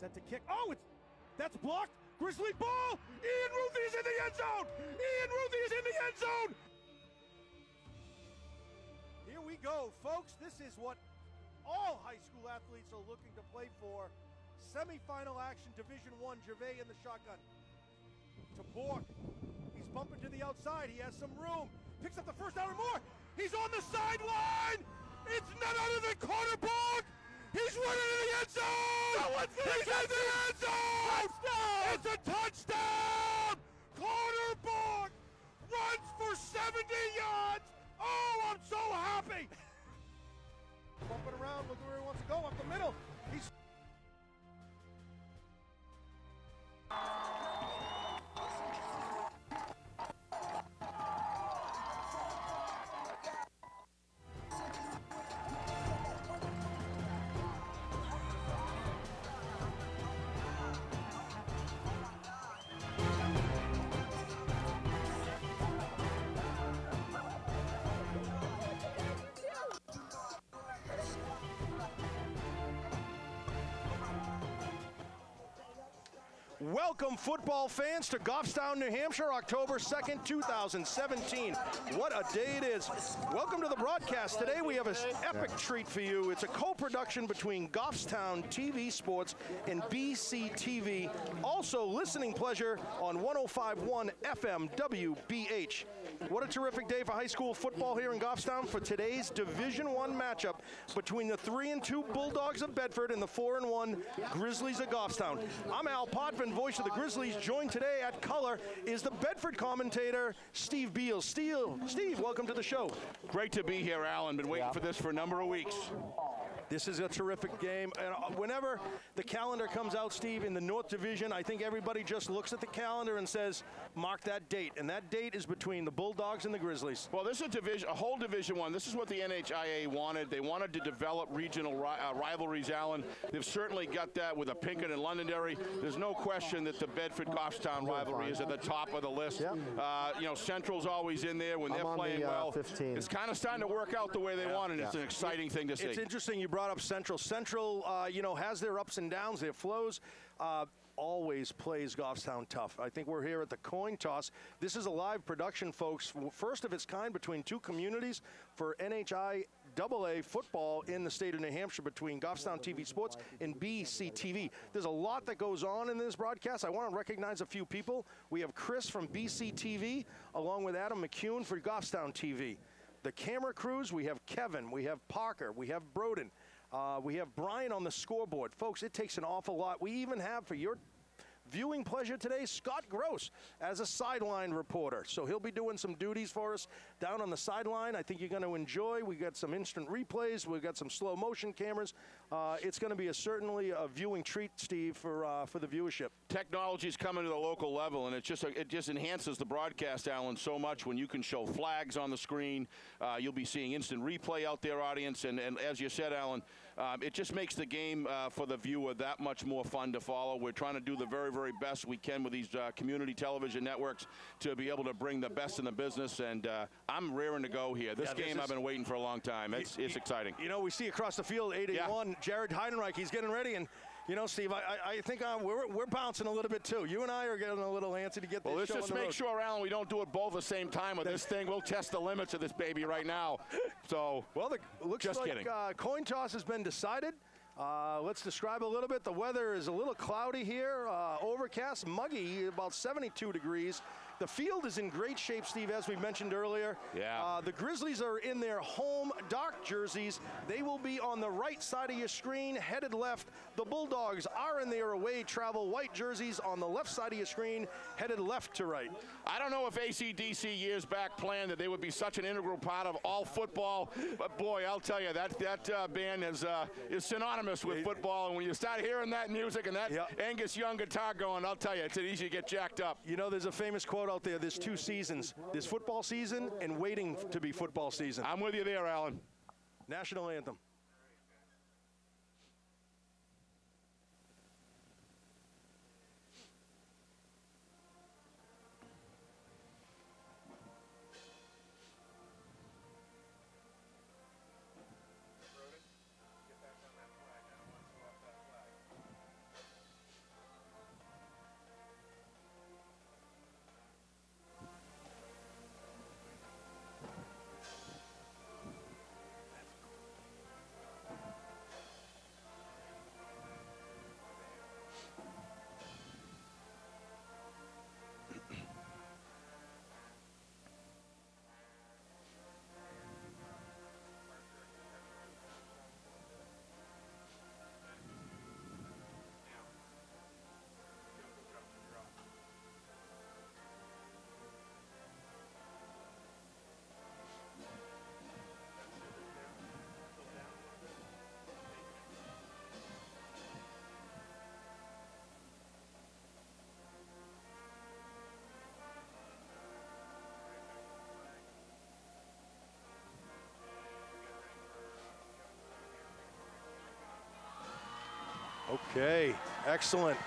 Set to kick. Oh, that's blocked. Grizzly ball. Ian Ruthie is in the end zone. Ian Ruthie is in the end zone. Here we go, folks. This is what all high school athletes are looking to play for. Semi-final action, Division I, Gervais in the shotgun. To Bork. He's bumping to the outside. He has some room. Picks up the first down and more. He's on the sideline. It's none other than Carter Bork. He's running in the end zone. He's in the end zone. Touchdown. It's a touchdown. Carter Bork runs for 70 yards. Oh, I'm so happy. Bumping around, looking where he wants to go, up the middle. He's welcome, football fans, to Goffstown, New Hampshire, October 2nd, 2017. What a day it is. Welcome to the broadcast. Today we have an epic treat for you. It's a co-production between Goffstown TV Sports and BC TV. Also, listening pleasure on 105.1 FM WBH. What a terrific day for high school football here in Goffstown for today's Division I matchup between the 3-2 Bulldogs of Bedford and the 4-1 Grizzlies of Goffstown. I'm Al Potvin, voice of the Grizzlies. Joined today at color is the Bedford commentator, Steve Beals. Steve, welcome to the show. Great to be here, Alan. Been waiting for this for a number of weeks. This is a terrific game. And whenever the calendar comes out, Steve, in the North Division, I think everybody just looks at the calendar and says, mark that date. And that date is between the Bulldogs and the Grizzlies. Well, this is a whole Division I. This is what the NHIA wanted. They wanted to develop regional rivalries, Alan. They've certainly got that with a Pinkerton and Londonderry. There's no question that the Bedford-Goffstown rivalry is at the top of the list. Yep. Central's always in there when they're playing well. 15. It's kind of starting to work out the way they want, and it's an exciting thing to see. It's interesting you brought up Central. Central, has their ups and downs, their flows. Always plays Goffstown tough. I think we're here at the coin toss. This is a live production, folks, first of its kind between two communities for NHIAA football in the state of New Hampshire between Goffstown TV Sports and BC TV. There's a lot that goes on in this broadcast. I want to recognize a few people. We have Chris from BC TV along with Adam McCune for Goffstown TV. The camera crews, we have Kevin, we have Parker, we have Broden. We have Brian on the scoreboard. Folks, it takes an awful lot. We even have, for your viewing pleasure today, Scott Gross as a sideline reporter. So he'll be doing some duties for us down on the sideline. I think you're going to enjoy. We got some instant replays. We've got some slow motion cameras. It's going to be certainly a viewing treat, Steve, for the viewership. Technology's coming to the local level, and it just enhances the broadcast, Alan, so much when you can show flags on the screen. You'll be seeing instant replay out there, audience, and as you said, Alan, it just makes the game for the viewer that much more fun to follow. We're trying to do the very, very best we can with these community television networks to be able to bring the best in the business, and I'm raring to go here. This game I've been waiting for a long time. It's exciting. We see across the field, 81, Jared Heidenreich, he's getting ready, and Steve, I think we're bouncing a little bit too. You and I are getting a little antsy to get this show on the road. Let's just make sure, Alan, we don't do it both at the same time with this thing. We'll test the limits of this baby right now. So, looks just like kidding. Coin toss has been decided. Let's describe a little bit. The weather is a little cloudy here, overcast, muggy, about 72 degrees. The field is in great shape, Steve, as we mentioned earlier. Yeah. The Grizzlies are in their home dark jerseys. They will be on the right side of your screen, headed left. The Bulldogs are in their away travel white jerseys on the left side of your screen, headed left to right. I don't know if AC/DC years back planned that they would be such an integral part of all football, but boy, I'll tell you, that band is synonymous with football, and when you start hearing that music and that Angus Young guitar going, I'll tell you, it's easy to get jacked up. There's a famous quote out there, there's two seasons. There's football season and waiting to be football season. I'm with you there, Alan. National anthem. Okay, excellent.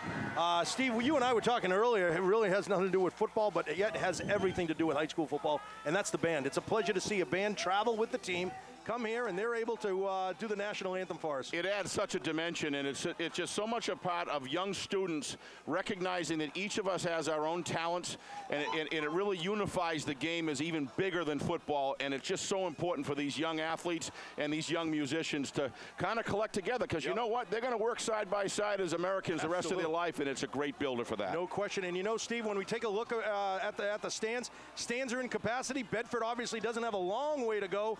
Steve, you and I were talking earlier, it really has nothing to do with football, but yet it has everything to do with high school football, and that's the band. It's a pleasure to see a band travel with the team, come here, and they're able to do the national anthem for us. It adds such a dimension, and it's just so much a part of young students recognizing that each of us has our own talents, and it really unifies the game as even bigger than football, and it's just so important for these young athletes and these young musicians to kind of collect together, because you know what? They're going to work side by side as Americans the rest of their life, and it's a great builder for that. No question. And you know, Steve, when we take a look at the stands are in capacity. Bedford obviously doesn't have a long way to go.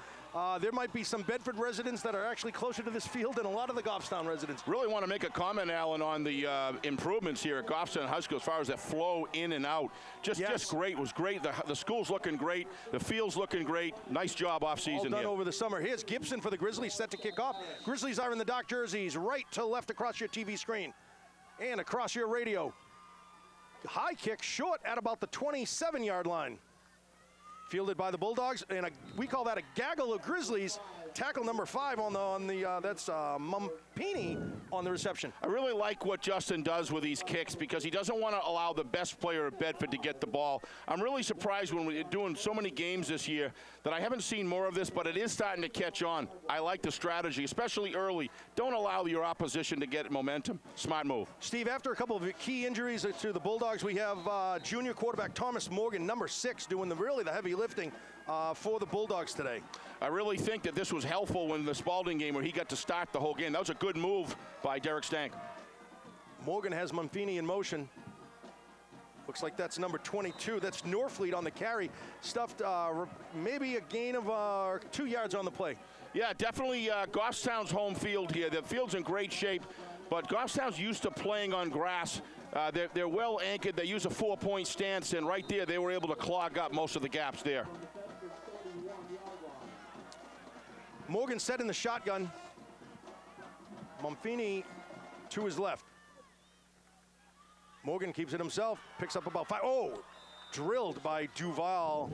There might be some Bedford residents that are actually closer to this field than a lot of the Goffstown residents. Really want to make a comment, Alan, on the improvements here at Goffstown High School as far as that flow in and out. Just great. It was great. The school's looking great. The field's looking great. Nice job off season all done here. Over the summer. Here's Gibson for the Grizzlies set to kick off. Grizzlies are in the dark jerseys, right to left across your TV screen and across your radio. High kick short at about the 27-yard line. Fielded by the Bulldogs, and we call that a gaggle of Grizzlies. Tackle number 5 that's Mumpini on the reception. I really like what Justin does with these kicks because he doesn't want to allow the best player of Bedford to get the ball. I'm really surprised when we're doing so many games this year that I haven't seen more of this, but it is starting to catch on. I like the strategy, especially early. Don't allow your opposition to get momentum. Smart move. Steve, after a couple of key injuries to the Bulldogs, we have junior quarterback Thomas Morgan, number 6, doing the heavy lifting for the Bulldogs today. I really think that this was helpful in the Spalding game where he got to start the whole game. That was a good move by Derek Stank. Morgan has Mumpini in motion. Looks like that's number 22. That's Norfleet on the carry. Stuffed maybe a gain of 2 yards on the play. Yeah, definitely Goffstown's home field here. The field's in great shape, but Goffstown's used to playing on grass. They're well anchored. They use a 4-point stance, and right there they were able to clog up most of the gaps there. Morgan set in the shotgun. Mumpini to his left. Morgan keeps it himself, picks up about 5. Oh, drilled by Duval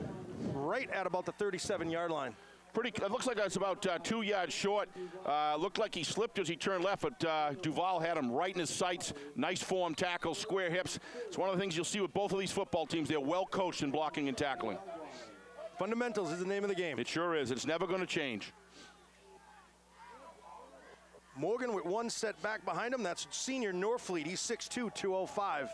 right at about the 37-yard line. It looks like it's about 2 yards short. Looked like he slipped as he turned left, but Duval had him right in his sights. Nice form tackle, square hips. It's one of the things you'll see with both of these football teams. They're well coached in blocking and tackling. Fundamentals is the name of the game. It sure is. It's never going to change. Morgan with one set back behind him. That's senior Norfleet. He's 6'2", 205.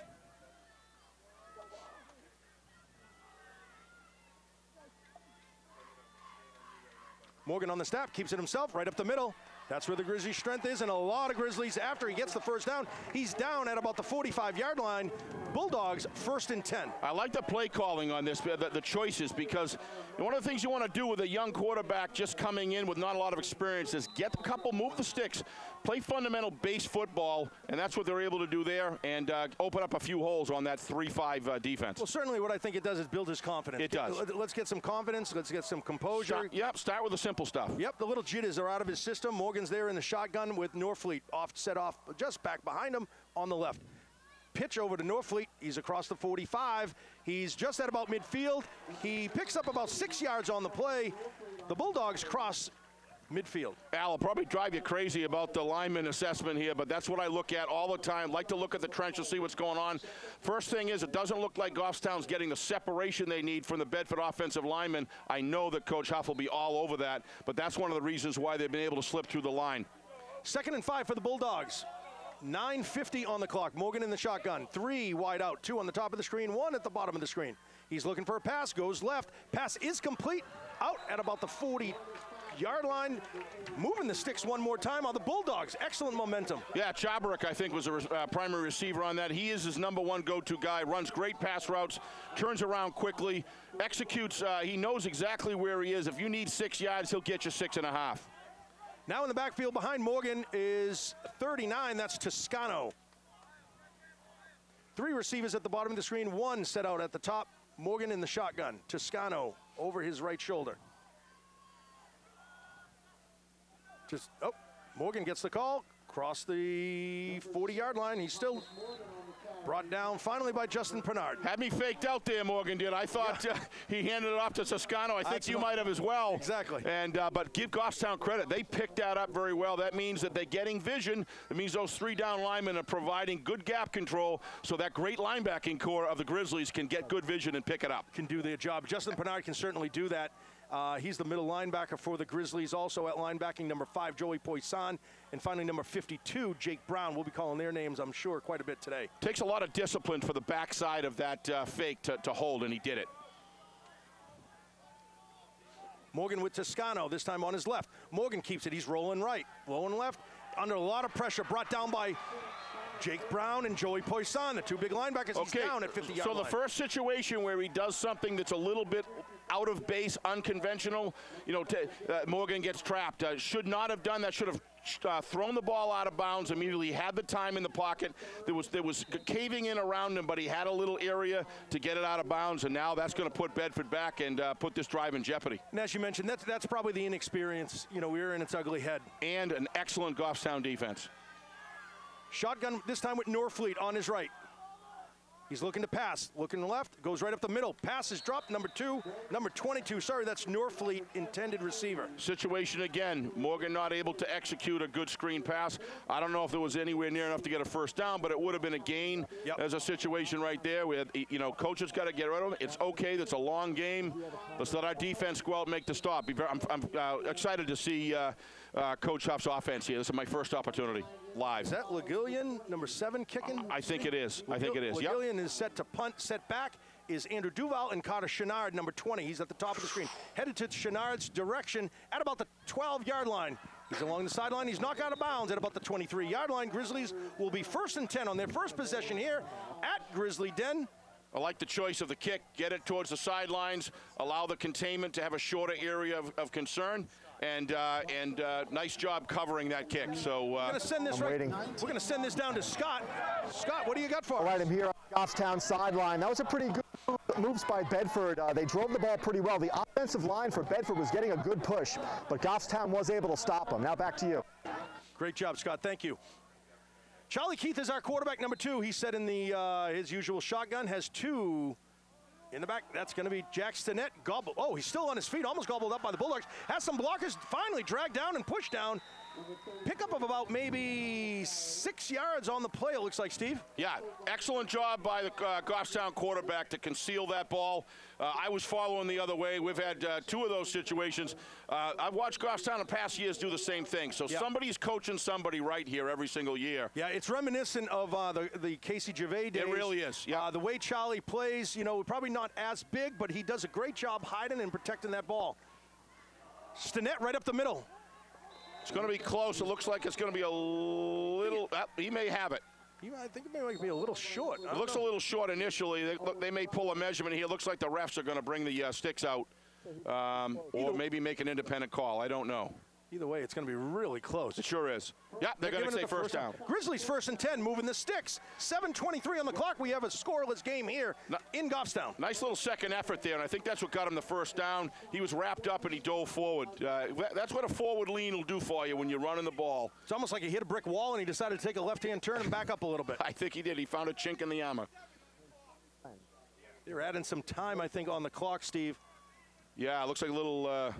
Morgan on the snap, keeps it himself, right up the middle. That's where the Grizzlies' strength is, and a lot of Grizzlies, after he gets the first down, he's down at about the 45-yard line. Bulldogs, 1st and 10. I like the play calling on this, the choices, because one of the things you want to do with a young quarterback just coming in with not a lot of experience is get the couple, move the sticks, play fundamental base football, and that's what they're able to do there, and open up a few holes on that 3-5 defense. Well, certainly what I think it does is build his confidence. It does. Let's get some confidence. Let's get some composure. Start with the simple stuff. Yep, the little jitters are out of his system. Morgan's there in the shotgun with Norfleet set off just back behind him on the left. Pitch over to Norfleet. He's across the 45. He's just at about midfield. He picks up about 6 yards on the play. The Bulldogs cross midfield. Al, I'll probably drive you crazy about the lineman assessment here, but that's what I look at all the time. Like to look at the trench and see what's going on. First thing is, it doesn't look like Goffstown's getting the separation they need from the Bedford offensive lineman. I know that Coach Huff will be all over that, but that's one of the reasons why they've been able to slip through the line. 2nd and 5 for the Bulldogs. 9:50 on the clock. Morgan in the shotgun. 3 wide out. 2 on the top of the screen. 1 at the bottom of the screen. He's looking for a pass. Goes left. Pass is complete. Out at about the 40-yard line. Moving the sticks one more time on the Bulldogs. Excellent momentum. Yeah, Chabarik, I think, was a primary receiver on that. He is his #1 go-to guy. Runs great pass routes. Turns around quickly. Executes. He knows exactly where he is. If you need 6 yards, he'll get you 6.5. Now in the backfield behind Morgan is 39. That's Toscano. 3 receivers at the bottom of the screen. 1 set out at the top. Morgan in the shotgun. Toscano over his right shoulder. Morgan gets the call. Cross the 40-yard line. He's still Brought down finally by Justin Pernard. Had me faked out there, Morgan did. I thought he handed it off to Toscano. I think you might have as well. Exactly. And but give Goffstown credit. They picked that up very well. That means that they're getting vision. That means those 3 down linemen are providing good gap control so that great linebacking core of the Grizzlies can get good vision and pick it up. Can do their job. Justin Pernard can certainly do that. He's the middle linebacker for the Grizzlies. Also at linebacking, number 5, Joey Poisson. And finally, number 52, Jake Brown. We'll be calling their names, I'm sure, quite a bit today. Takes a lot of discipline for the backside of that fake to hold, and he did it. Morgan with Toscano, this time on his left. Morgan keeps it. He's rolling right. Rolling left. Under a lot of pressure, brought down by Jake Brown and Joey Poisson, the 2 big linebackers. He's down at 50-yard So line. the first situation where he does something that's a little bit out of base, unconventional, Morgan gets trapped. Should not have done that. Should have thrown the ball out of bounds immediately. He had the time in the pocket. There was caving in around him, but he had a little area to get it out of bounds, and now that's going to put Bedford back and put this drive in jeopardy. And as you mentioned, that's probably the inexperience, we're in its ugly head. And an excellent Goffstown defense. Shotgun this time with Norfleet on his right. He's looking to pass, looking left, goes right up the middle. Pass is dropped, number 22, sorry, that's Norfleet, intended receiver. Situation again, Morgan not able to execute a good screen pass. I don't know if there was anywhere near enough to get a first down, but it would have been a gain. There's a situation right there. We had, coaches got to get rid of him. It's okay, that's a long game. Let's let our defense go out and make the stop. I'm excited to see Coach Huff's offense here. This is my first opportunity live. Is that Legillian, number 7, kicking? I think it is. Legillian is set to punt. Set back is Andrew Duval and Carter Chenard, number 20. He's at the top of the screen. Headed to Chenard's direction at about the 12-yard line. He's along the sideline. He's knocked out of bounds at about the 23-yard line. Grizzlies will be 1st and 10 on their first possession here at Grizzly Den. I like the choice of the kick. Get it towards the sidelines. Allow the containment to have a shorter area of concern. And nice job covering that kick. So we're going to send this We're going to send this down to Scott. Scott, what do you got for us? All right, I'm here on Goffstown sideline. That was a pretty good moves by Bedford. They drove the ball pretty well. The offensive line for Bedford was getting a good push, but Goffstown was able to stop them. Now back to you. Great job, Scott. Thank you. Charlie Keith is our quarterback, number 2. He's set in the his usual shotgun. Has 2 in the back. That's going to be Jack Stinnett. Oh, he's still on his feet, almost gobbled up by the Bulldogs. Has some blockers, finally dragged down and pushed down. Pickup of about maybe 6 yards on the play, it looks like, Steve. Yeah, excellent job by the Goffstown quarterback to conceal that ball. I was following the other way. We've had 2 of those situations. I've watched Goffstown in past years do the same thing. So somebody's coaching somebody right here every single year. Yeah, it's reminiscent of the Casey Gervais days. It really is, yeah. The way Charlie plays, probably not as big, but he does a great job hiding and protecting that ball. Stinnett right up the middle. It's going to be close. It looks like it's going to be a little. He may have it. I think it may be a little short. It looks a little short initially. They may pull a measurement here. It looks like the refs are going to bring the sticks out, or maybe make an independent call. I don't know. Either way, it's going to be really close. It sure is. Yeah, they're going to say first down. Grizzlies 1st and 10, moving the sticks. 7:23 on the clock. We have a scoreless game here in Goffstown. Nice little second effort there, and I think that's what got him the first down. He was wrapped up and he dove forward. That's what a forward lean will do for you when you're running the ball. It's almost like he hit a brick wall and he decided to take a left-hand turn and back up a little bit. I think he did. He found a chink in the armor. They're adding some time, I think, on the clock, Steve. Yeah, it looks like a little...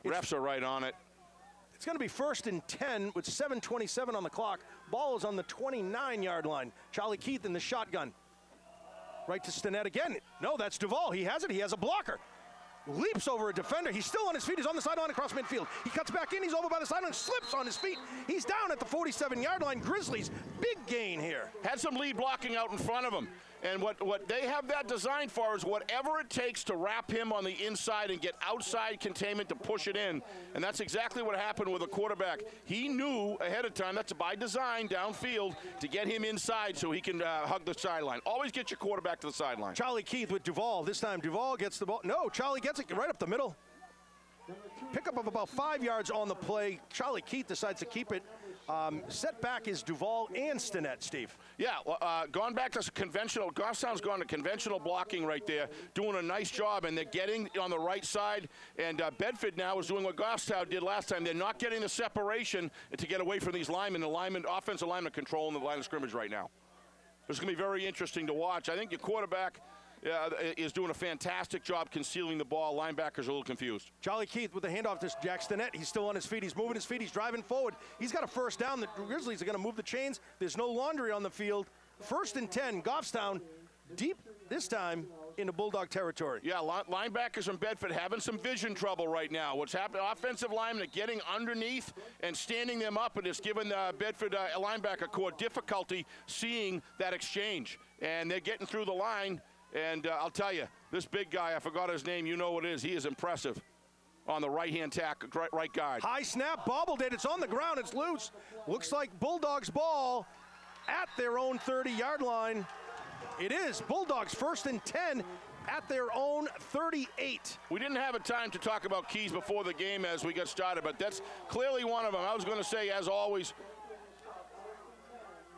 refs are right on it. It's going to be 1st and 10 with 7:27 on the clock. Ball is on the 29-yard line. Charlie Keith in the shotgun. Right to Stinnett again. No, that's Duvall. He has it. He has a blocker. Leaps over a defender. He's still on his feet. He's on the sideline across midfield. He cuts back in. He's over by the sideline. Slips on his feet. He's down at the 47-yard line. Grizzlies, big gain here. Had some lead blocking out in front of him. And what they have that designed for is whatever it takes to wrap him on the inside and get outside containment to push it in. And that's exactly what happened with the quarterback. He knew ahead of time, that's by design downfield, to get him inside so he can hug the sideline. Always get your quarterback to the sideline. Charlie Keith with Duvall. This time Duvall gets the ball. No, Charlie gets it right up the middle. Pickup of about 5 yards on the play. Charlie Keith decides to keep it Setback is Duval and Stinnett, Steve. Yeah, gone back to conventional. Goffstown's gone to conventional blocking right there, doing a nice job, and they're getting on the right side. And Bedford now is doing what Goffstown did last time. They're not getting the separation to get away from these linemen. Offensive linemen controlling the line of scrimmage right now. It's going to be very interesting to watch. I think your quarterback is doing a fantastic job concealing the ball. Linebackers are a little confused. Charlie Keith with the handoff to Jack Stinnett. He's still on his feet. He's moving his feet. He's driving forward. He's got a first down. The Grizzlies are going to move the chains. There's no laundry on the field. 1st and 10. Goffstown deep this time into Bulldog territory. Yeah, linebackers from Bedford having some vision trouble right now. What's happening? Offensive linemen are getting underneath and standing them up, and it's given the Bedford linebacker corps difficulty seeing that exchange. And they're getting through the line. And I'll tell you, this big guy, I forgot his name, you know what it is. He is impressive on the right-hand tackle, right guard. High snap, bobbled it. It's on the ground. It's loose. Looks like Bulldogs ball at their own 30-yard line. It is Bulldogs 1st and 10 at their own 38. We didn't have a time to talk about keys before the game as we got started, but that's clearly one of them. I was going to say, as always.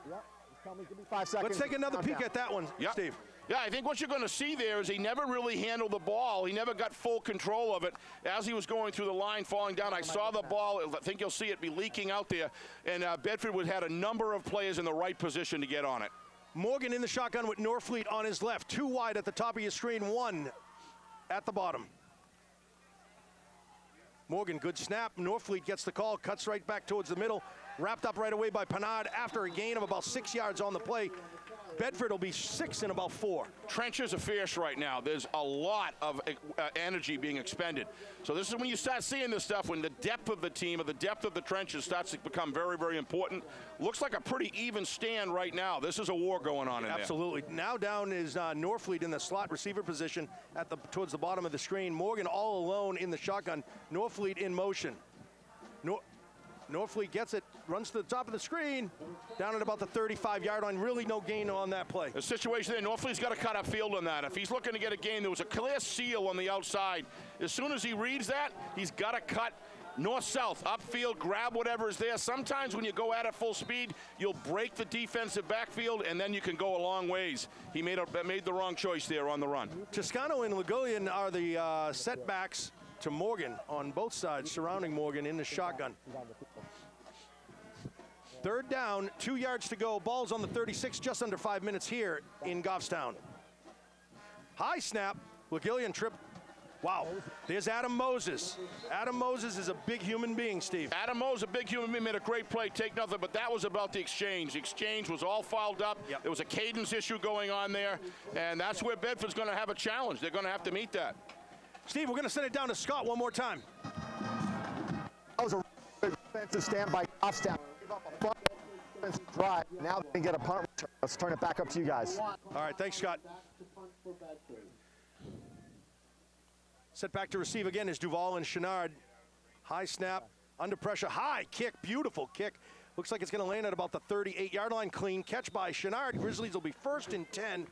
Yep. Give me 5 seconds. Let's take another peek at that one, yep. Steve. Yeah, I think what you're going to see there is he never really handled the ball. He never got full control of it as he was going through the line, falling down. I saw the ball. I think you'll see it be leaking out there. And Bedford had a number of players in the right position to get on it. Morgan in the shotgun with Norfleet on his left. 2 wide at the top of your screen, 1 at the bottom. Morgan, good snap. Norfleet gets the call, cuts right back towards the middle. Wrapped up right away by Panard after a gain of about 6 yards on the play. Bedford will be 6 in about 4. Trenches are fierce right now. There's a lot of energy being expended. So this is when you start seeing this stuff, when the depth of the team or the depth of the trenches starts to become very, very important. Looks like a pretty even stand right now. This is a war going on in there. Absolutely. Now down is Norfleet in the slot receiver position towards the bottom of the screen. Morgan all alone in the shotgun. Norfleet in motion. Norfleet gets it, runs to the top of the screen, down at about the 35-yard line. Really no gain on that play. The situation there, Norfleet's got to cut upfield on that. If he's looking to get a gain, there was a clear seal on the outside. As soon as he reads that, he's got to cut north-south, upfield, grab whatever is there. Sometimes when you go at it full speed, you'll break the defensive backfield, and then you can go a long ways. He made the wrong choice there on the run. Toscano and Legullion are the setbacks to Morgan on both sides, surrounding Morgan in the shotgun. 3rd down, 2 yards to go. Ball's on the 36, just under 5 minutes here in Goffstown. High snap, Legullion trip. Wow, there's Adam Moses. Adam Moses is a big human being, Steve. Adam Moses, a big human being, made a great play, take nothing, but that was about the exchange. The exchange was all fouled up. Yep. There was a cadence issue going on there, and that's where Bedford's going to have a challenge. They're going to have to meet that. Steve, we're going to send it down to Scott one more time. That was a good defensive stand by Goffstown. Drive. Now they can get a punt return. Let's turn it back up to you guys. All right, thanks, Scott. Set back to receive again is Duval and Chenard. High snap, under pressure, high kick, beautiful kick. Looks like it's going to land at about the 38-yard line. Clean catch by Chenard. Grizzlies will be 1st and 10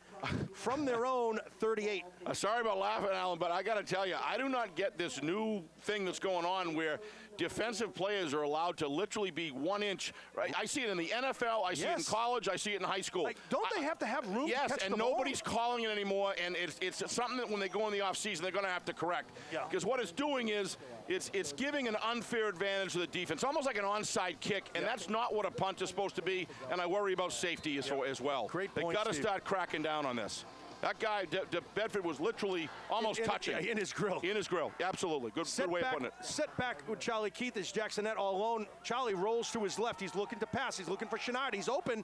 from their own 38. Sorry about laughing, Alan, but I got to tell you, I do not get this new thing that's going on where defensive players are allowed to literally be 1 inch. Right? I see it in the NFL, I see it in college, I see it in high school. Like, don't they have to have room to catch and the ball? nobody's calling it anymore, and it's something that when they go in the offseason, they're going to have to correct. Because what it's doing is it's giving an unfair advantage to the defense, almost like an onside kick, and that's not what a punt is supposed to be, and I worry about safety as well. Great point, They've got to Steve. start cracking down on this. That guy, Bedford, was literally almost touching. In his grill. In his grill, absolutely. Good way of putting it. Set back with Charlie Keith is Jacksonette all alone. Charlie rolls to his left. He's looking to pass. He's looking for Chenard. He's open.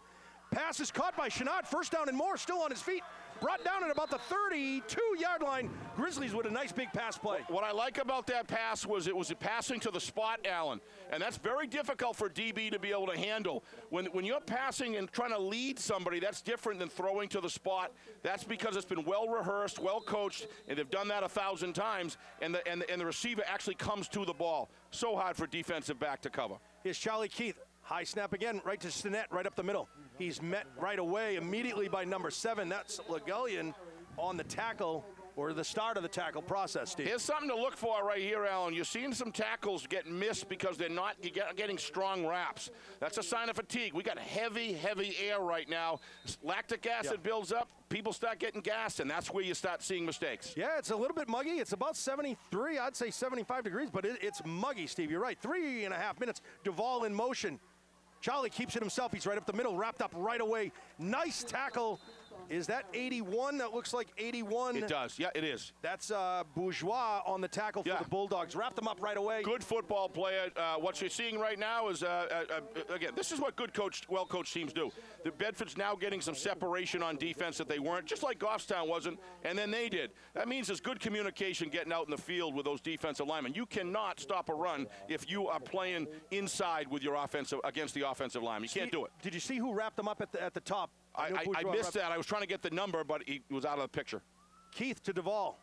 Pass is caught by Chenard. 1st down and more. Still on his feet. Brought down at about the 32-yard line. Grizzlies with a nice big pass play. What I like about that pass was it was passing to the spot, Allen. And that's very difficult for DB to be able to handle. When you're passing and trying to lead somebody, that's different than throwing to the spot. That's because it's been well rehearsed, well coached, and they've done that 1,000 times, and the receiver actually comes to the ball. So hard for defensive back to cover. Here's Charlie Keith. High snap again, right to Stinnett, right up the middle. He's met right away immediately by number 7. That's Legullion on the tackle or the start of the tackle process, Steve. Here's something to look for right here, Alan. You're seeing some tackles get missed because they're not getting strong wraps. That's a sign of fatigue. We got heavy air right now. Lactic acid builds up. People start getting gassed, and that's where you start seeing mistakes. Yeah, it's a little bit muggy. It's about 73, I'd say 75 degrees, but it's muggy, Steve. You're right. 3.5 minutes. Duvall in motion. Charlie keeps it himself. He's right up the middle, wrapped up right away. Nice tackle. Is that 81? That looks like 81. It does. Yeah, it is. That's Bourgeois on the tackle for the Bulldogs. Wrapped them up right away. Good football player. What you're seeing right now is, again, this is what well-coached teams do. The Bedford's now getting some separation on defense that they weren't, just like Goffstown wasn't, and then they did. That means there's good communication getting out in the field with those defensive linemen. You cannot stop a run if you are playing inside with your against the offensive lineman. You can't do it. Did you see who wrapped them up at the top? I missed that. I was trying to get the number, but he was out of the picture. Keith to Duvall.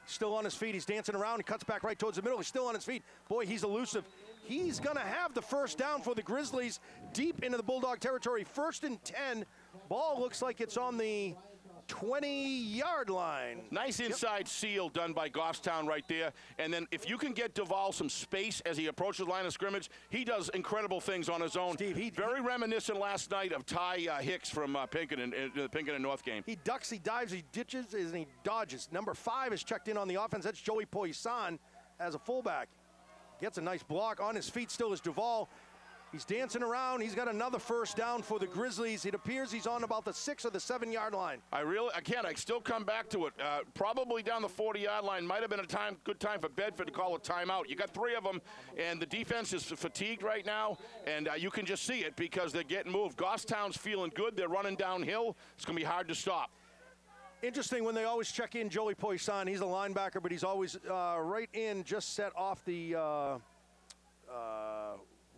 Still on his feet. He's dancing around. He cuts back right towards the middle. He's still on his feet. Boy, he's elusive. He's going to have the first down for the Grizzlies deep into the Bulldog territory. 1st and 10. Ball looks like it's on the 20-yard line. Nice inside seal done by Goffstown right there. And then if you can get Duvall some space as he approaches line of scrimmage, he does incredible things on his own. Steve, very reminiscent last night of Ty Hicks from Pinkerton in the Pinkerton North game. He ducks, he dives, he ditches, and he dodges. Number 5 is checked in on the offense. That's Joey Poisson as a fullback. Gets a nice block. On his feet still is Duvall. He's dancing around. He's got another first down for the Grizzlies. It appears he's on about the 6 or the 7-yard line. I still come back to it. Probably down the 40-yard line. Might have been a good time for Bedford to call a timeout. You got 3 of them, and the defense is fatigued right now, and you can just see it because they're getting moved. Goffstown's feeling good. They're running downhill. It's going to be hard to stop. Interesting when they always check in Joey Poisson. He's a linebacker, but he's always right in, just set off the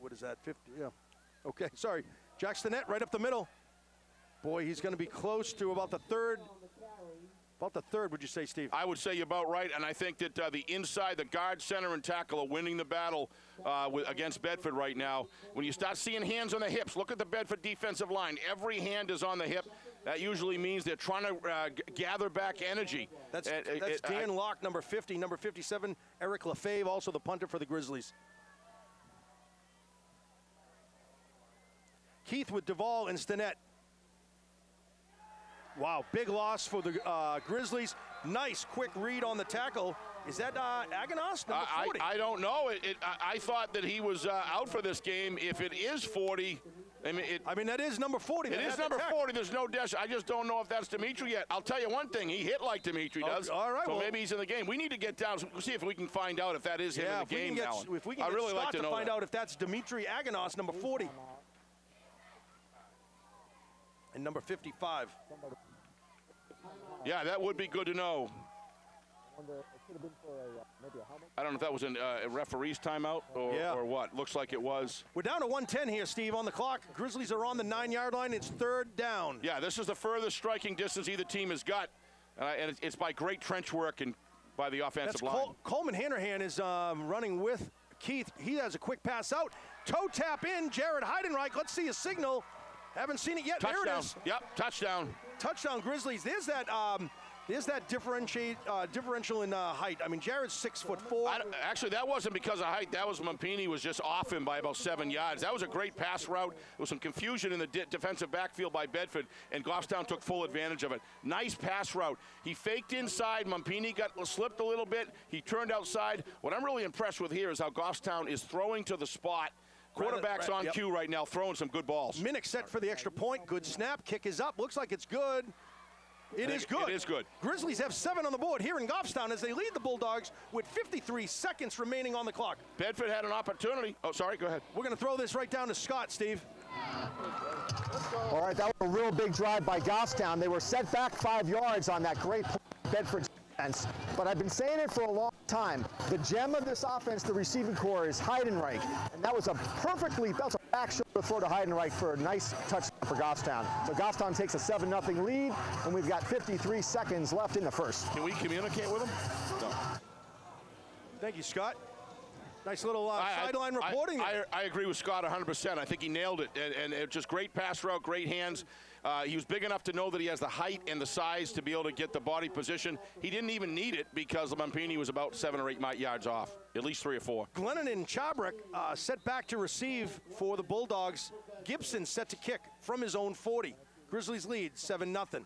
what is that, 50? Yeah. Okay, sorry. Jackson Net right up the middle. Boy, he's going to be close to about the 3rd. About the 3rd, would you say, Steve? I would say you're about right, and I think that the inside, the guard, center, and tackle are winning the battle against Bedford right now. When you start seeing hands on the hips, look at the Bedford defensive line. Every hand is on the hip. That usually means they're trying to gather back energy. That's Dan Locke, number 50. Number 57, Eric Lefebvre, also the punter for the Grizzlies. Keith with Duvall and Stinnett. Wow, big loss for the Grizzlies. Nice quick read on the tackle. Is that Aganos, number 40? I don't know. I thought that he was out for this game. If it is 40, I mean, that is number 40. It is number 40. There's no dash. I just don't know if that's Dimitri yet. I'll tell you one thing. He hit like Dimitri does. All right. So maybe he's in the game. We need to get down. See if we can find out if that is him in the game, Alan. If we can get Scott to find out if that's Dimitri Aganos, number 40. And number 55. Yeah, that would be good to know. I don't know if that was a referee's timeout or what. Looks like it was. We're down to 1:10 here, Steve, on the clock. Grizzlies are on the 9-yard line. It's 3rd down. Yeah, this is the furthest striking distance either team has got. And it's by great trench work and by the offensive line. Coleman Hanrahan is running with Keith. He has a quick pass out. Toe tap in, Jared Heidenreich. Let's see a signal. Haven't seen it yet. Touchdown. There it is. Yep, touchdown. Touchdown Grizzlies. There's that differential in height. I mean, Jared's 6'4". Actually, that wasn't because of height. That was Mampini was just off him by about 7 yards. That was a great pass route. There was some confusion in the defensive backfield by Bedford, and Goffstown took full advantage of it. Nice pass route. He faked inside. Mampini slipped a little bit. He turned outside. What I'm really impressed with here is how Goffstown is throwing to the spot. Quarterback's on cue right now, throwing some good balls. Minnick set for the extra point. Good snap. Kick is up. Looks like it's good. It is good. It is good. Grizzlies have 7 on the board here in Goffstown as they lead the Bulldogs with 53 seconds remaining on the clock. Bedford had an opportunity. Oh, sorry. Go ahead. We're going to throw this right down to Scott, Steve. All right, that was a real big drive by Goffstown. They were set back 5 yards on that great Bedford defense. But I've been saying it for a long time. The gem of this offense, the receiving core, is Heidenreich. And that was a back shoulder throw to Heidenreich for a nice touchdown for Goffstown. So Goffstown takes a 7-0 lead, and we've got 53 seconds left in the first. Can we communicate with them? No. Thank you, Scott. Nice little sideline reporting. I agree with Scott 100%. I think he nailed it, and it just great pass route, great hands. He was big enough to know that he has the height and the size to be able to get the body position. He didn't even need it because Mampini was about 7 or 8 yards off, at least 3 or 4. Glennon and Chabrick set back to receive for the Bulldogs. Gibson set to kick from his own 40. Grizzlies lead 7-0.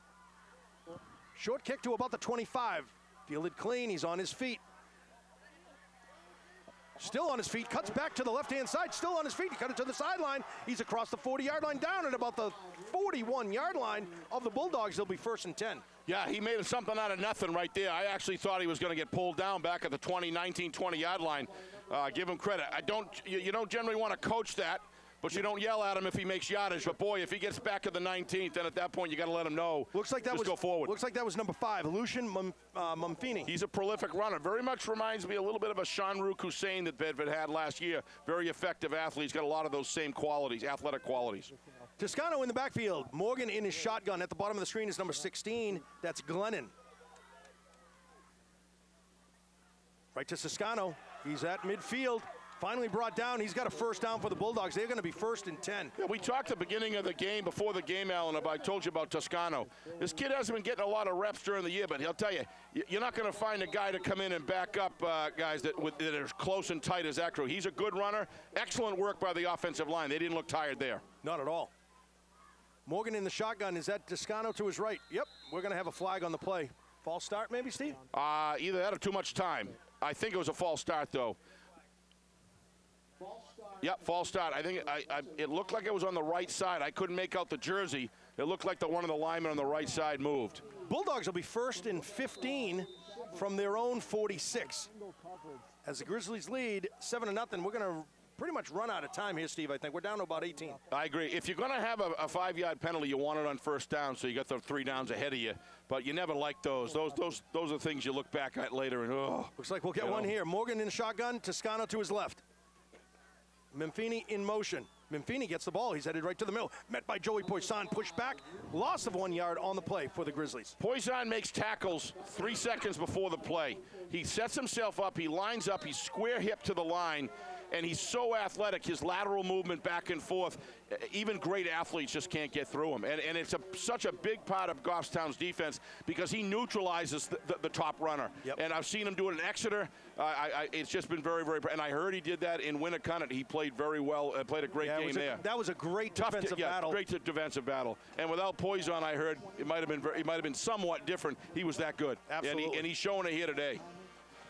Short kick to about the 25. Fielded clean. He's on his feet. Still on his feet, cuts back to the left-hand side, still on his feet, he cut it to the sideline. He's across the 40-yard line, down at about the 41-yard line of the Bulldogs. They'll be 1st and 10. Yeah, he made something out of nothing right there. I actually thought he was going to get pulled down back at the 20-yard line. Give him credit. You don't generally want to coach that, but you don't yell at him if he makes yardage. But boy, if he gets back at the 19th, then at that point you got to let him know. Looks like that Just was go forward. Looks like that was number 5, Lucian Mampini. He's a prolific runner. Very much reminds me a little bit of a Shanruk Hussein that Bedford had last year. Very effective athlete. He's got a lot of those same qualities, athletic qualities. Toscano in the backfield. Morgan in his shotgun. At the bottom of the screen is number 16. That's Glennon. Right to Toscano. He's at midfield. Finally brought down. He's got a 1st down for the Bulldogs. They're going to be 1st and 10. Yeah, we talked at the beginning of the game, before the game, Alan, I told you about Toscano. This kid hasn't been getting a lot of reps during the year, but he'll tell you, you're not going to find a guy to come in and back up guys that are close and tight as that crew. He's a good runner. Excellent work by the offensive line. They didn't look tired there. Not at all. Morgan in the shotgun. Is that Toscano to his right? Yep. We're going to have a flag on the play. False start maybe, Steve? Either that or too much time. I think it was a false start, though. Yep, false start. I think it looked like it was on the right side. I couldn't make out the jersey. It looked like one of the linemen on the right side moved. Bulldogs will be 1st and 15 from their own 46. As the Grizzlies lead 7-0, we're going to pretty much run out of time here, Steve. I think we're down to about 18. I agree. If you're going to have a 5-yard penalty, you want it on 1st down, so you got the 3 downs ahead of you. But you never like those. Those are things you look back at later and looks like we'll get one here. Morgan in the shotgun. Toscano to his left. Mampini in motion. Mampini gets the ball. He's headed right to the middle. Met by Joey Poisson. Pushed back. Loss of 1 yard on the play for the Grizzlies. Poisson makes tackles 3 seconds before the play. He sets himself up. He lines up. He's square hip to the line. And he's so athletic, his lateral movement back and forth, even great athletes just can't get through him. And it's such a big part of Goffstown's defense because he neutralizes the top runner. Yep. And I've seen him do it in Exeter. It's just been very, very, and I heard he did that in Winnicott. He played very well, played a great game there. That was a great defensive battle. Great defensive battle. And without Poisson, I heard it might have been somewhat different. He was that good. Absolutely. And he's showing it here today.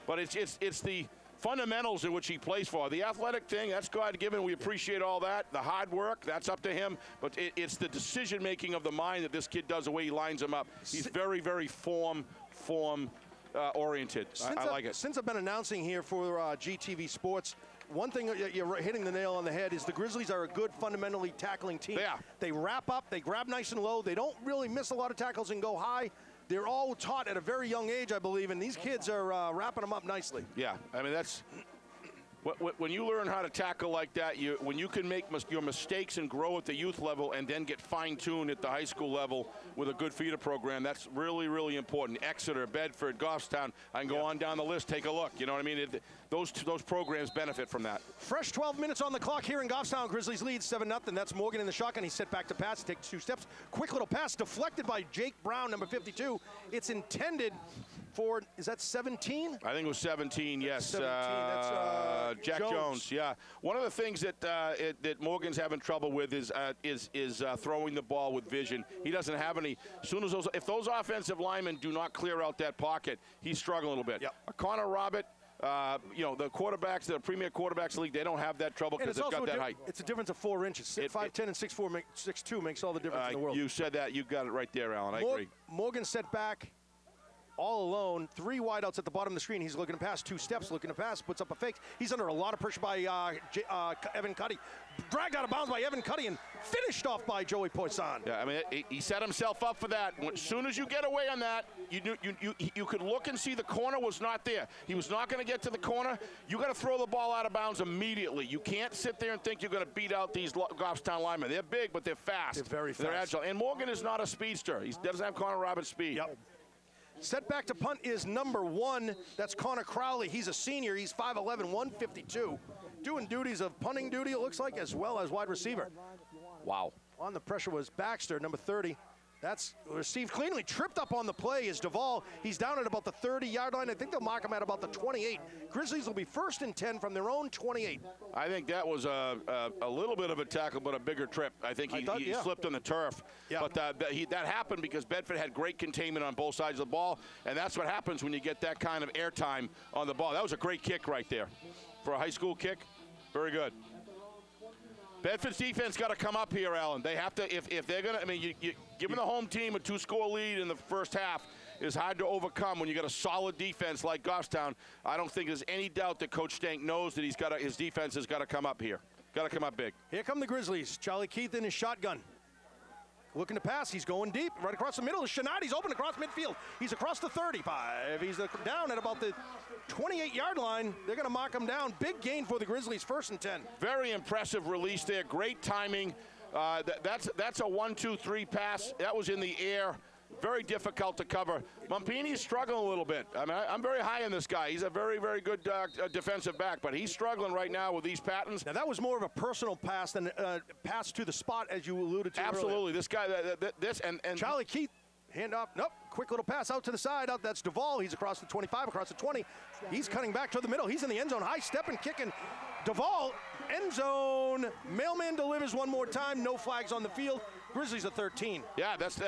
But it's the fundamentals in which he plays for. The athletic thing, that's God-given. We appreciate all that. The hard work, that's up to him. But it's the decision-making of the mind that this kid does, the way he lines them up. He's very, very form-oriented. I like it. Since I've been announcing here for GTV Sports, one thing you're hitting the nail on the head is the Grizzlies are a good, fundamentally tackling team. Yeah. They wrap up, they grab nice and low. They don't really miss a lot of tackles and go high. They're all taught at a very young age, I believe, and these kids are wrapping them up nicely. Yeah, I mean, that's when you learn how to tackle like that, when you can make your mistakes and grow at the youth level and then get fine-tuned at the high school level with a good feeder program, that's really, really important. Exeter, Bedford, Goffstown, I can go on down the list, take a look. You know what I mean? Those programs benefit from that. Fresh 12 minutes on the clock here in Goffstown. Grizzlies lead 7-0. That's Morgan in the shotgun. He's set back to pass, takes 2 steps. Quick little pass deflected by Jake Brown, number 52. It's intended for, is that 17? I think it was 17, yes. 17, that's Jack Jones, yeah. One of the things that Morgan's having trouble with is throwing the ball with vision. He doesn't have any. As soon as if those offensive linemen do not clear out that pocket, he's struggling a little bit. Yep. Connor Robert, the quarterbacks, the premier quarterbacks in the league, they don't have that trouble because they've got that height. It's a difference of 4 inches. 5'10" and 6'2" makes all the difference in the world. You said that. You got it right there, Alan. I agree. Morgan set back all alone. 3 wideouts at the bottom of the screen. He's looking to pass. 2 steps, looking to pass. Puts up a fake. He's under a lot of pressure by Evan Cuddy. Dragged out of bounds by Evan Cuddy and finished off by Joey Poisson. Yeah, I mean, he set himself up for that. As soon as you get away on that, you could look and see the corner was not there. He was not going to get to the corner. You got to throw the ball out of bounds immediately. You can't sit there and think you're going to beat out these Goffstown linemen. They're big, but they're fast. They're very fast. They're agile. And Morgan is not a speedster. He doesn't have Connor Roberts' speed. Yep. Set back to punt is number 1. That's Connor Crowley. He's a senior. He's 5'11", 152. Doing duties of punting duty, it looks like, as well as wide receiver. Wow. On the pressure was Baxter, number 30. That's received cleanly. Tripped up on the play is Duvall. He's down at about the 30-yard line. I think they'll mark him at about the 28. Grizzlies will be 1st and 10 from their own 28. I think that was a little bit of a tackle, but a bigger trip. I think he slipped on the turf. Yeah. But that happened because Bedford had great containment on both sides of the ball, and that's what happens when you get that kind of airtime on the ball. That was a great kick right there. For a high school kick, very good. Bedford's defense got to come up here, Alan. They have to, if they're going to, I mean, giving the home team a 2-score lead in the first half is hard to overcome when you got a solid defense like Goffstown. I don't think there's any doubt that Coach Stank knows that his defense has got to come up here. Got to come up big. Here come the Grizzlies. Charlie Keith in his shotgun. Looking to pass. He's going deep. Right across the middle is Shenard. He's open across midfield. He's across the 35. He's down at about the 28-yard line. They're going to mark him down. Big gain for the Grizzlies, 1st and 10. Very impressive release there. Great timing. That's a 1-2-3 pass. That was in the air. Very difficult to cover. Mumpini's struggling a little bit. I mean, I'm very high on this guy. He's a very, very good defensive back, but he's struggling right now with these patterns. Now, that was more of a personal pass than a pass to the spot, as you alluded to Absolutely. earlier. This guy, and Charlie Keith, hand off. Nope. Quick little pass out to the side. Out. That's Duvall. He's across the 25, across the 20. He's cutting back to the middle. He's in the end zone. High stepping, kicking. Duvall, end zone. Mailman delivers one more time. No flags on the field. Grizzlies are 13. Yeah, that's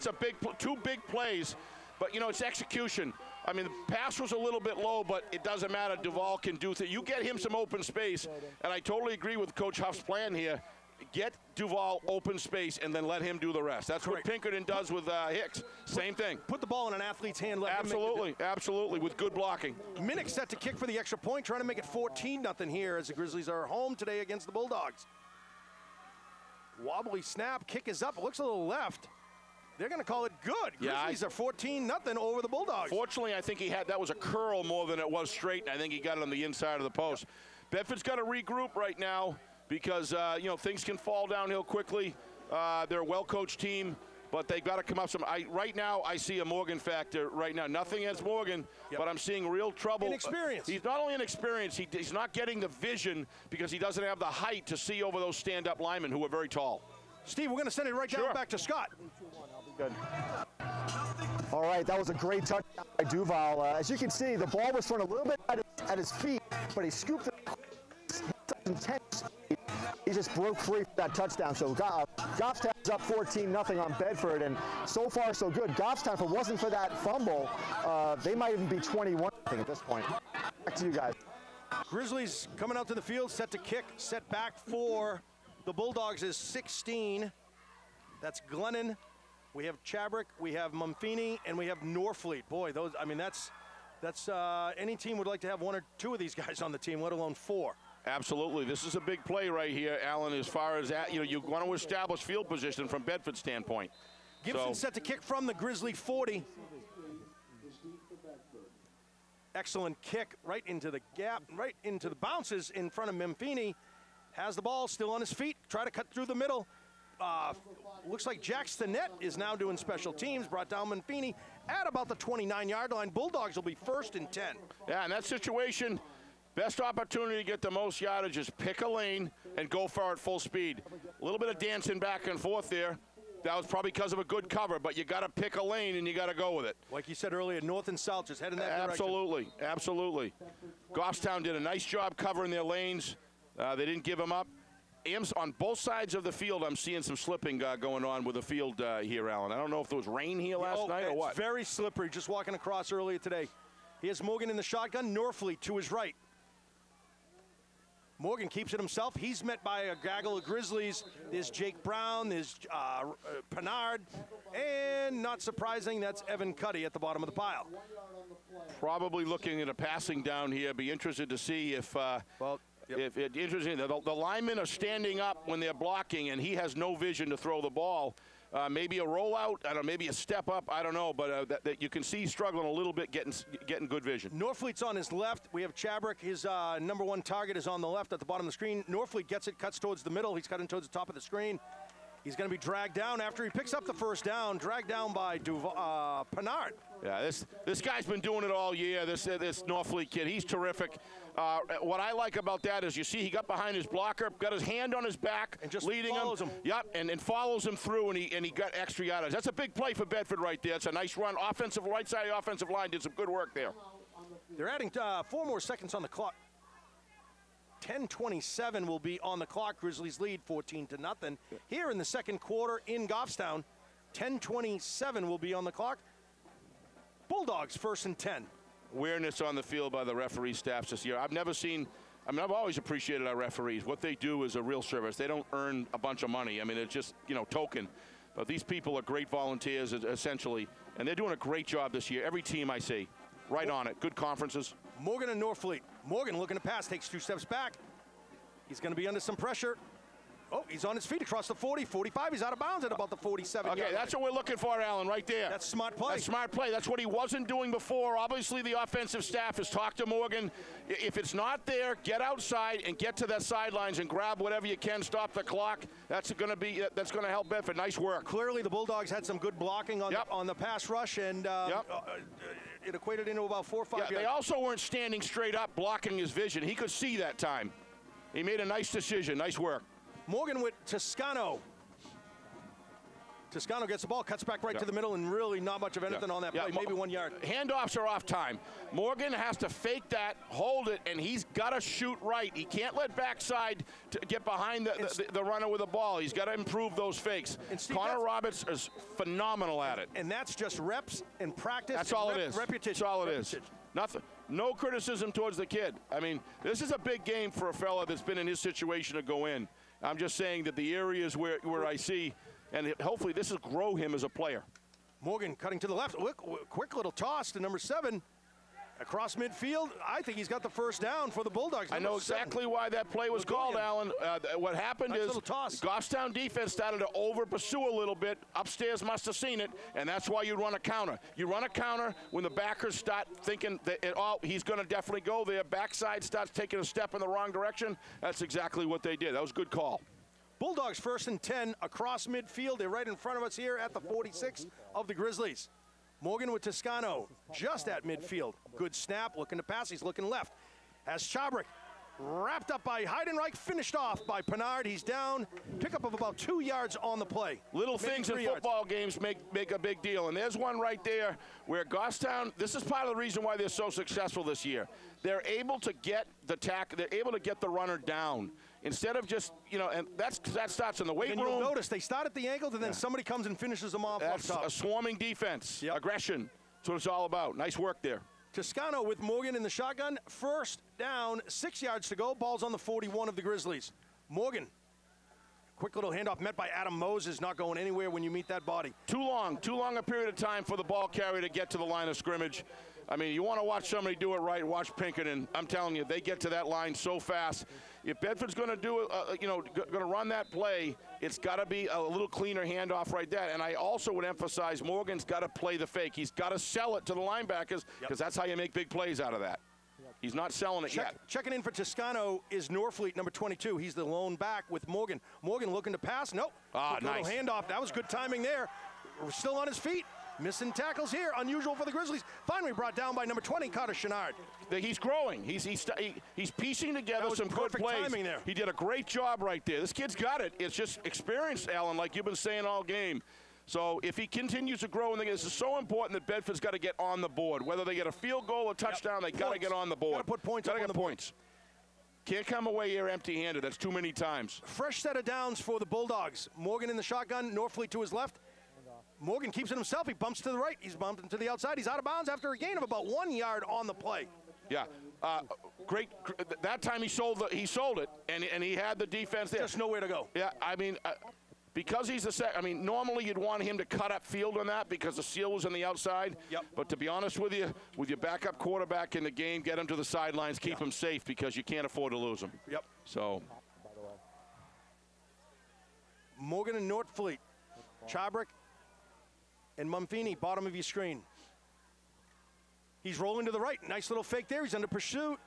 a big, 2 big plays, but you know it's execution. I mean, the pass was a little bit low, but it doesn't matter. Duvall can do things. You get him some open space, and I totally agree with Coach Huff's plan here. Get Duvall open space and then let him do the rest. That's Correct. what Pinkerton does with Hicks. Same thing. Put the ball in an athlete's hand. Absolutely, with good blocking. Minnick set to kick for the extra point, trying to make it 14-0 here as the Grizzlies are home today against the Bulldogs. Wobbly snap, kick is up, it looks a little left. They're going to call it good. Grizzlies are 14-0 over the Bulldogs. Fortunately, I think that was a curl more than it was straight, and I think he got it on the inside of the post. Bedford's got to regroup right now because, things can fall downhill quickly. They're a well-coached team, but they've got to come up right now, I see a Morgan factor right now. Nothing against Morgan, but I'm seeing real trouble. Inexperience. He's not only inexperienced, he's not getting the vision because he doesn't have the height to see over those stand-up linemen who are very tall. Steve, we're going to send it right down back to Scott. Good. All right, that was a great touchdown by Duval. As you can see, the ball was thrown a little bit at his feet, but he scooped it. He just broke free for that touchdown. So Goffstown's up 14-0 on Bedford, and so far so good. Goffstown, if it wasn't for that fumble, they might even be 21 at this point. Back to you guys. Grizzlies coming out to the field, set to kick, set back for the Bulldogs is 16. That's Glennon. We have Chabrick, we have Mumpini, and we have Norfleet. Boy, those, I mean, that's any team would like to have 1 or 2 of these guys on the team, let alone 4. Absolutely. This is a big play right here, Alan, as far as that, you want to establish field position from Bedford's standpoint. Gibson set to kick from the Grizzly 40. Excellent kick right into the gap, right into the bounces in front of Mumpini. Has the ball, still on his feet, try to cut through the middle. Looks like Jack Stinnett is now doing special teams, brought down Mumpini at about the 29-yard line. Bulldogs will be 1st and 10. Yeah, in that situation, best opportunity to get the most yardage is pick a lane and go for it full speed. A little bit of dancing back and forth there. That was probably because of a good cover, but you got to pick a lane and you got to go with it. Like you said earlier, north and south, just head in that direction. Absolutely. Goffstown did a nice job covering their lanes. They didn't give them up. On both sides of the field, I'm seeing some slipping going on with the field here, Alan. I don't know if there was rain here last night or what. It's very slippery, just walking across earlier today. Here's Morgan in the shotgun, Norfleet to his right. Morgan keeps it himself. He's met by a gaggle of Grizzlies. There's Jake Brown, there's Pennard, and not surprising, that's Evan Cuddy at the bottom of the pile. Probably looking at a passing down here. Be interested to see if interesting. The linemen are standing up when they're blocking, and he has no vision to throw the ball. Maybe a rollout, I don't know, maybe a step up, I don't know, but that you can see he's struggling a little bit getting good vision. Norfleet's on his left. We have Chabrick. His #1 target is on the left at the bottom of the screen. Norfleet gets it, cuts towards the middle. He's cutting towards the top of the screen. He's going to be dragged down after he picks up the first down, dragged down by Pennard. Yeah, this guy's been doing it all year, this Norfleet kid. He's terrific. What I like about that is you see he got behind his blocker, got his hand on his back, and just leading follows him. Yep, and follows him through, and he got extra yardage. That's a big play for Bedford right there. It's a nice run. Right side of the offensive line did some good work there. They're adding 4 more seconds on the clock. 10:27 will be on the clock. Grizzlies lead 14-0. Here in the second quarter in Goffstown, 10:27 will be on the clock. Bulldogs 1st and 10. Awareness on the field by the referee staffs this year. I've always appreciated our referees. What they do is a real service. They don't earn a bunch of money. I mean, it's just, token. But these people are great volunteers, essentially, and they're doing a great job this year. Every team I see, right on it. Good conferences. Morgan and Norfleet. Morgan looking to pass, takes 2 steps back. He's going to be under some pressure. Oh, he's on his feet across the 40, 45. He's out of bounds at about the 47. Okay, that's what we're looking for, Alan, right there. That's smart play. That's smart play. That's what he wasn't doing before. Obviously, the offensive staff has talked to Morgan. If it's not there, get outside and get to that sidelines and grab whatever you can. Stop the clock. That's going to help Bedford. Nice work. Clearly, the Bulldogs had some good blocking on the pass rush, and it equated into about 4 or 5 yards. They also weren't standing straight up, blocking his vision. He could see that time. He made a nice decision. Nice work. Morgan with Toscano. Toscano gets the ball, cuts back right to the middle, and really not much of anything on that play, maybe 1 yard. Handoffs are off time. Morgan has to fake that, hold it, and he's got to shoot right. He can't let backside to get behind the runner with the ball. He's got to improve those fakes. Connor Roberts is phenomenal at it. And that's just reps and practice. That's all it is. Repetition. That's all it is. Nothing. No criticism towards the kid. I mean, this is a big game for a fella that's been in his situation to go in. I'm just saying that the areas where I see, and hopefully this will grow him as a player. Morgan cutting to the left. Quick little toss to number 7. Across midfield, I think he's got the first down for the Bulldogs. I know exactly why that play was called, Alan. What happened is Goffstown defense started to over-pursue a little bit. Upstairs must have seen it, and that's why you run a counter. You run a counter when the backers start thinking that he's going to definitely go there. Backside starts taking a step in the wrong direction. That's exactly what they did. That was a good call. Bulldogs 1st and 10 across midfield. They're right in front of us here at the 46 of the Grizzlies. Morgan with Toscano just at midfield. Good snap, looking to pass. He's looking left. Has Chabrick wrapped up by Heidenreich, finished off by Pennard. He's down. Pickup of about 2 yards on the play. Little things in football games make a big deal. And there's one right there where Goffstown, this is part of the reason why they're so successful this year. They're able to get the they're able to get the runner down. Instead of just, and that starts in the weight room. You'll notice they start at the ankle, and then somebody comes and finishes them off. That's a swarming defense, aggression. That's what it's all about. Nice work there. Toscano with Morgan in the shotgun. First down, 6 yards to go. Ball's on the 41 of the Grizzlies. Morgan, quick little handoff met by Adam Moses, not going anywhere when you meet that body. Too long a period of time for the ball carrier to get to the line of scrimmage. I mean, you want to watch somebody do it right, watch Pinkerton. I'm telling you, they get to that line so fast. If Bedford's going to do it, going to run that play, it's got to be a little cleaner handoff right there. And I also would emphasize Morgan's got to play the fake. He's got to sell it to the linebackers because that's how you make big plays out of that. He's not selling it yet. Checking in for Toscano is Norfleet, number 22. He's the lone back with Morgan. Morgan looking to pass. Nope. Nice. Little handoff. That was good timing there. We're still on his feet. Missing tackles here, unusual for the Grizzlies. Finally brought down by number 20, Carter Chenard. He's growing. He's piecing together some good plays. Timing there. He did a great job right there. This kid's got it. It's just experience, Alan, like you've been saying all game. So if he continues to grow, and this is so important that Bedford's got to get on the board. Whether they get a field goal or touchdown, they got to get on the board. Got to put points up on the points. Can't come away here empty-handed. That's too many times. Fresh set of downs for the Bulldogs. Morgan in the shotgun, Norfleet to his left. Morgan keeps it himself. He bumps to the right. He's bumping to the outside. He's out of bounds after a gain of about 1 yard on the play. Yeah, great. That time he sold it, and he had the defense there. Just nowhere to go. Yeah, I mean, because he's normally you'd want him to cut up field on that because the seal was on the outside. Yep. But to be honest with you, with your backup quarterback in the game, get him to the sidelines, keep him safe because you can't afford to lose him. Yep. So. Morgan and Norfleet. Chabrick and Mumfini, bottom of your screen. He's rolling to the right. Nice little fake there. He's under pursuit.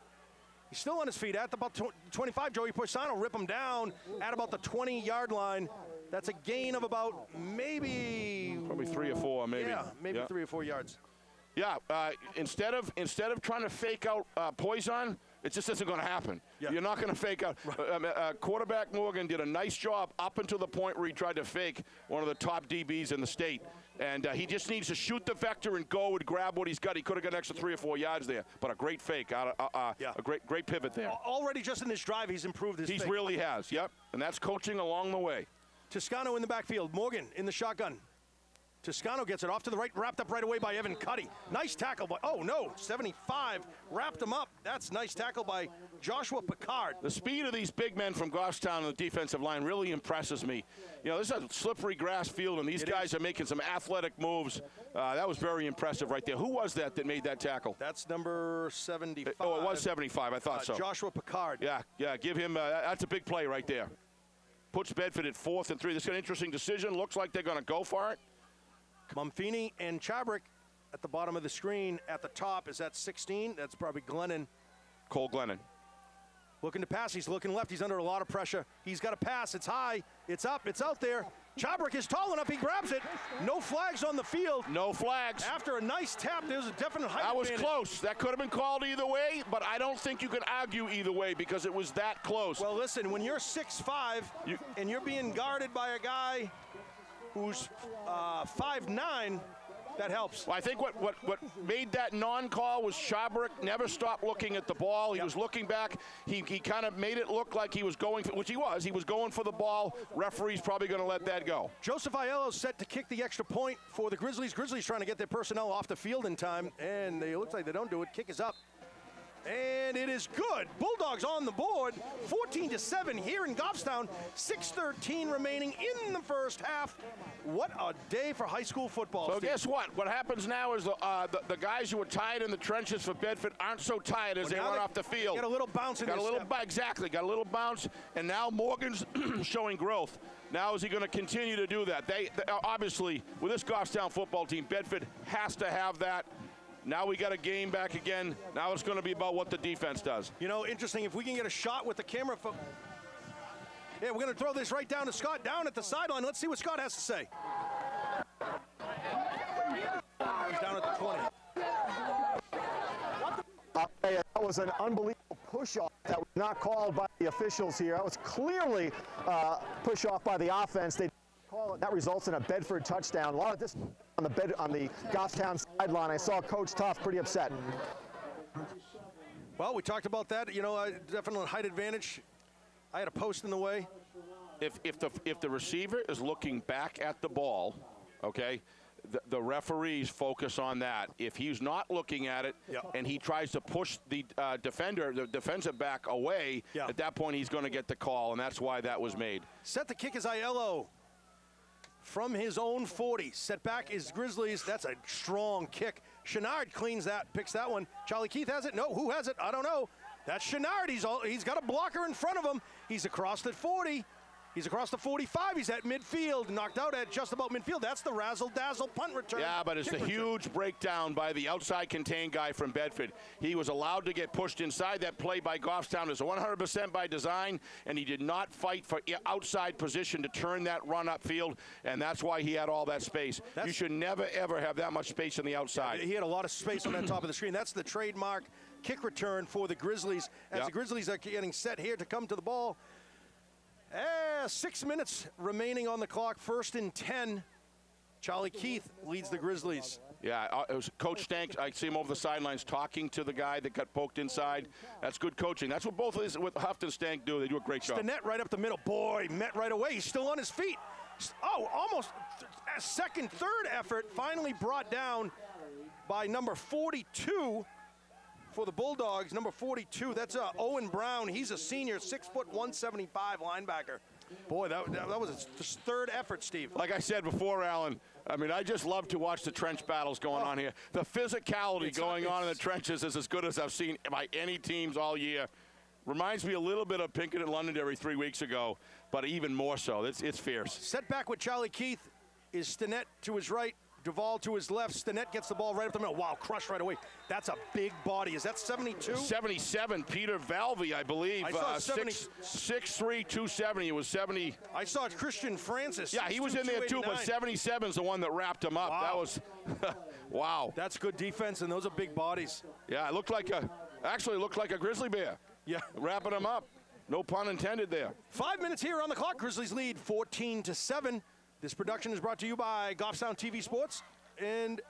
He's still on his feet at about 25. Joey Poisano rip him down at about the 20-yard line. That's a gain of about maybe probably 3 or 4, maybe. Yeah, maybe 3 or 4 yards. Yeah, instead of trying to fake out Poison, it just isn't going to happen. Yeah. You're not going to fake out. Quarterback Morgan did a nice job up until the point where he tried to fake one of the top DBs in the state. And he just needs to shoot the vector and go and grab what he's got. He could have got an extra 3 or 4 yards there, but a great fake, a great pivot there. Already just in this drive, he's improved his He fake. really has, yep. And that's coaching along the way. Toscano in the backfield. Morgan in the shotgun. Toscano gets it off to the right, wrapped up right away by Evan Cuddy. Nice tackle by, oh no, 75, wrapped him up. That's nice tackle by Joshua Picard. The speed of these big men from Goffstown on the defensive line really impresses me. You know, this is a slippery grass field, and these guys are making some athletic moves. That was very impressive right there. Who was that made that tackle? That's number 75. Oh, it was 75, I thought so. Joshua Picard. Yeah, give him, that's a big play right there. Puts Bedford at 4th and 3. This is an interesting decision. Looks like they're going to go for it. Mumfini and Chabrick at the bottom of the screen. At the top, is that 16? That's probably Glennon. Cole Glennon. Looking to pass. He's looking left. He's under a lot of pressure. He's got to pass. It's high. It's up. It's out there. Chabrick is tall enough. He grabs it. No flags on the field. No flags. After a nice tap, there's a definite height advantage. That was close. That could have been called either way, but I don't think you can argue either way because it was that close. Well, listen, when you're 6'5", and you're being guarded by a guy who's 5'9", that helps. Well, I think what made that non-call was Chabrick never stopped looking at the ball. He was looking back. He kind of made it look like he was going, which he was. He was going for the ball. Referee's probably going to let that go. Joseph Aiello's set to kick the extra point for the Grizzlies. Grizzlies trying to get their personnel off the field in time, and it looks like they don't do it. Kick is up. And it is good. Bulldogs on the board, 14-7 here in Goffstown. 6:13 remaining in the first half. What a day for high school football. So Steve. guess what? What happens now is the guys who were tired in the trenches for Bedford aren't so tired as they run off the field. Got a little bounce in Got a little exactly. Got a little bounce, and now Morgan's showing growth. Now is he going to continue to do that? They obviously with this Goffstown football team, Bedford has to have that. Now we got a game back again. Now it's going to be about what the defense does. You know, interesting, if we can get a shot with the camera. Yeah, we're going to throw this right down to Scott, down at the sideline. Let's see what Scott has to say. He's down at the 20. I'll tell you, that was an unbelievable push-off that was not called by the officials here. That was clearly push-off by the offense. They call it. That results in a Bedford touchdown. A lot of this on the Goffstown sideline. I saw Coach Tough pretty upset. Well, we talked about that. You know, definitely height advantage. I had a post in the way. If the receiver is looking back at the ball, okay, the referees focus on that. If he's not looking at it and he tries to push the defensive back away, at that point he's going to get the call, and that's why that was made. Set the kick is Aiello from his own 40. Set back is Grizzlies. That's a strong kick. Chenard cleans that, picks that one. Charlie Keith has it. No, who has it? I don't know. That's Chenard. He's got a blocker in front of him. He's across the 40. He's across the 45. He's at midfield, knocked out at just about midfield. That's the razzle-dazzle punt return. Yeah, but it's a huge breakdown by the outside contained guy from Bedford. He was allowed to get pushed inside. That play by Goffstown is 100% by design, and he did not fight for outside position to turn that run upfield, and that's why he had all that space. You should never, ever have that much space on the outside. Yeah, he had a lot of space on that top of the screen. That's the trademark kick return for the Grizzlies as the Grizzlies are getting set here to come to the ball. 6 minutes remaining on the clock. 1st and 10. Charlie Keith leads the Grizzlies. Yeah, it was Coach Stank. I see him over the sidelines talking to the guy that got poked inside. That's good coaching. That's what both of these, what Huft and Stank do. They do a great job. Stinnett right up the middle. Boy, met right away. He's still on his feet. Oh, almost a second, third effort. Finally brought down by number 42 for the Bulldogs. Number 42, that's Owen Brown. He's a senior, 6 foot 175 linebacker. Boy, that was his third effort, Steve. Like I said before, Alan, I mean, I just love to watch the trench battles going on here. The physicality going on in the trenches is as good as I've seen by any teams all year. Reminds me a little bit of Pinkerton and Londonderry 3 weeks ago, but even more so. It's fierce. Set back with Charlie Keith is Stinnett to his right. Duvall to his left. Stinnett gets the ball right up the middle. Wow, crushed right away. That's a big body. Is that 72? 77. Peter Valvey, I believe. I saw 6'3", 270. It was 70. I saw Christian Francis. Yeah, he was in there too, but 77's the one that wrapped him up. Wow. That was, wow. That's good defense, and those are big bodies. Yeah, it looked like a grizzly bear. Yeah. Wrapping him up. No pun intended there. 5 minutes here on the clock. Grizzlies lead 14-7. This production is brought to you by Goffstown TV Sports and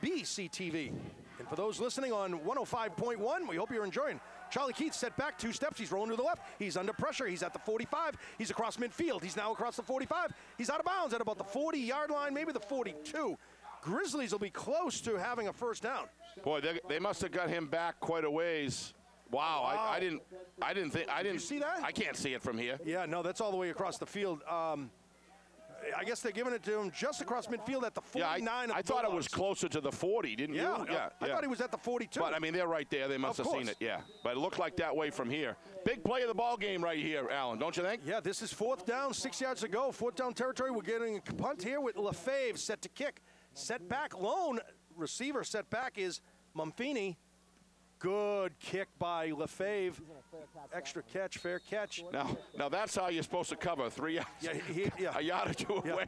BCTV. And for those listening on 105.1, we hope you're enjoying. Charlie Keith set back 2 steps. He's rolling to the left. He's under pressure. He's at the 45. He's across midfield. He's now across the 45. He's out of bounds at about the 40-yard line, maybe the 42. Grizzlies will be close to having a first down. Boy, they must have got him back quite a ways. Wow, wow. I didn't think. Did you see that? I can't see it from here. Yeah, no, that's all the way across the field. I guess they're giving it to him just across midfield at the 49. Yeah, I thought it was closer to the 40, didn't you? Yeah, I thought he was at the 42. But, I mean, they're right there. They must have seen it, yeah. But it looked like that way from here. Big play of the ball game right here, Alan, don't you think? Yeah, this is 4th down, 6 yards to go. 4th down territory. We're getting a punt here with Lefebvre set to kick. Set back, lone receiver set back is Mumpini. Good kick by Lefebvre. Extra catch, fair catch. Now that's how you're supposed to cover 3 yards. Yeah. A yard or two away.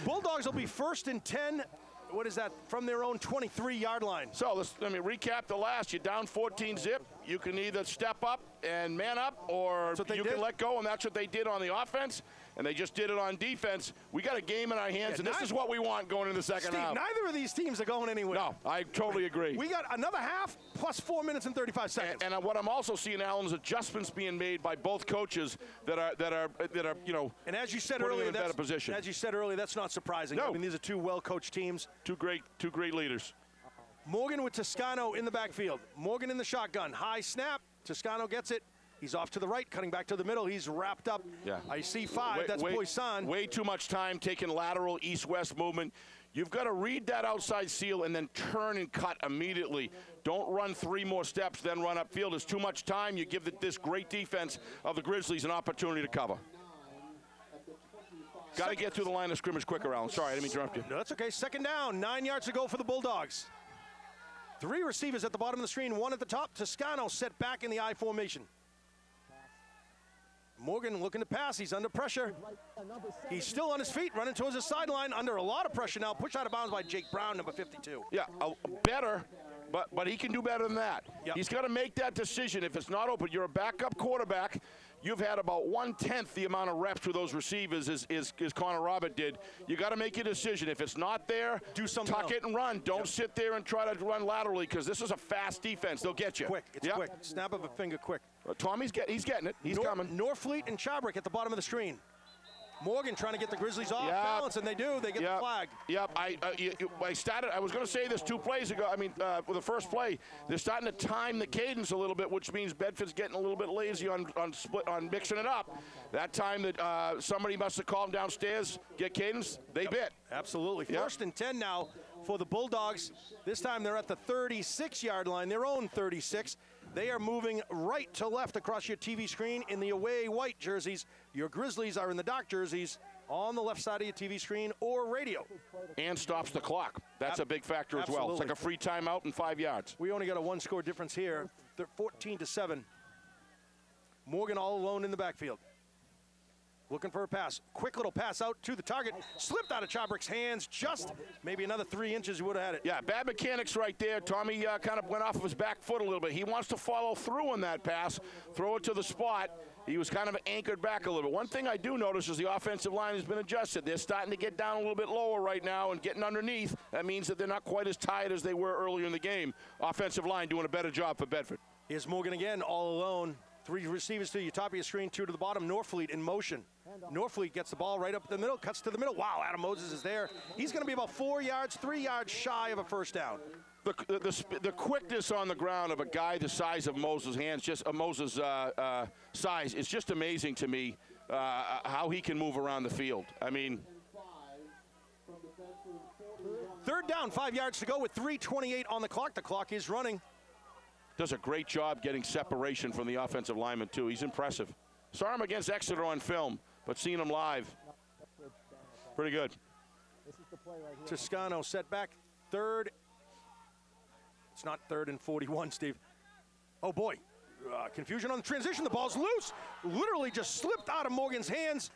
Bulldogs will be 1st and 10. What is that? From their own 23-yard line. So let me recap the last. You're down 14-zip. You can either step up and man up, or you can let go, and that's what they did on the offense. And they just did it on defense. We got a game in our hands, and this is what we want going into the second half. Neither of these teams are going anywhere. No, I totally agree. We got another half plus 4 minutes and 35 seconds. And what I'm also seeing, Alan, is adjustments being made by both coaches that are And as you said earlier, in a better position. As you said earlier, that's not surprising. No. I mean, these are 2 well-coached teams. Two great leaders. Morgan with Toscano in the backfield. Morgan in the shotgun. High snap. Toscano gets it. He's off to the right, cutting back to the middle. He's wrapped up. Yeah. I see 5. That's Poisson. Way too much time taking lateral east-west movement. You've got to read that outside seal and then turn and cut immediately. Don't run 3 more steps, then run upfield. It's too much time. You give this great defense of the Grizzlies an opportunity to cover. Got to get through the line of scrimmage quicker, Alan. Sorry, I didn't mean to interrupt you. No, that's okay. 2nd down, 9 yards to go for the Bulldogs. 3 receivers at the bottom of the screen, 1 at the top. Toscano set back in the I formation. Morgan looking to pass. He's under pressure. He's still on his feet, running towards the sideline, under a lot of pressure now. Pushed out of bounds by Jake Brown, number 52. Yeah, better, but he can do better than that. Yep. He's got to make that decision. If it's not open, you're a backup quarterback. You've had about 1/10 the amount of reps with those receivers as Connor Robert did. You got to make a decision. If it's not there, do something tuck else. it and run. Don't sit there and try to run laterally, because this is a fast defense. They'll get you. Quick. It's quick. Snap of a finger quick. Tommy's getting it. He's coming. Norfleet and Chabrick at the bottom of the screen. Morgan trying to get the Grizzlies off balance, and they do. They get the flag. Yep. I was going to say this 2 plays ago. I mean, with the first play, they're starting to time the cadence a little bit, which means Bedford's getting a little bit lazy on mixing it up. That time that somebody must have called them downstairs, get cadence, they bit. Absolutely. Yep. 1st and 10 now for the Bulldogs. This time they're at the 36-yard line, their own 36. They are moving right to left across your TV screen in the away white jerseys. Your Grizzlies are in the dark jerseys on the left side of your TV screen or radio. And stops the clock. That's a big factor as well. It's like a free timeout and 5 yards. We only got a 1-score difference here. They're 14-7. Morgan all alone in the backfield. Looking for a pass. Quick little pass out to the target. Slipped out of Chabrick's hands. Just maybe another 3 inches, he would have had it. Yeah, bad mechanics right there. Tommy kind of went off of his back foot a little bit. He wants to follow through on that pass, throw it to the spot. He was kind of anchored back a little bit. One thing I do notice is the offensive line has been adjusted. They're starting to get down a little bit lower right now and getting underneath. That means that they're not quite as tired as they were earlier in the game. Offensive line doing a better job for Bedford. Here's Morgan again, all alone. 3 receivers to your top of your screen, 2 to the bottom. Norfleet in motion. Norfleet gets the ball right up the middle, cuts to the middle. Wow, Adam Moses is there. He's going to be about 4 yards, 3 yards shy of a first down. The quickness on the ground of a guy the size of Moses' hands, Moses' size, is just amazing to me. How he can move around the field. I mean, 3rd down, 5 yards to go with 3:28 on the clock. The clock is running. Does a great job getting separation from the offensive lineman, too. He's impressive. Saw him against Exeter on film, but seeing him live, pretty good. Toscano set back. Third. It's not 3rd and 41, Steve. Oh, boy. Confusion on the transition. The ball's loose. Literally just slipped out of Morgan's hands.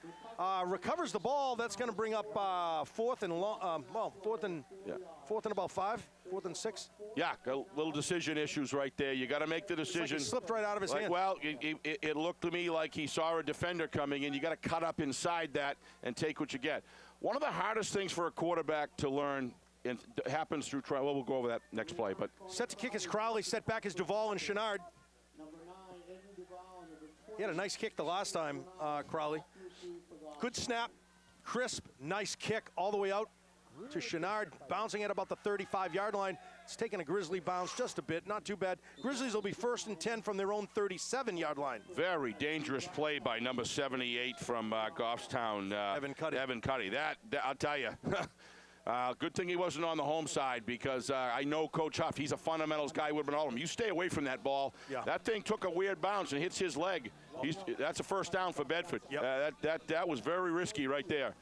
Recovers the ball. That's going to bring up 4th and long. Fourth and about 5. 4th and 6. Yeah, little decision issues right there. You got to make the decision. He slipped right out of his hand. Well, it looked to me like he saw a defender coming in. You got to cut up inside that and take what you get. One of the hardest things for a quarterback to learn, and happens through trial. Well, we'll go over that next play. But set to kick is Crowley. Set back is Duvall and Chenard. He had a nice kick the last time, Crowley. Good snap, crisp, nice kick all the way out to Chenard, bouncing at about the 35-yard line. It's taking a Grizzly bounce just a bit, not too bad. Grizzlies will be 1st and 10 from their own 37-yard line. Very dangerous play by number 78 from Goffstown, Evan Cuddy. Evan Cuddy. That I'll tell you. Good thing he wasn't on the home side, because I know Coach Huff, he's a fundamentals guy. Would have been all of him. You stay away from that ball. Yeah. That thing took a weird bounce and hits his leg. That's a first down for Bedford. Yep. That was very risky right there.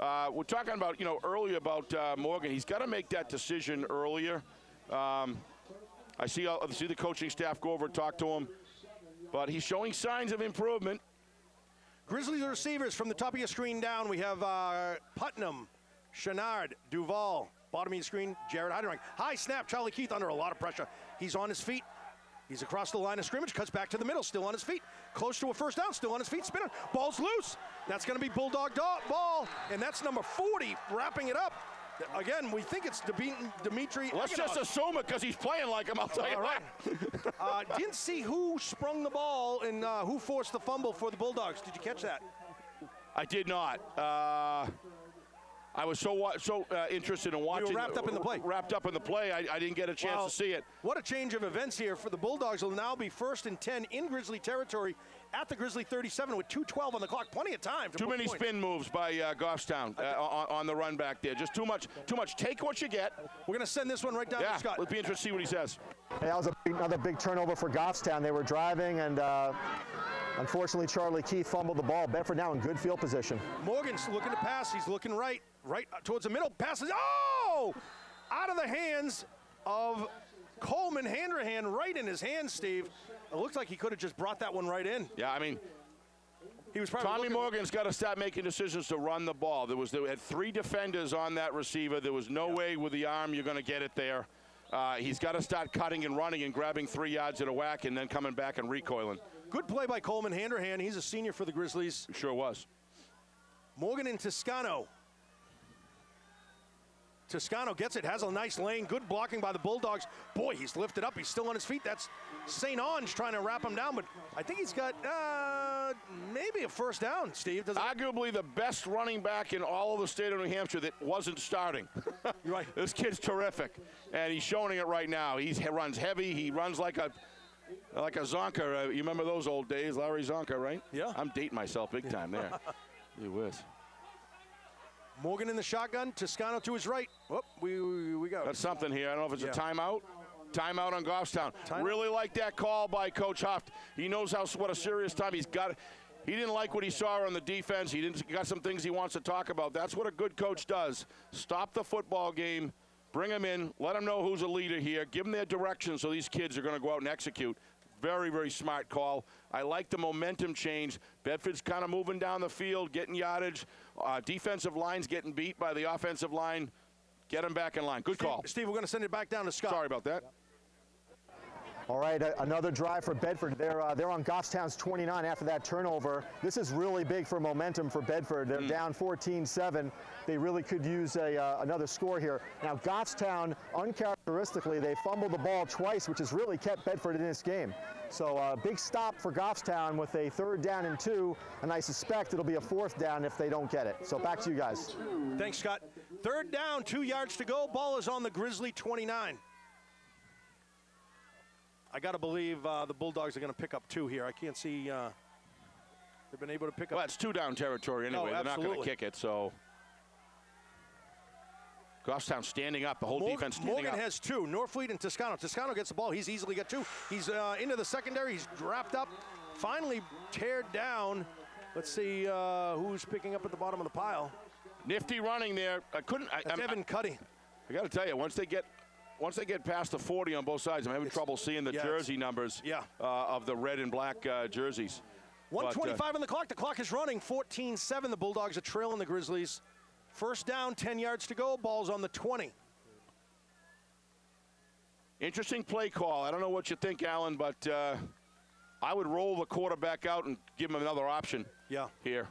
We're talking about, earlier about Morgan. He's got to make that decision earlier. I see the coaching staff go over and talk to him, but he's showing signs of improvement. Grizzlies receivers from the top of your screen down. We have Putnam, Chenard, Duvall. Bottom of your screen, Jared Heidenreich. High snap, Charlie Keith under a lot of pressure. He's on his feet. He's across the line of scrimmage, cuts back to the middle, still on his feet. Close to a first down, still on his feet, spinning. Ball's loose. That's going to be Bulldog ball, and that's number 40 wrapping it up. Again, we think it's Dimitri. Let's just assume it because he's playing like him, I'll tell you that. Didn't see who sprung the ball and who forced the fumble for the Bulldogs. Did you catch that? I did not. I was so interested in watching. You were wrapped up in the play. Wrapped up in the play. I didn't get a chance to see it. What a change of events here for the Bulldogs. Will now be 1st and 10 in Grizzly territory at the Grizzly 37 with 2:12 on the clock. Plenty of time. Too many spin moves by Goffstown on the run back there. Just too much. Take what you get. We're going to send this one right down to Scott. Let's be interested to see what he says. Hey, that was another big turnover for Goffstown. They were driving, and unfortunately, Charlie Keith fumbled the ball. Bedford now in good field position. Morgan's looking to pass. He's looking right towards the middle. Passes. Oh! Out of the hands of Coleman Handrahan, right in his hands, Steve. It looked like he could have just brought that one right in. Yeah, I mean, he was probably Tommy Morgan's got to start making decisions to run the ball. They had 3 defenders on that receiver. There was no way with the arm you're going to get it there. He's got to start cutting and running and grabbing 3 yards at a whack and then coming back and recoiling. Good play by Coleman Handrahan. He's a senior for the Grizzlies. Sure was. Morgan and Toscano. Toscano gets it, has a nice lane. Good blocking by the Bulldogs. Boy, he's lifted up. He's still on his feet. That's St. Ange trying to wrap him down, but I think he's got maybe a first down, Steve. Arguably the best running back in all of the state of New Hampshire that wasn't starting. You're right. This kid's terrific, and he's showing it right now. He runs heavy. He runs like a Zonka. You remember those old days, Larry Zonka, right? Yeah. I'm dating myself big time there. You wish. Morgan in the shotgun. Toscano to his right. Whoop, we go. That's something here. I don't know if it's a timeout. Timeout on Goffstown. Really like that call by Coach Huff. He knows what a serious time he's got. He didn't like what he saw on the defense. He got some things he wants to talk about. That's what a good coach does. Stop the football game. Bring them in. Let them know who's a leader here. Give them their direction so these kids are going to go out and execute. Very, very smart call. I like the momentum change. Bedford's kind of moving down the field, getting yardage. Defensive line's getting beat by the offensive line. Get them back in line. Good call. Steve, we're going to send it back down to Scott. Sorry about that. All right, another drive for Bedford. They're on Goffstown's 29 after that turnover. This is really big for momentum for Bedford. They're down 14-7. They really could use another score here. Now, Goffstown, uncharacteristically, they fumbled the ball twice, which has really kept Bedford in this game. So big stop for Goffstown with a 3rd down and 2, and I suspect it'll be a 4th down if they don't get it. So back to you guys. Thanks, Scott. 3rd down, 2 yards to go. Ball is on the Grizzly 29. I got to believe the Bulldogs are going to pick up 2 here. I can't see they've been able to pick up. Well, it's 2-down territory anyway. They're not going to kick it, so. Goffstown standing up, the whole defense standing up. Morgan has 2, Norfleet and Toscano. Toscano gets the ball. He's easily got 2. He's into the secondary. He's wrapped up, finally teared down. Let's see who's picking up at the bottom of the pile. Nifty running there. That's Evan Cuddy. I got to tell you, once they get past the 40 on both sides, I'm having trouble seeing the jersey numbers of the red and black jerseys. 1:25 on the clock. The clock is running. 14-7. The Bulldogs are trailing the Grizzlies. First down, 10 yards to go. Ball's on the 20. Interesting play call. I don't know what you think, Alan, but I would roll the quarterback out and give him another option. Here.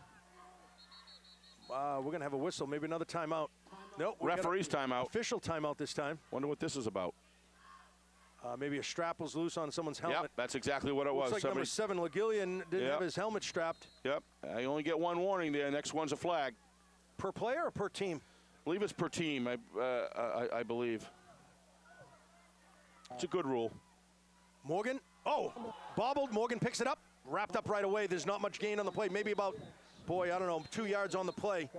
We're going to have a whistle. Maybe another timeout. Nope. Referee's timeout. Official timeout this time. Wonder what this is about. Maybe a strap was loose on someone's helmet. Yep, that's exactly what it was. Looks like number 7, LeGillian, didn't have his helmet strapped. Yep. You only get one warning there. Next one's a flag. Per player or per team? I believe it's per team, I believe. It's a good rule. Morgan. Oh, bobbled. Morgan picks it up. Wrapped up right away. There's not much gain on the play. Maybe about, I don't know, 2 yards on the play.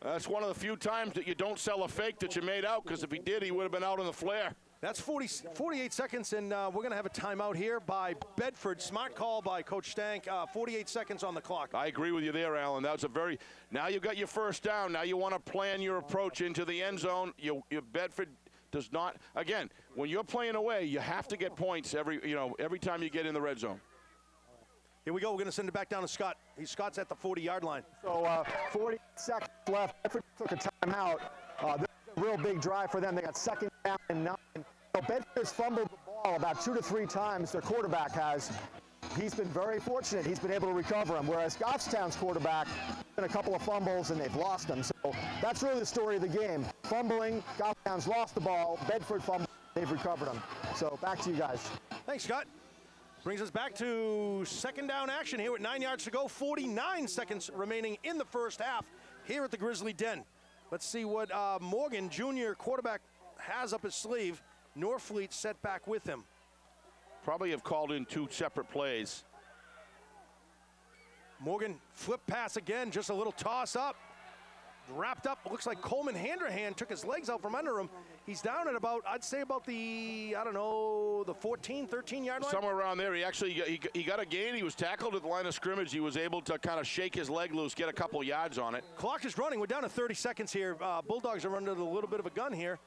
That's one of the few times that you don't sell a fake that you made out, because if he did, he would have been out on the flare. That's 48 seconds, and we're going to have a timeout here by Bedford. Smart call by Coach Stank. 48 seconds on the clock. I agree with you there, Alan. That was now you've got your first down. Now you want to plan your approach into the end zone. Your Bedford does not. Again, when you're playing away, you have to get points every time you get in the red zone. Here we go. We're going to send it back down to Scott. Scott's at the 40-yard line. So 40 seconds left. Bedford took a timeout. This is a real big drive for them. They got second down and 9. So Bedford's fumbled the ball about 2 to 3 times. Their quarterback has. He's been very fortunate. He's been able to recover him, whereas Goffstown's quarterback been a couple of fumbles and they've lost him. So that's really the story of the game. Fumbling, Goffstown's lost the ball. Bedford fumbled, they've recovered him. So back to you guys. Thanks, Scott. Brings us back to second down action here with 9 yards to go. 49 seconds remaining in the first half here at the Grizzly Den. Let's see what Morgan, junior quarterback, has up his sleeve. Norfleet set back with him. Probably have called in 2 separate plays. Morgan, flip pass again, just a little toss up. Wrapped up, looks like Coleman Handrahan took his legs out from under him. He's down at about, I'd say about the, the 14, 13-yard line? Somewhere around there. He actually he got a gain. He was tackled at the line of scrimmage. He was able to kind of shake his leg loose, get a couple yards on it. Clock is running. We're down to 30 seconds here. Bulldogs are under a little bit of a gun here.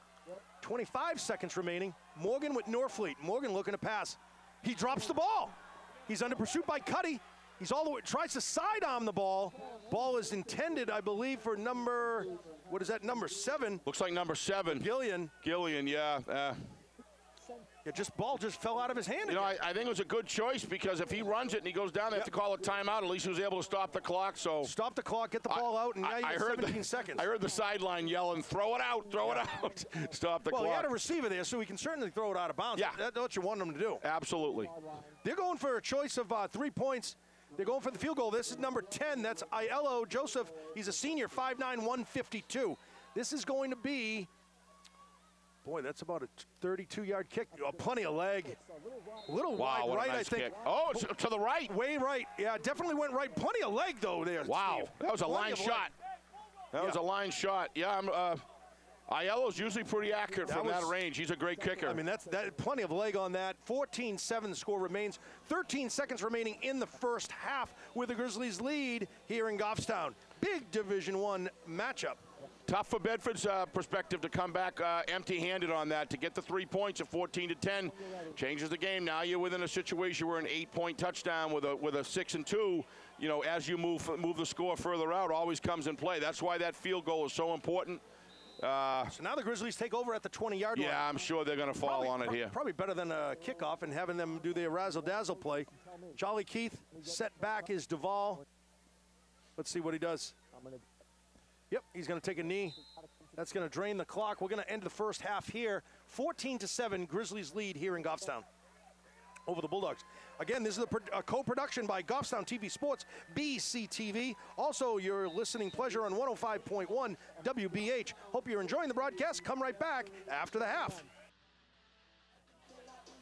25 seconds remaining. Morgan with Norfleet. Morgan looking to pass. He drops the ball. He's under pursuit by Cuddy. He's all the way, tries to sidearm the ball. Ball is intended, I believe, for number 7. Looks like number 7. Gillian, yeah. Ball just fell out of his hand. I think it was a good choice, because if he runs it and he goes down, they have to call a timeout. At least he was able to stop the clock. So stop the clock, get the ball out, and now you got 17 seconds. I heard the sideline yelling, "Throw it out, throw it out!" Stop the clock. Well, he had a receiver there, so he can certainly throw it out of bounds. Yeah, that's what you want him to do. Absolutely. They're going for a choice of 3 points. They're going for the field goal. This is number 10. That's Aiello Joseph. He's a senior, 5'9", 152. This is going to be. Boy, that's about a 32-yard kick. Plenty of leg. A little wide right, nice I think. Kick. Oh, it's to the right. Way right. Yeah, definitely went right. Plenty of leg, though, there. Wow. Steve. That was a line shot. That was a line shot. Yeah, Aiello's usually pretty accurate from that range. He's a great kicker. I mean, that's plenty of leg on that. 14-7 the score remains. 13 seconds remaining in the first half with the Grizzlies lead here in Goffstown. Big Division I matchup. Tough for Bedford's perspective to come back empty-handed on that. To get the 3 points at 14-10 changes the game. Now you're within a situation where an 8-point touchdown with a 6 and 2, as you move the score further out, always comes in play. That's why that field goal is so important. So now the Grizzlies take over at the 20-yard line. Yeah, I'm sure they're going to fall on it here. Probably better than a kickoff and having them do the razzle-dazzle play. Jolly Keith set back is Duvall. Let's see what he does. Yep, he's going to take a knee. That's going to drain the clock. We're going to end the first half here. 14-7, Grizzlies lead here in Goffstown over the Bulldogs. Again, this is a co-production by Goffstown TV Sports, BCTV. Also, your listening pleasure on 105.1 WBH. Hope you're enjoying the broadcast. Come right back after the half.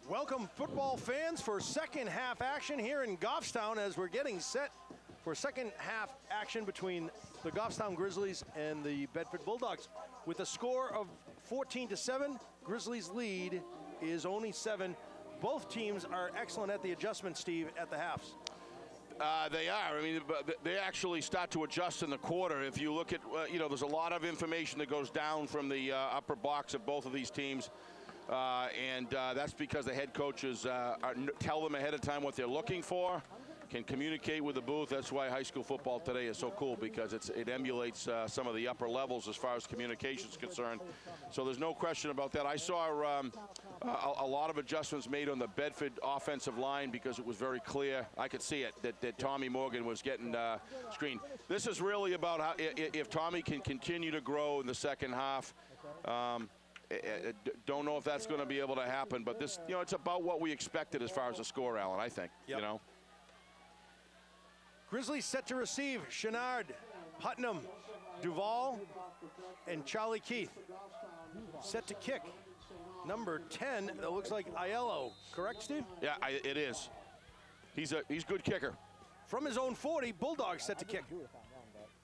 Welcome, football fans, for second half action here in Goffstown as we're getting set for second half action between the Goffstown Grizzlies and the Bedford Bulldogs. With a score of 14-7, Grizzlies lead is only 7. Both teams are excellent at the adjustment, Steve, at the halves. They are. I mean, they actually start to adjust in the quarter. If you look at, there's a lot of information that goes down from the upper box of both of these teams. And that's because the head coaches tell them ahead of time what they're looking for, can communicate with the booth. That's why high school football today is so cool, because it emulates some of the upper levels as far as communication is concerned. So there's no question about that. I saw a lot of adjustments made on the Bedford offensive line because it was very clear. I could see it, that Tommy Morgan was getting screened. This is really about how, if Tommy can continue to grow in the second half. Don't know if that's going to be able to happen, but this, it's about what we expected as far as the score, Alan, I think. Yep. Grizzlies set to receive. Chenard, Putnam, Duval, and Charlie Keith. Set to kick. Number 10, that looks like Aiello. Correct, Steve? Yeah, it is. He's good kicker. From his own 40, Bulldogs set to kick.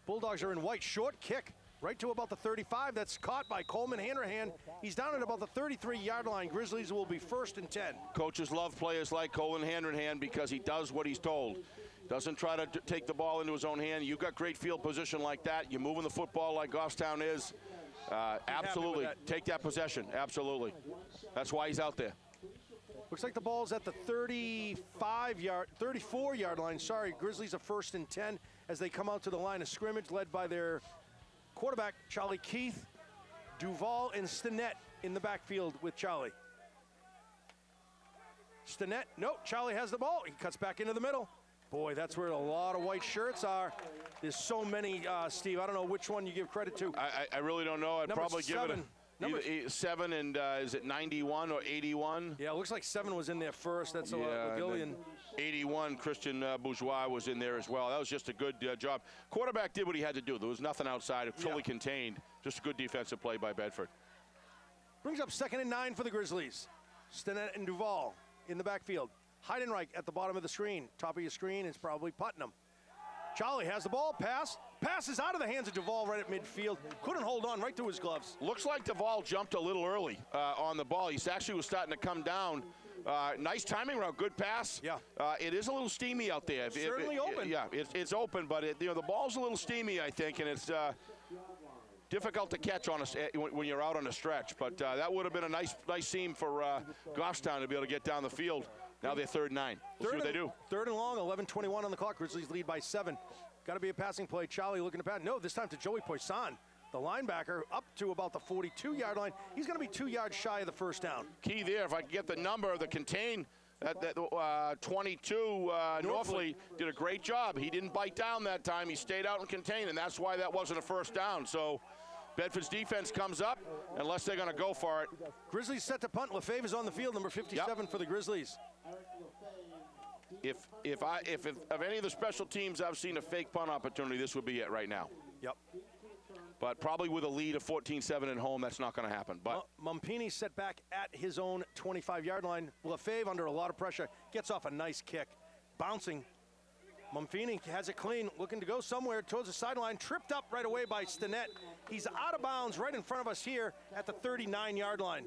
Bulldogs are in white. Short kick. Right to about the 35. That's caught by Coleman Hanrahan. He's down at about the 33-yard line. Grizzlies will be 1st and 10. Coaches love players like Coleman Hanrahan because he does what he's told. Doesn't try to take the ball into his own hand. You've got great field position like that. You're moving the football like Goffstown is. Absolutely. Take that possession. Absolutely. That's why he's out there. Looks like the ball's at the 34-yard line. Sorry, Grizzlies are 1st and 10 as they come out to the line of scrimmage, led by their quarterback, Charlie Keith, Duval, and Stinnett in the backfield with Charlie. Stinnett, nope, Charlie has the ball. He cuts back into the middle. Boy, that's where a lot of white shirts are. There's so many, Steve. I don't know which one you give credit to. I really don't know. I'd probably give it a 7, and is it 91 or 81? Yeah, it looks like 7 was in there first. That's a Gillian. 81, Christian Bourgeois was in there as well. That was just a good job. Quarterback did what he had to do. There was nothing outside. It fully contained. Just a good defensive play by Bedford. Brings up 2nd and 9 for the Grizzlies. Stinnett and Duval in the backfield. Heidenreich at the bottom of the screen. Top of your screen is probably Putnam. Charlie has the ball. Pass. Passes out of the hands of Duval right at midfield. Couldn't hold on, right through his gloves. Looks like Duval jumped a little early on the ball. He actually was starting to come down. Nice timing route, good pass. Yeah. It is a little steamy out there. Certainly open. Yeah, it's open, but the ball's a little steamy, I think, and it's difficult to catch on when you're out on a stretch. But that would have been a nice seam for Goffstown to be able to get down the field. Now they're 3rd and 9. We'll see what they do. 3rd and long, 11:21 on the clock. Grizzlies lead by 7. Got to be a passing play. Charlie looking to pass. No, this time to Joey Poisson, the linebacker, up to about the 42-yard line. He's going to be 2 yards shy of the first down. Key there, if I can get the number of the contain, that 22, Norfleet did a great job. He didn't bite down that time. He stayed out and contained, and that's why that wasn't a first down. So Bedford's defense comes up unless they're going to go for it. Grizzlies set to punt. Lefebvre is on the field, number 57 for the Grizzlies. If of any of the special teams I've seen a fake punt opportunity, this would be it right now. Yep. But probably with a lead of 14-7 at home, that's not going to happen. But Mumpini set back at his own 25-yard line. Lefebvre under a lot of pressure gets off a nice kick, bouncing. Mumpini has it clean, looking to go somewhere towards the sideline, tripped up right away by Stinnett. He's out of bounds right in front of us here at the 39-yard line.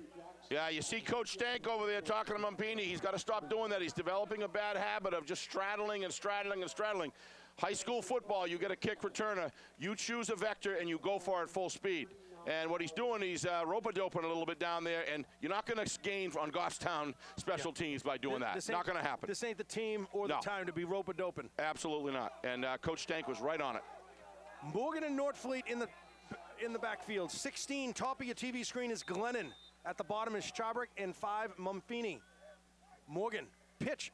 Yeah, you see Coach Stank over there talking to Mumpini. He's got to stop doing that. He's developing a bad habit of just straddling and straddling and straddling. High school football, you get a kick returner. You choose a vector and you go for it full speed. And what he's doing, he's rope-a-doping a little bit down there, and you're not going to gain on Goffstown special teams by doing that. Not going to happen. This ain't the team or the time to be rope-a-doping. Absolutely not. And Coach Stank was right on it. Morgan and Northfleet in the backfield. 16, top of your TV screen is Glennon. At the bottom is Chabrick, and 5, Mumpini. Morgan, pitch.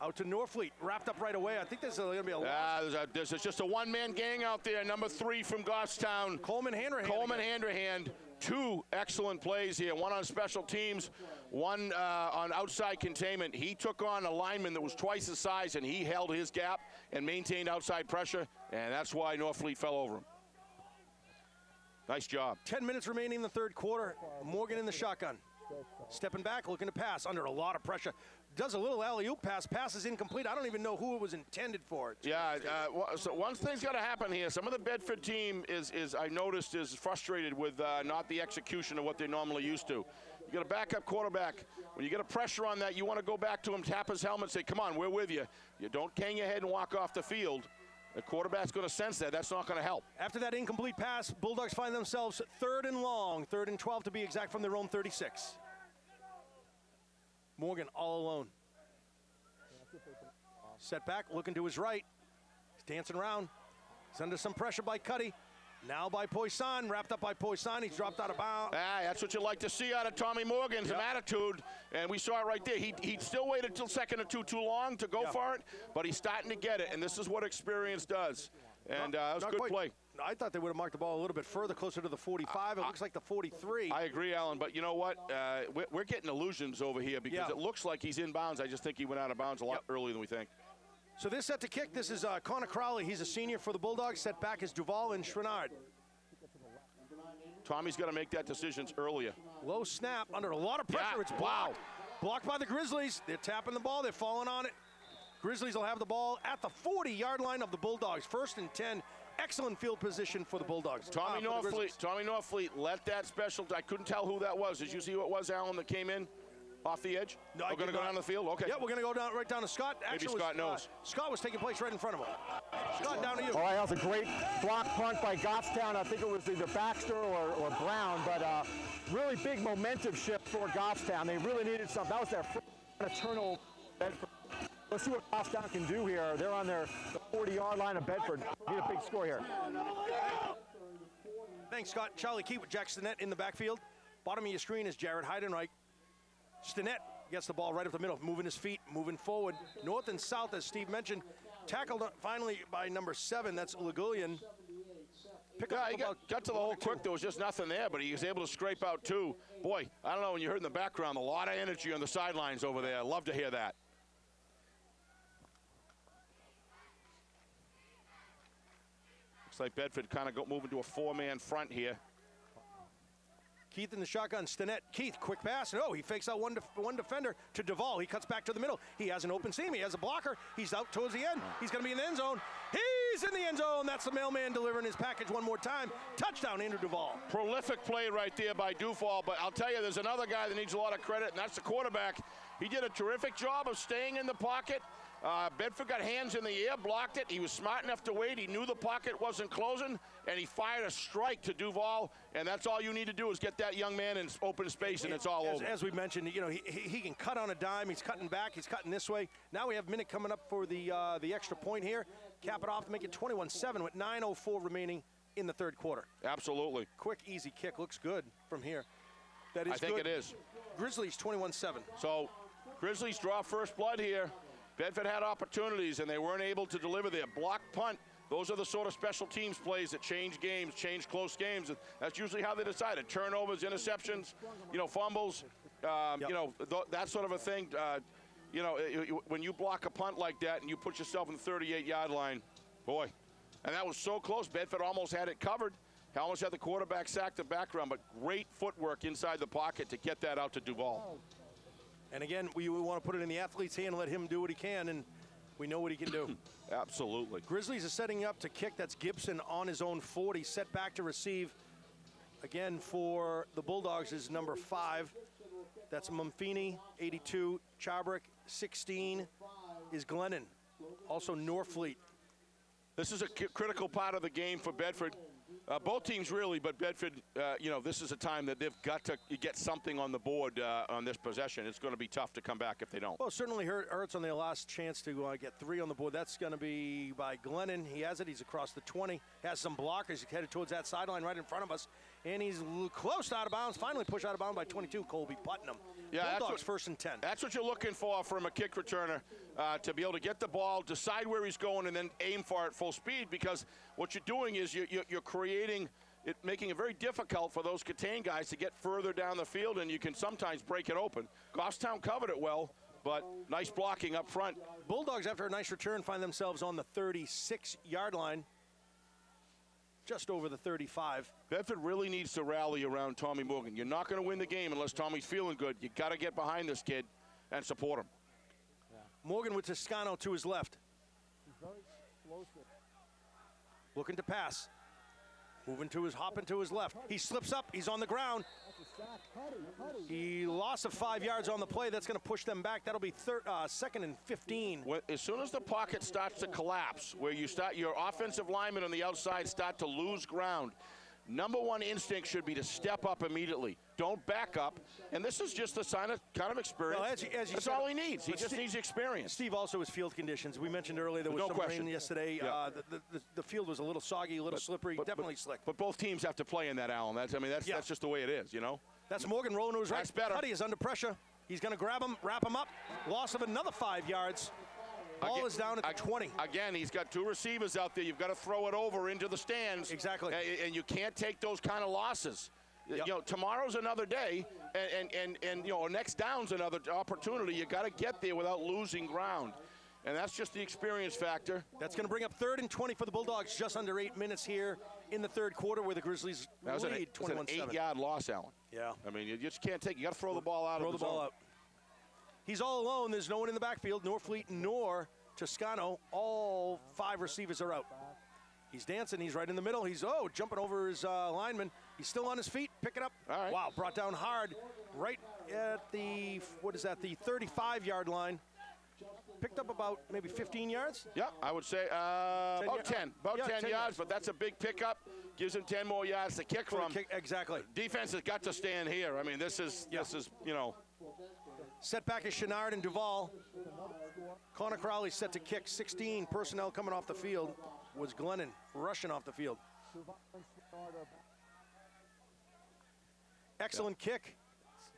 Out to Northfleet, wrapped up right away. I think there's going to be a loss. There's just a one-man gang out there. Number 3 from Goffstown. Coleman Hanrahan. 2 excellent plays here. One on special teams, one on outside containment. He took on a lineman that was twice his size, and he held his gap and maintained outside pressure, and that's why Northfleet fell over him. Nice job. 10 minutes remaining in the third quarter. Morgan in the shotgun. Stepping back, looking to pass under a lot of pressure. Does a little alley-oop pass. Pass is incomplete. I don't even know who it was intended for. Yeah, so one thing's got to happen here. Some of the Bedford team is I noticed, is frustrated with not the execution of what they're normally used to. You got a backup quarterback. When you get a pressure on that, you want to go back to him, tap his helmet, say, come on, we're with you. You don't hang your head and walk off the field. The quarterback's going to sense that. That's not going to help. After that incomplete pass, Bulldogs find themselves 3rd and long, 3rd and 12 to be exact from their own 36. Morgan all alone. Set back, looking to his right. He's dancing around. He's under some pressure by Cuddy. Now by Poisson, wrapped up by Poisson. He's dropped out of bounds. That's what you like to see out of Tommy Morgan, some attitude. And we saw it right there. He still waited till second or two too long to go for it, but he's starting to get it. And this is what experience does. And that was a good play. I thought they would have marked the ball a little bit further, closer to the 45. It looks like the 43. I agree, Alan. But you know what? We're getting illusions over here because it looks like he's in bounds. I just think he went out of bounds a lot earlier than we think. So this set to kick. This is Connor Crowley. He's a senior for the Bulldogs. Set back is Duval and Schrenard. Tommy's got to make that decision earlier. Low snap under a lot of pressure. It's blocked. Blocked by the Grizzlies. They're tapping the ball. They're falling on it. Grizzlies will have the ball at the 40-yard line of the Bulldogs. 1st and 10. Excellent field position for the Bulldogs. Tommy Norfleet let that special. I couldn't tell who that was. Did you see who it was, Alan, that came in off the edge? No, we're going to go down the field? Okay. Yeah, we're going to go down right down to Scott. Maybe Scott knows. Scott was taking place right in front of him. Scott, down to you. All right, that was a great block punt by Goffstown. I think it was either Baxter or Brown, but really big momentum shift for Goffstown. They really needed something. That was their first turnover. Bedford. Let's see what Goffstown can do here. They're on the 40-yard line of Bedford. Need a big score here. Thanks, Scott. Charlie Keat with Jack Stinnett in the backfield. Bottom of your screen is Jared Heidenreich. Stinnett gets the ball right up the middle, moving his feet, moving forward. North and south, as Steve mentioned. Tackled finally by number 7, that's Lagulian. He got to the hole quick. There was just nothing there, but he was able to scrape out 2. Boy, I don't know, when you heard in the background, a lot of energy on the sidelines over there. Love to hear that. Looks like Bedford kind of moving to a 4-man front here. Keith in the shotgun. Stinnett. Keith, quick pass. No, he fakes out one defender to Duval. He cuts back to the middle. He has an open seam. He has a blocker. He's out towards the end. He's going to be in the end zone. He's in the end zone. That's the mailman delivering his package one more time. Touchdown, Andrew Duval. Prolific play right there by Duval. But I'll tell you, there's another guy that needs a lot of credit, and that's the quarterback. He did a terrific job of staying in the pocket. Bedford got hands in the air, blocked it. He was smart enough to wait. He knew the pocket wasn't closing, and he fired a strike to Duval. And that's all you need to do is get that young man in open space, and it's all over. As we mentioned, you know, he can cut on a dime. He's cutting back. He's cutting this way. Now we have Minnick coming up for the extra point here. Cap it off to make it 21-7 with 9:04 remaining in the 3rd quarter. Absolutely. Quick, easy kick. Looks good from here. That is I think it is. Grizzlies 21-7. So Grizzlies draw first blood here. Bedford had opportunities, and they weren't able to deliver their block punt. Those are the sort of special teams plays that change games, change close games. And that's usually how they decided. Turnovers, interceptions, you know, fumbles, you know, that sort of a thing. You know, when you block a punt like that and you put yourself in the 38-yard line, boy. And that was so close. Bedford almost had it covered. He almost had the quarterback sacked the background, but great footwork inside the pocket to get that out to Duval. And again, we want to put it in the athlete's hand and let him do what he can, and we know what he can do. Absolutely. Grizzlies are setting up to kick. That's Gibson on his own 40. Set back to receive. Again, for the Bulldogs is number 5. That's Mumfini, 82. Charbrick, 16, is Glennon. Also Norfleet. This is a critical part of the game for Bedford. Both teams really, but Bedford, you know, this is a time that they've got to get something on the board on this possession. It's going to be tough to come back if they don't. Well, it certainly hurts on their last chance to get 3 on the board. That's going to be by Glennon. He has it. He's across the 20. Has some blockers. He's headed towards that sideline right in front of us. And he's close to out of bounds. Finally pushed out of bounds by 22, Colby Putnam. Yeah, Bulldogs 1st and 10. That's what you're looking for from a kick returner, to be able to get the ball, decide where he's going, and then aim for it full speed, because what you're doing is you're creating it, making it very difficult for those Catane guys to get further down the field, and you can sometimes break it open. Goffstown covered it well, but nice blocking up front. Bulldogs, after a nice return, find themselves on the 36-yard line. Just over the 35. Bedford really needs to rally around Tommy Morgan. You're not going to win the game unless Tommy's feeling good. You got to get behind this kid and support him. Yeah. Morgan with Toscano to his left. He's very explosive. Looking to pass. Hopping to his left. He slips up. He's on the ground. He lost 5 yards on the play. That's going to push them back. That'll be second and 15. As soon as the pocket starts to collapse, where your offensive linemen on the outside start to lose ground, number one instinct should be to step up immediately. Don't back up. And this is just a sign of kind of experience. Well, as That's all he needs. He just needs experience. Steve, also his field conditions. We mentioned earlier there was some rain yesterday. Yeah. The field was a little soggy, a little slippery, definitely slick. But both teams have to play in that, Alan. That's just the way it is, you know? That's Morgan rolling to his right. That's better. Cuddy is under pressure. He's going to grab him, wrap him up. Loss of another 5 yards. Ball is down at the 20. Again, he's got two receivers out there. You've got to throw it over into the stands. Exactly. And you can't take those kind of losses. Yep. You know, tomorrow's another day, and you know, next down's another opportunity. You got to get there without losing ground. And that's just the experience factor. That's going to bring up 3rd and 20 for the Bulldogs, just under 8 minutes here in the third quarter, where the Grizzlies lead 21-7. An 8-yard loss, Alan. Yeah. I mean, you just can't take. You got to throw the ball out. Throw the ball out. He's all alone. There's no one in the backfield. Nor Fleet nor Toscano. All 5 receivers are out. He's dancing. He's right in the middle. He's jumping over his lineman. He's still on his feet. Pick it up. All right. Wow, brought down hard, right at the the 35-yard line. Picked up about maybe 15 yards? Yeah, I would say about 10. About 10 yards, but that's a big pickup. Gives him 10 more yards to kick from. Exactly. Defense has got to stand here. I mean, this is, you know. Setback is Chenard and Duval. Connor Crowley set to kick. 16 personnel coming off the field. Was Glennon rushing off the field. Excellent kick.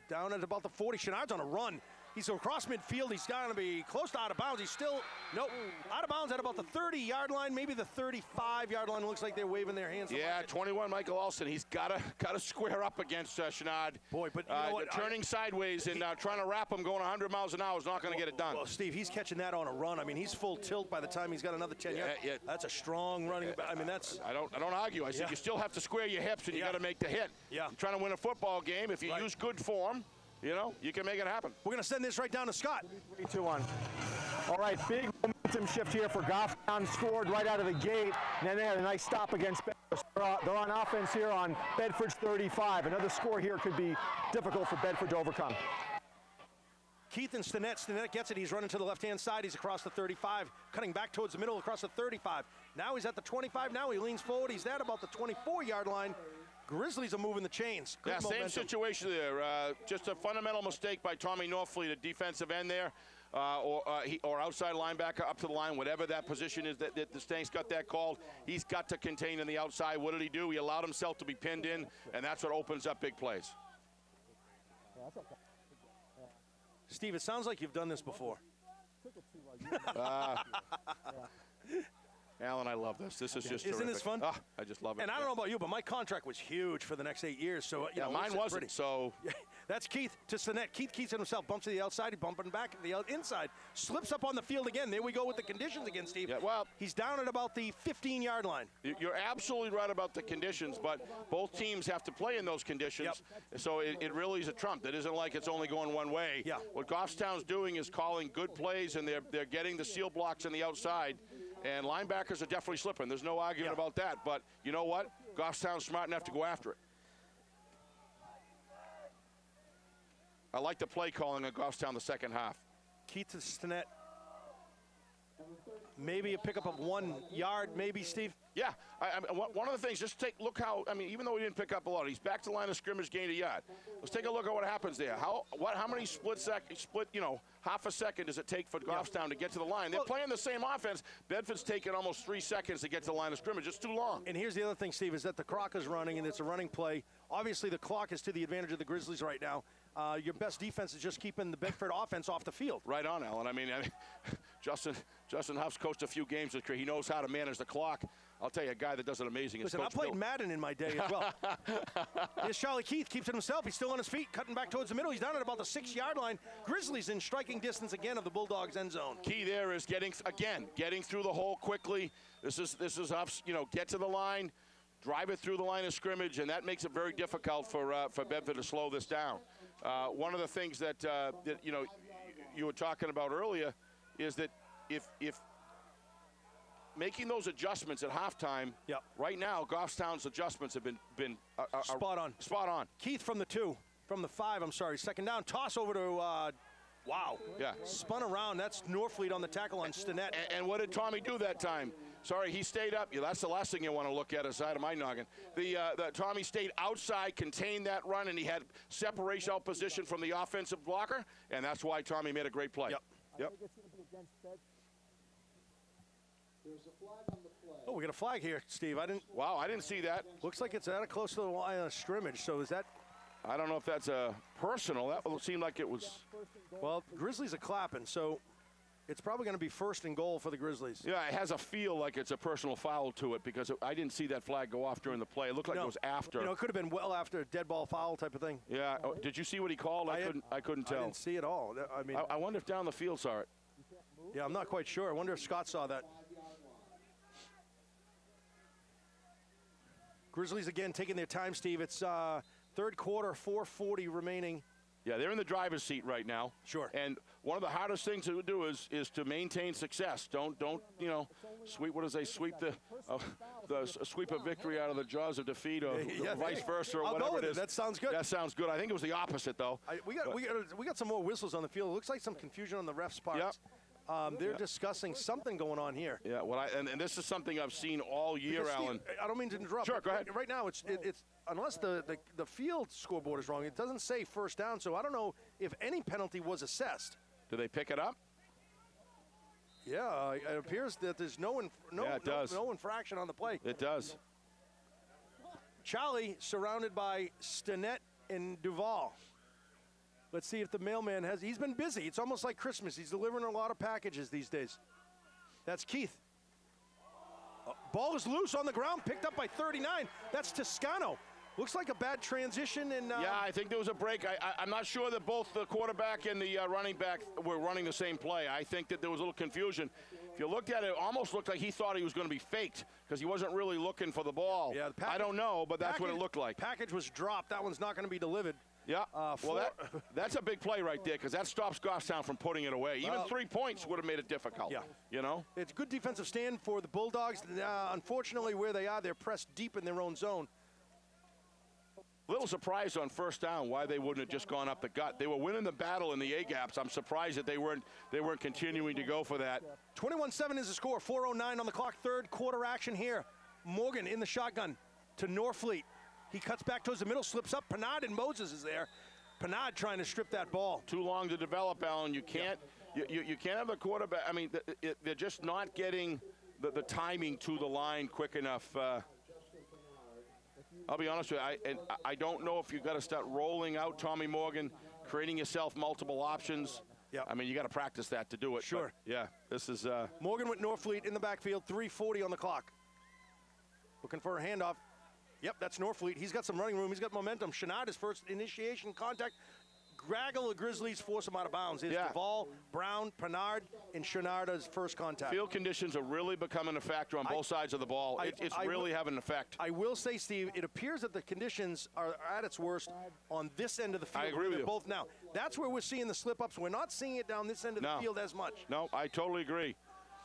Down at about the 40. Chenard's on a run. He's across midfield. He's got to be close to out of bounds. He's still, out of bounds at about the 30-yard line, maybe the 35-yard line. Looks like they're waving their hands. Yeah, 21, Michael Olsen. He's got to square up against Chenard. Boy, but you know what? Turning sideways and trying to wrap him going 100 miles an hour is not going to get it done. Well, Steve, he's catching that on a run. I mean, he's full tilt by the time he's got another 10 yards. Yeah. That's a strong running. I mean, that's. I don't argue. I said you still have to square your hips and you got to make the hit. Yeah. You're trying to win a football game. If you use good form, you know, you can make it happen. We're going to send this right down to Scott. 3-2-1. All right, big momentum shift here for Goffstown. Scored right out of the gate. And then they had a nice stop against Bedford. They're on offense here on Bedford's 35. Another score here could be difficult for Bedford to overcome. Keith and Stinnett. Stinnett gets it. He's running to the left-hand side. He's across the 35, cutting back towards the middle across the 35. Now he's at the 25. Now he leans forward. He's at about the 24-yard line. Grizzlies are moving the chains. Good momentum. Same situation there. Just a fundamental mistake by Tommy Norfleet, a defensive end there, or outside linebacker up to the line, whatever that position is that the Stanks got that called. He's got to contain on the outside. What did he do? He allowed himself to be pinned in, and that's what opens up big plays. Steve, it sounds like you've done this before. Alan, I love this. This is just Isn't terrific. this fun? Oh, I just love it. And I don't know about you, but my contract was huge for the next 8 years. So yeah, mine wasn't. So that's Keith to Stinnett. Keith keeps it himself. Bumps to the outside. He's bumping back to the inside. Slips up on the field again. There we go with the conditions again, Steve. Yeah, well, he's down at about the 15-yard line. You're absolutely right about the conditions, but both teams have to play in those conditions. Yep. So it really is a trump. It isn't like it's only going one way. Yeah. What Goffstown's doing is calling good plays, and they're getting the seal blocks on the outside. And linebackers are definitely slipping. There's no argument about that. But you know what? Goffstown's smart enough to go after it. I like the play calling on Goffstown the second half. Keith to Stinnett. Maybe a pickup of 1 yard, maybe, Steve? Yeah, one of the things, look how, even though he didn't pick up a lot, he's back to the line of scrimmage, gained a yard. Let's take a look at what happens there. How many half a second does it take for Goffstown to get to the line? They're playing the same offense. Bedford's taking almost 3 seconds to get to the line of scrimmage. It's too long. And here's the other thing, Steve, is that the clock is running, and it's a running play. Obviously, the clock is to the advantage of the Grizzlies right now. Your best defense is just keeping the Bedford offense off the field. Right on, Alan. Justin Huff's coached a few games this career. He knows how to manage the clock. I'll tell you, a guy that does it amazing. Listen, I played Madden in my day as well. Here's Charlie Keith, keeps it himself. He's still on his feet, cutting back towards the middle. He's down at about the 6-yard line. Grizzlies in striking distance again of the Bulldogs' end zone. Key there is getting through the hole quickly. This is Huff's, get to the line, drive it through the line of scrimmage, and that makes it very difficult for Bedford to slow this down. One of the things that you were talking about earlier is that if making those adjustments at halftime. Yep. Right now, Goffstown's adjustments have been spot on. Spot on. Keith from the 2, from the 5, I'm sorry, second down. Toss over to, wow. Yeah. Spun around. That's Norfleet on the tackle on Stinnett. And what did Tommy do that time? Sorry, he stayed up. Yeah, that's the last thing you want to look at aside of my noggin. The Tommy stayed outside, contained that run, and he had separation out position from the offensive blocker, and that's why Tommy made a great play. Yep. Oh, we got a flag here, Steve. I didn't see that. Looks like it's at close to the line of scrimmage. So is that? I don't know if that's a personal. That seemed like it was. Well, Grizzlies are clapping, so it's probably going to be 1st and goal for the Grizzlies. Yeah, it has a feel like it's a personal foul to it because I didn't see that flag go off during the play. It looked like it was after. It could have been well after a dead ball foul type of thing. Yeah. Oh, did you see what he called? I couldn't tell. I didn't see it all. I mean, I wonder if down the field saw it. Yeah, I'm not quite sure. I wonder if Scott saw that. Grizzlies again taking their time, Steve. It's third quarter, 4:40 remaining. Yeah, they're in the driver's seat right now. Sure. And one of the hardest things to do is to maintain success. Don't sweep. What does they sweep the sweep of victory out of the jaws of defeat, or vice versa, or whatever it is. That sounds good. That sounds good. I think it was the opposite though. We got some more whistles on the field. It looks like some confusion on the refs' part. Yep. They're discussing something going on here. Yeah, and this is something I've seen all year, because, Steve, Alan. I don't mean to interrupt. Sure, go ahead. Right now, it's unless the field scoreboard is wrong, it doesn't say first down. So I don't know if any penalty was assessed. Do they pick it up? Yeah, it appears that there's no infraction on the play. It does. Charlie surrounded by Stinnett and Duval. Let's see if the mailman he's been busy. It's almost like Christmas. He's delivering a lot of packages these days. That's Keith. Ball is loose on the ground, picked up by 39. That's Toscano. Looks like a bad transition. Yeah, I think there was a break. I'm not sure that both the quarterback and the running back were running the same play. I think that there was a little confusion. If you looked at it, it almost looked like he thought he was going to be faked because he wasn't really looking for the ball. Yeah, I don't know, but that's what it looked like. Package was dropped. That one's not going to be delivered. Yeah, well, that's a big play right there because that stops Goffstown from putting it away. Even 3 points would have made it difficult. Yeah. You know? It's good defensive stand for the Bulldogs. Unfortunately, where they are, they're pressed deep in their own zone. Little surprised on first down why they wouldn't have just gone up the gut. They were winning the battle in the A-gaps. I'm surprised that they weren't continuing to go for that. 21-7 is the score. 4:09 on the clock. Third quarter action here. Morgan in the shotgun to Norfleet. He cuts back towards the middle, slips up. Penard and Moses is there. Penard trying to strip that ball. Too long to develop, Alan. You can't you can't have a quarterback. I mean, they're just not getting the timing to the line quick enough. I'll be honest with you. I don't know if you've got to start rolling out Tommy Morgan, creating yourself multiple options. Yeah. I mean, you got to practice that to do it. Sure. But yeah, this is Morgan with Norfleet in the backfield. 3:40 on the clock. Looking for a handoff. Yep, that's Norfleet. He's got some running room. He's got momentum. Shenard is first initiation contact. Graggle of Grizzlies force him out of bounds. It's Duval, Brown, Penard, and Shenarda's first contact. Field conditions are really becoming a factor on both sides of the ball. It's really having an effect. I will say, Steve, it appears that the conditions are at its worst on this end of the field. I agree with you. Both now. That's where we're seeing the slip-ups. We're not seeing it down this end of the field as much. No, I totally agree.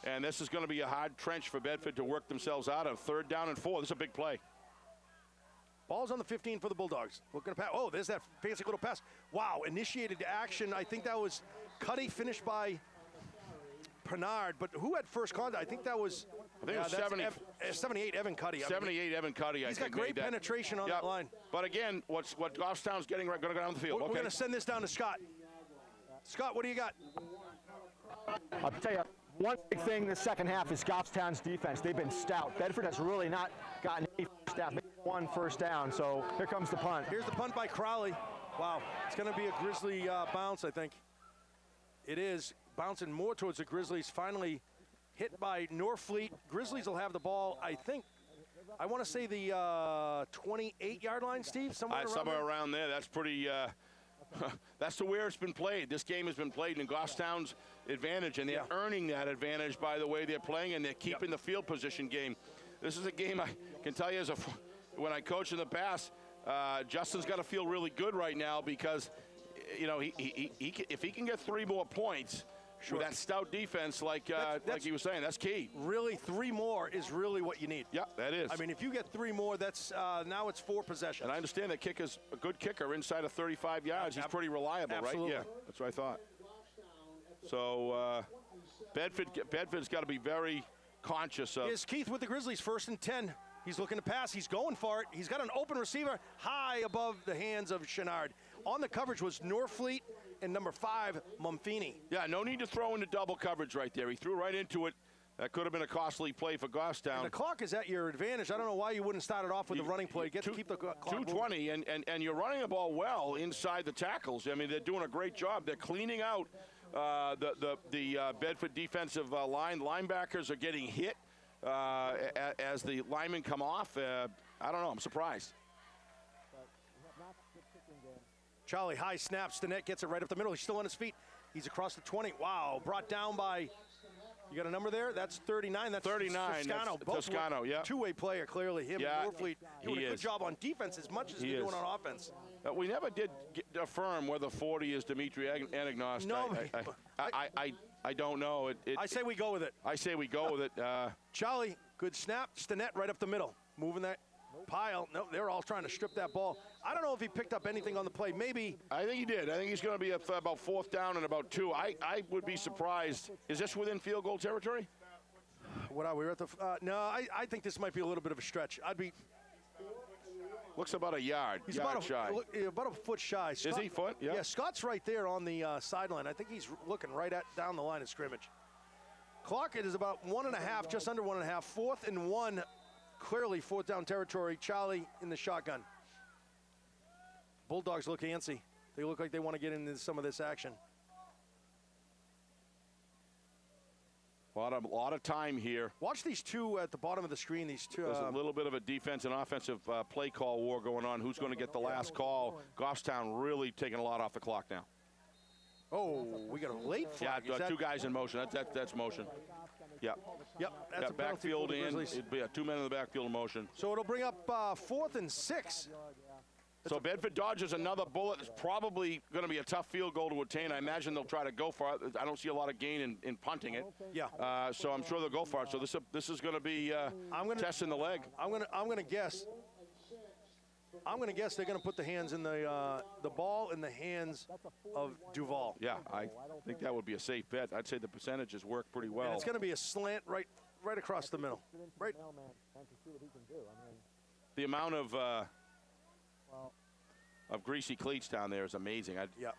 And this is going to be a hard trench for Bedford to work themselves out of. 3rd down and 4. This is a big play. Ball's on the 15 for the Bulldogs. Looking to pass. Oh, there's that fancy little pass. Wow, initiated action. I think that was Cuddy, finished by Penard. But who had first contact? I think that was 78, Evan Cuddy. 78, Evan Cuddy. He's got great penetration on that line. But again, what Goffstown's getting going to go down the field. We're going to send this down to Scott. Scott, what do you got? I'll tell you, one big thing in the second half is Goffstown's defense. They've been stout. Bedford has really not gotten any first down. One first down, so here comes the punt. Here's the punt by Crowley. Wow, it's going to be a Grizzly bounce, I think. It is bouncing more towards the Grizzlies. Finally hit by Norfleet. Grizzlies will have the ball, I think. I want to say the 28-yard line, Steve, somewhere around there. That's pretty. That's the where it's been played. This game has been played in Goffstown's advantage, and they're earning that advantage by the way they're playing, and they're keeping the field position game. This is a game I can tell you when I coached in the past, Justin's got to feel really good right now because, you know, if he can get 3 more points, with that stout defense, like he was saying, that's key. Really, 3 more is really what you need. Yeah, that is. I mean, if you get 3 more, that's now it's 4 possessions. And I understand that Kicker's a good kicker inside of 35 yards. He's pretty reliable, Absolutely. right? Yeah, that's what I thought. So Bedford's got to be very conscious of. Here's Keith with the Grizzlies, 1st and 10. He's looking to pass. He's going for it. He's got an open receiver high above the hands of Chenard. On the coverage was Norfleet and number 5, Mumfini. Yeah, no need to throw into double coverage right there. He threw right into it. That could have been a costly play for Goffstown. And the clock is at your advantage. I don't know why you wouldn't start it off with the running play. Keep the clock 2:20, and you're running the ball well inside the tackles. I mean, they're doing a great job. They're cleaning out the Bedford defensive line. Linebackers are getting hit as the linemen come off. I don't know. I'm surprised. Charlie, high snaps. Stinnett gets it right up the middle. He's still on his feet. He's across the 20. Wow, brought down by, you got a number there? That's 39. That's 39. Toscano. Toscano, yeah. Two-way player, clearly. Him and Norfleet doing a good job on defense as much as they're doing on offense. We never did affirm whether 40 is Dimitri Anagnost. No. I don't know. I say we go with it. I say we go with it. Charlie, good snap. Stinnett right up the middle. Moving that pile. No, they're all trying to strip that ball. I don't know if he picked up anything on the play. Maybe. I think he did. I think he's going to be about 4th down and about 2. I would be surprised. Is this within field goal territory? What are we at the? No, I think this might be a little bit of a stretch. I'd be. Looks about a yard. He's yard about shy. About a foot shy. Scott, is he foot? Yeah. Yeah, Scott's right there on the sideline. I think he's looking right down the line of scrimmage. Clock, it is about 1.5, just under 1.5. 4th and 1, clearly 4th down territory. Charlie in the shotgun. Bulldogs look antsy. They look like they want to get into some of this action. A lot of time here. Watch these two at the bottom of the screen. These two. There's a little bit of a defense and offensive play call war going on. Who's going to get the last call? Goffstown really taking a lot off the clock now. Oh, we got a late flag. Yeah, 2 guys in motion. That's motion. Yeah. Yep. That's a backfield in. It'd be 2 men in the backfield in motion. So it'll bring up 4th and 6. So Bedford dodges another bullet. It's probably going to be a tough field goal to attain. I imagine they'll try to go for it. I don't see a lot of gain in punting it. Yeah. So I'm sure they'll go for it. So this is going to be testing the leg. I'm going to guess. I'm going to guess they're going to put the hands in the ball in the hands of Duval. Yeah, I think that would be a safe bet. I'd say the percentages work pretty well. And it's going to be a slant right across the middle. Right. The amount of greasy cleats down there is amazing. Yeah.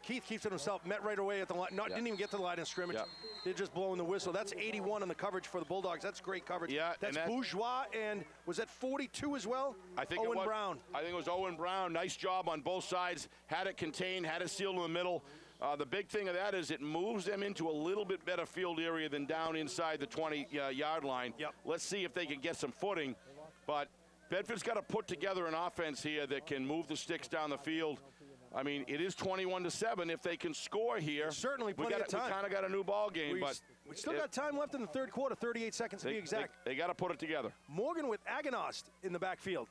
Keith keeps it himself. Met right away at the line. Didn't even get to the line of scrimmage. Yeah. They're just blowing the whistle. That's 81 on the coverage for the Bulldogs. That's great coverage. Yeah, that's Bourgeois, and was that 42 as well? I think Owen Brown. I think it was Owen Brown. Nice job on both sides. Had it contained, had it sealed in the middle. The big thing of that is it moves them into a little bit better field area than down inside the 20-yard line. Yep. Let's see if they can get some footing. But Bedford's got to put together an offense here that can move the sticks down the field. I mean, it is 21-7. If they can score here, there's certainly plenty of time. We kind of got a new ball game, but we still got time left in the 3rd quarter. 38 seconds to be exact. They got to put it together. Morgan with Aganost in the backfield.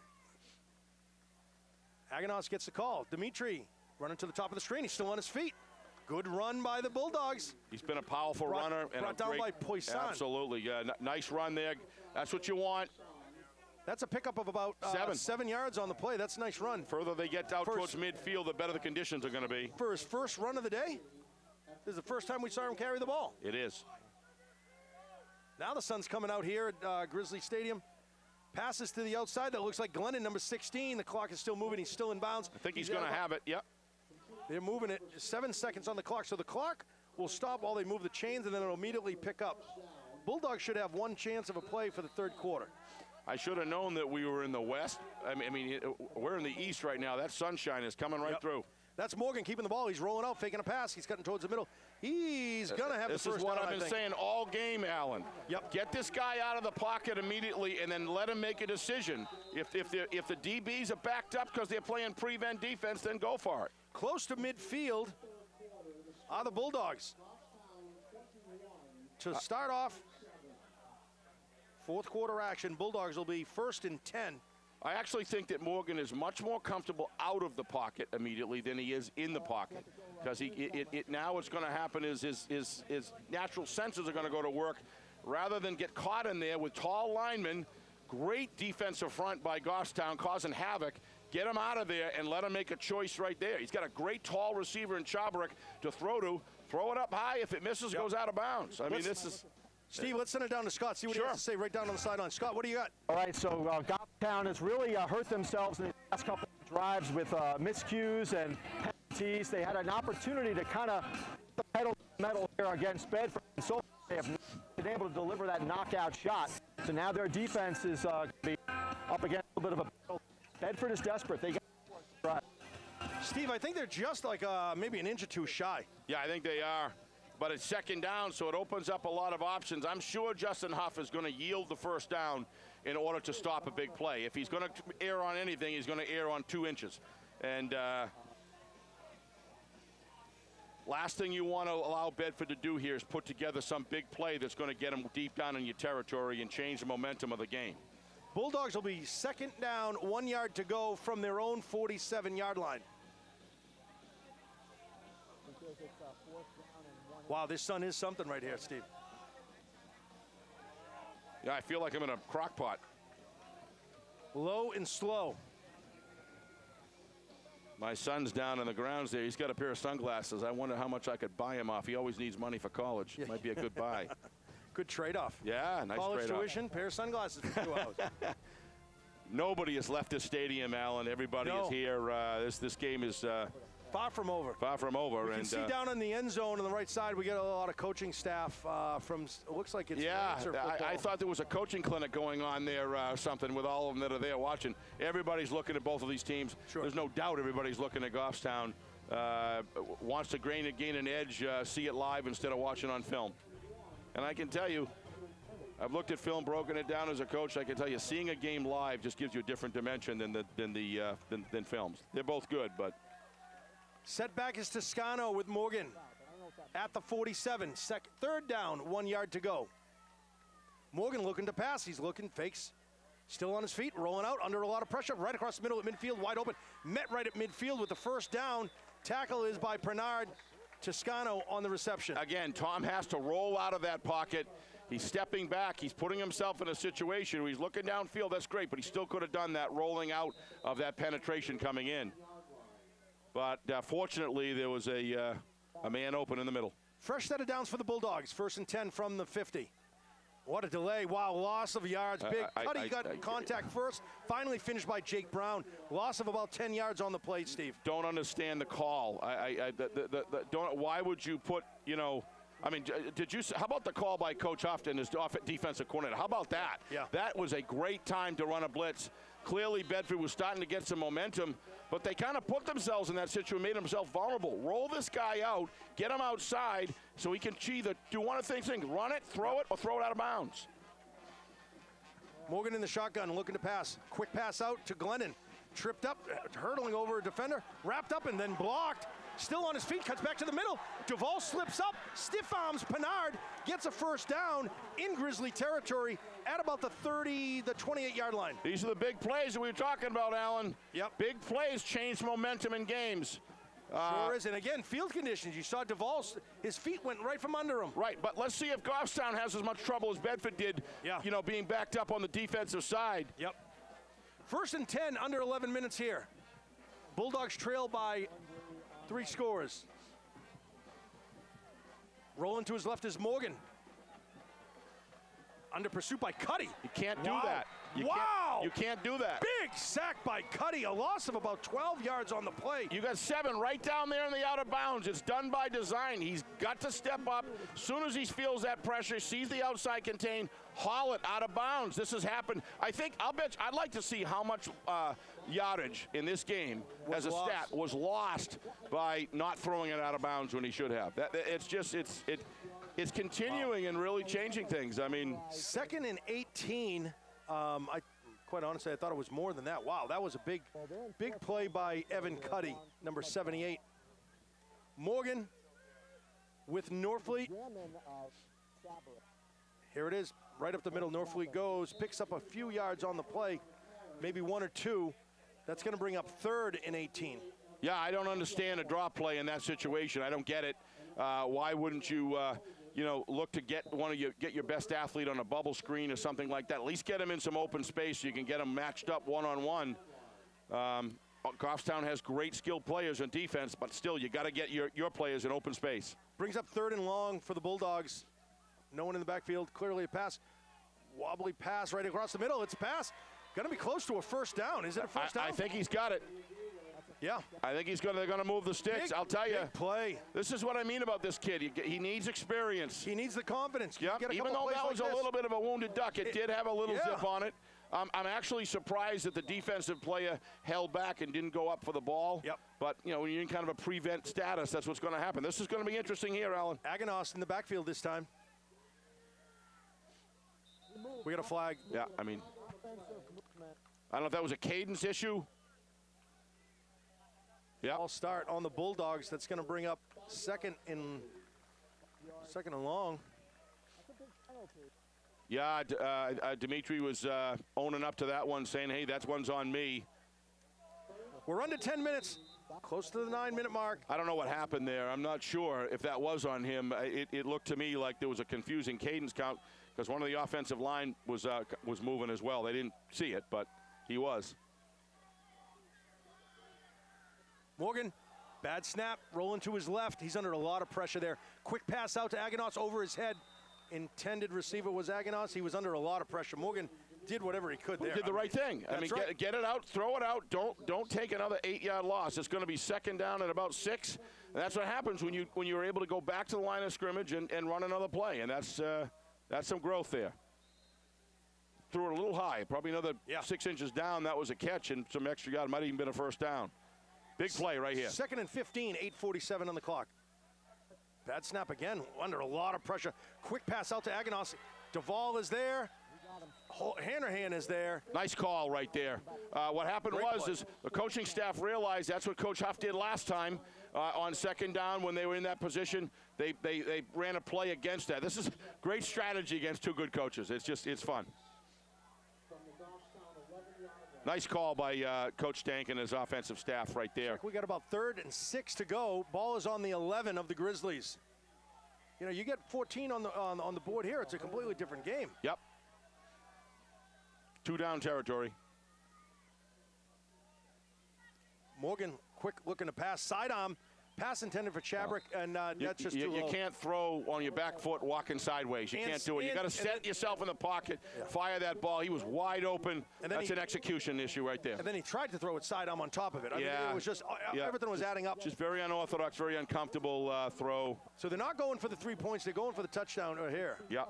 Aganost gets the call. Dimitri running to the top of the screen. He's still on his feet. Good run by the Bulldogs. He's been a powerful runner. Brought down by Poisson. Absolutely. Yeah, nice run there. That's what you want. That's a pickup of about 7 yards on the play. That's a nice run. Further they get out towards midfield, the better the conditions are going to be. For his first run of the day, this is the first time we saw him carry the ball. It is. Now the sun's coming out here at Grizzly Stadium. Passes to the outside. That looks like Glennon, number 16. The clock is still moving. He's still in bounds. I think he's going to have it. Yep. They're moving it. 7 seconds on the clock. So the clock will stop while they move the chains, and then it'll immediately pick up. Bulldogs should have one chance of a play for the 3rd quarter. I should have known that we were in the west. I mean, we're in the east right now. That sunshine is coming right through. That's Morgan keeping the ball. He's rolling out, faking a pass. He's cutting towards the middle. He's going to have the first down, This is what I've been saying all game, Alan. Yep. Get this guy out of the pocket immediately and then let him make a decision. If the DBs are backed up because they're playing prevent defense, then go for it. Close to midfield are the Bulldogs. To start off, 4th quarter action, Bulldogs will be 1st and 10 I actually think that Morgan is much more comfortable out of the pocket immediately than he is in the pocket, because now what's going to happen is his natural senses are going to go to work rather than get caught in there with tall linemen. Great defensive front by Goffstown causing havoc. Get him out of there and let him make a choice right there. He's got a great tall receiver in Choberick to throw to. Throw it up high. If it misses, goes out of bounds. I mean, this is... Steve, let's send it down to Scott. See what he has to say right down on the sideline. Scott, what do you got? All right, so Goffstown has really hurt themselves in the last couple of drives with miscues and penalties. They had an opportunity to kind of put the pedal to the metal here against Bedford, and so far they have not been able to deliver that knockout shot. So now their defense is going to be up against a little bit of a battle. Bedford is desperate. They got to drive. Steve, I think they're just like maybe an inch or two shy. Yeah, I think they are. But it's second down, so it opens up a lot of options. I'm sure Justin Huff is going to yield the first down in order to stop a big play. If he's going to err on anything, he's going to err on 2 inches. And last thing you want to allow Bedford to do here is put together some big play that's going to get them deep down in your territory and change the momentum of the game. Bulldogs will be second down, 1 yard to go from their own 47-yard line. Wow, this sun is something right here, Steve. Yeah, I feel like I'm in a crock pot. Low and slow. My son's down on the grounds there. He's got a pair of sunglasses. I wonder how much I could buy him off. He always needs money for college. Yeah. Might be a good buy. Good trade-off. Yeah, nice college trade-off. tuition, pair of sunglasses for 2 hours. Nobody has left this stadium, Alan. Everybody is here. This game is far from over. Far from over. You can see down in the end zone on the right side, we get a lot of coaching staff from, it looks like it's I thought there was a coaching clinic going on there, something with all of them that are there watching. Everybody's looking at both of these teams. Sure. There's no doubt everybody's looking at Goffstown. Wants to gain an edge, see it live instead of watching on film. And I can tell you, I've looked at film, broken it down as a coach. I can tell you, seeing a game live just gives you a different dimension than films. They're both good, but... Setback is Toscano with Morgan at the 47. Third down, 1 yard to go. Morgan looking to pass. He's looking, fakes. Still on his feet, rolling out under a lot of pressure. Right across the middle at midfield, wide open. Met right at midfield with the first down. Tackle is by Pernard. Toscano on the reception. Again, Tom has to roll out of that pocket. He's stepping back. He's putting himself in a situation where he's looking downfield. That's great, but he still could have done that rolling out of that penetration coming in. But fortunately, there was a man open in the middle. Fresh set of downs for the Bulldogs. 1st and 10 from the 50. What a delay. Wow, loss of yards. Big. Cuddy got contact first. Finally finished by Jake Brown. Loss of about 10 yards on the plate, Steve. Don't understand the call. Why would you put, I mean, how about the call by Coach Huff and his defensive coordinator? How about that? Yeah. That was a great time to run a blitz. Clearly, Bedford was starting to get some momentum, but they kind of put themselves in that situation, made themselves vulnerable. Roll this guy out, get him outside so he can either do one of the things, run it, throw it, or throw it out of bounds. Morgan in the shotgun, looking to pass. Quick pass out to Glennon. Tripped up, hurdling over a defender, wrapped up and then blocked. Still on his feet, cuts back to the middle. Duvall slips up, stiff arms Pernard, gets a first down in Grizzly territory at about the 28-yard line. These are the big plays that we were talking about, Alan. Yep. Big plays change momentum in games. Sure is, and again, field conditions. You saw Duvall, his feet went right from under him. Right, but let's see if Goffstown has as much trouble as Bedford did, being backed up on the defensive side. Yep. 1st and 10, under 11 minutes here. Bulldogs trail by 3 scores. Rolling to his left is Morgan. Under pursuit by Cuddy. You can't do that. You can't do that. Big sack by Cuddy. A loss of about 12 yards on the play. You got 7 right down there in the out of bounds. It's done by design. He's got to step up. As soon as he feels that pressure, sees the outside contain, haul it out of bounds. This has happened. I'd like to see how much yardage in this game as a stat was lost by not throwing it out of bounds when he should have. It's continuing and really changing things. I mean, 2nd and 18. Quite honestly, I thought it was more than that. Wow, that was a big play by Evan Cuddy, number 78. Morgan with Norfleet. Here it is, right up the middle. Norfleet goes, picks up a few yards on the play. maybe 1 or 2. That's going to bring up 3rd and 18. Yeah, I don't understand a drop play in that situation. I don't get it. Why wouldn't you, look to get your best athlete on a bubble screen or something like that? At least get him in some open space so you can get him matched up one-on-one. Goffstown has great skilled players on defense, but still, you got to get your players in open space. Brings up 3rd and long for the Bulldogs. No one in the backfield. Clearly a pass. Wobbly pass right across the middle. It's a pass. Going to be close to a first down. Is it a first down? I think he's got it. Yeah. I think they're going to move the sticks. I'll tell you. Big play. This is what I mean about this kid. He needs experience. He needs the confidence. Yep. Even though that was a little bit of a wounded duck, it did have a little zip on it. I'm actually surprised that the defensive player held back and didn't go up for the ball. Yep. But, when you're in kind of a prevent status, that's what's going to happen. This is going to be interesting here, Alan. Aganos in the backfield this time. We got a flag. Yeah, I don't know if that was a cadence issue. Yeah. I'll start on the Bulldogs. That's going to bring up second and long. Yeah, Dimitri was owning up to that one, saying, hey, that one's on me. We're under 10 minutes, close to the 9-minute mark. I don't know what happened there. I'm not sure if that was on him. It looked to me like there was a confusing cadence count because one of the offensive line was moving as well. They didn't see it, but he was. Morgan, bad snap, rolling to his left. He's under a lot of pressure there. Quick pass out to Aganos over his head. Intended receiver was Aganos. He was under a lot of pressure. Morgan did whatever he could there. He did the right thing. Right. Get it out, throw it out. Don't take another 8-yard loss. It's going to be second down at about 6. And that's what happens when you're able to go back to the line of scrimmage and run another play. And that's some growth there. Threw it a little high, probably another 6 inches down. That was a catch and some extra yard. Might have even been a first down. Big play right here. 2nd and 15, 8:47 on the clock. Bad snap again, under a lot of pressure. Quick pass out to Aganos. Duvall is there. Hanrahan is there. Nice call right there. What happened is the coaching staff realized that's what Coach Huff did last time on second down when they were in that position. They ran a play against that. This is great strategy against two good coaches. It's fun. Nice call by Coach Stank and his offensive staff right there. We got about 3rd and 6 to go. Ball is on the 11 of the Grizzlies. You get 14 on the board here. It's a completely different game. Yep. 2 down territory. Morgan, quick looking to pass. Sidearm. Pass intended for Chabrick, and that's just too low. You can't throw on your back foot walking sideways. You can't do it. You got to set yourself in the pocket, fire that ball. He was wide open. And that's an execution issue right there. And then he tried to throw it sidearm on top of it. I mean, it was just everything was adding up. Just very unorthodox, very uncomfortable throw. So they're not going for the 3 points. They're going for the touchdown here. Yeah.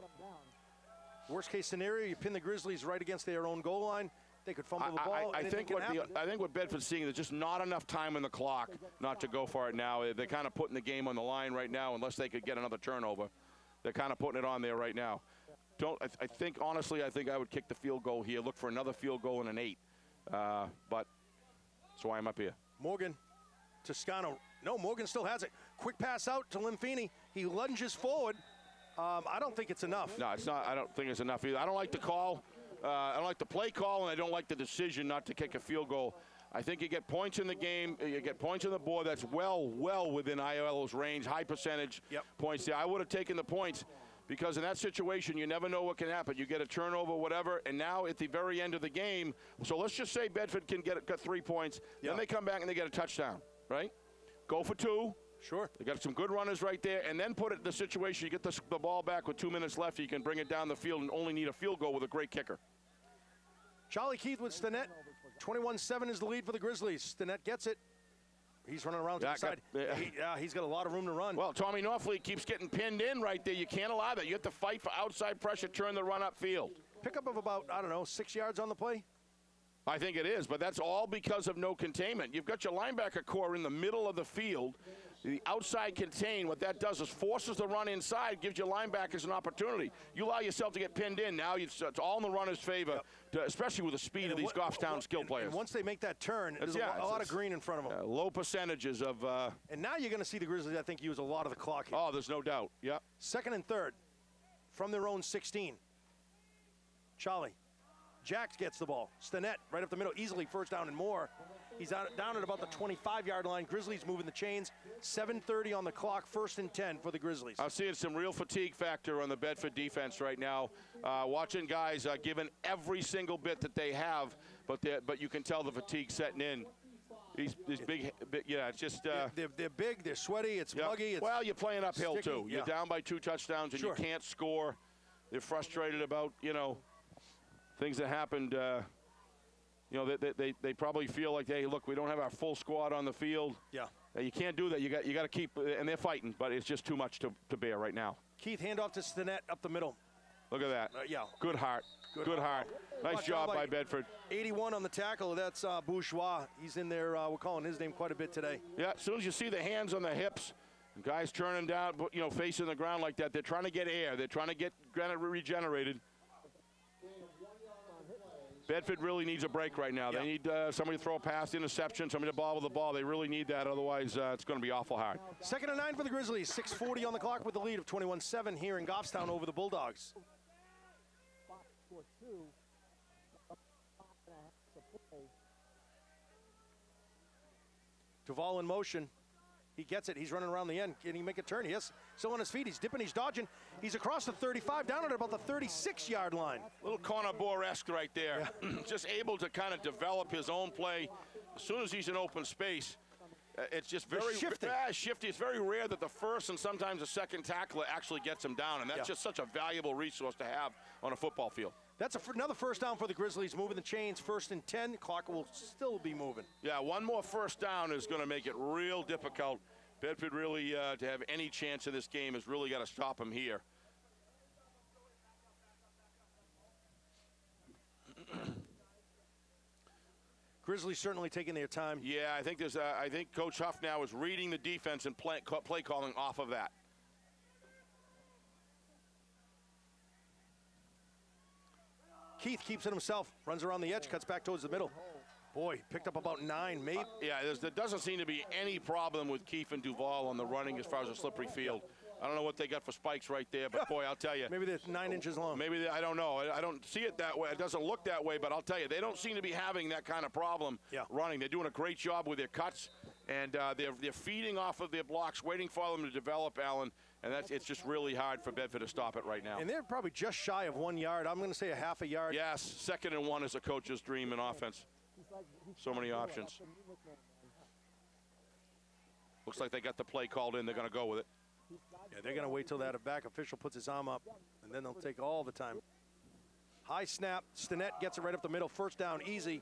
Worst case scenario, you pin the Grizzlies right against their own goal line. They could fumble the ball. I think what Bedford's seeing, there's just not enough time in the clock not to go for it now. They're kind of putting the game on the line right now unless they could get another turnover. They're kind of putting it on there right now. I think I would kick the field goal here. Look for another field goal and an 8. But that's why I'm up here. Morgan, Toscano. No, Morgan still has it. Quick pass out to Limfini. He lunges forward. I don't think it's enough. No, it's not. I don't think it's enough either. I don't like the call. I don't like the play call, and I don't like the decision not to kick a field goal. I think you get points in the game. You get points on the board. That's well within IL's range, high percentage points there. I would have taken the points because in that situation, you never know what can happen. You get a turnover, whatever, and now at the very end of the game, so let's just say Bedford can get 3 points. Then they come back and they get a touchdown, right? Go for 2. Sure. They got some good runners right there, and then put it in the situation you get the ball back with 2 minutes left. You can bring it down the field and only need a field goal with a great kicker. Charlie Keith with Stinnett. 21-7 is the lead for the Grizzlies. Stinnett gets it. He's running around to the side. He's got a lot of room to run. Well, Tommy Norfleet keeps getting pinned in right there. You can't allow that. You have to fight for outside pressure, turn the run upfield. Pickup of about, 6 yards on the play? I think it is, but that's all because of no containment. You've got your linebacker core in the middle of the field. The outside contain, what that does is forces the run inside, gives your linebackers an opportunity. You allow yourself to get pinned in, now it's all in the runner's favor, especially with the speed of these Goffstown skill players. And once they make that turn, there's a lot of green in front of them. Low percentages of... and now you're going to see the Grizzlies, I think, use a lot of the clock here. Oh, there's no doubt, yeah. 2nd and 3rd from their own 16. Charlie. Jack gets the ball. Stinnett right up the middle, easily first down and more. He's down at about the 25-yard line. Grizzlies moving the chains. 7:30 on the clock, 1st and 10 for the Grizzlies. I'm seeing some real fatigue factor on the Bedford defense right now. Watching guys giving every single bit that they have, but you can tell the fatigue setting in. These big, yeah, it's just... They're big, they're sweaty, it's muggy. It's well, you're playing uphill, sticky, too. You're down by 2 touchdowns, and you can't score. They're frustrated about, things that happened. They probably feel like, hey, look, we don't have our full squad on the field. Yeah. You can't do that. You got to keep, and they're fighting, but it's just too much to bear right now. Keith, handoff to Stinnett up the middle. Look at that. Yeah. Good heart. Good heart. Nice job by Bedford. 81 on the tackle. That's Bourgeois. He's in there. We're calling his name quite a bit today. Yeah, as soon as you see the hands on the hips, guys turning down, facing the ground like that, they're trying to get air. They're trying to get regenerated. Bedford really needs a break right now. They need somebody to throw a pass, interception, somebody to bobble the ball. They really need that. Otherwise, it's going to be awful hard. 2nd and 9 for the Grizzlies. 6:40 on the clock with the lead of 21-7 here in Goffstown over the Bulldogs. Duvall in motion. He gets it. He's running around the end. Can he make a turn? Yes. Still on his feet. He's dipping. He's dodging. He's across the 35, down at about the 36-yard line. Little Connor Bohr-esque right there. Yeah. Just able to kind of develop his own play. As soon as he's in open space, it's just very shifty. It's very rare that the first and sometimes the second tackler actually gets him down, and that's just such a valuable resource to have on a football field. That's another first down for the Grizzlies, moving the chains. 1st and 10. Clock will still be moving. Yeah, one more first down is going to make it real difficult. Bedford really, to have any chance in this game, has really got to stop him here. Grizzlies certainly taking their time. Yeah, I think Coach Huff now is reading the defense and play calling off of that. Keith keeps it himself, runs around the edge, cuts back towards the middle. Boy, picked up about 9, maybe. Yeah, there doesn't seem to be any problem with Keith and Duvall on the running as far as a slippery field. I don't know what they got for spikes right there, but boy, I'll tell you. Maybe they're 9 inches long. I don't know. I don't see it that way. It doesn't look that way, but I'll tell you, they don't seem to be having that kind of problem running. They're doing a great job with their cuts, and they're feeding off of their blocks, waiting for them to develop, Alan. And it's just really hard for Bedford to stop it right now. And they're probably just shy of 1 yard. I'm going to say a half a yard. Yes, 2nd and 1 is a coach's dream in offense. So many options. Looks like they got the play called in. They're going to go with it. Yeah, they're going to wait till that back official puts his arm up, and then they'll take all the time. High snap. Stinnett gets it right up the middle. First down, easy.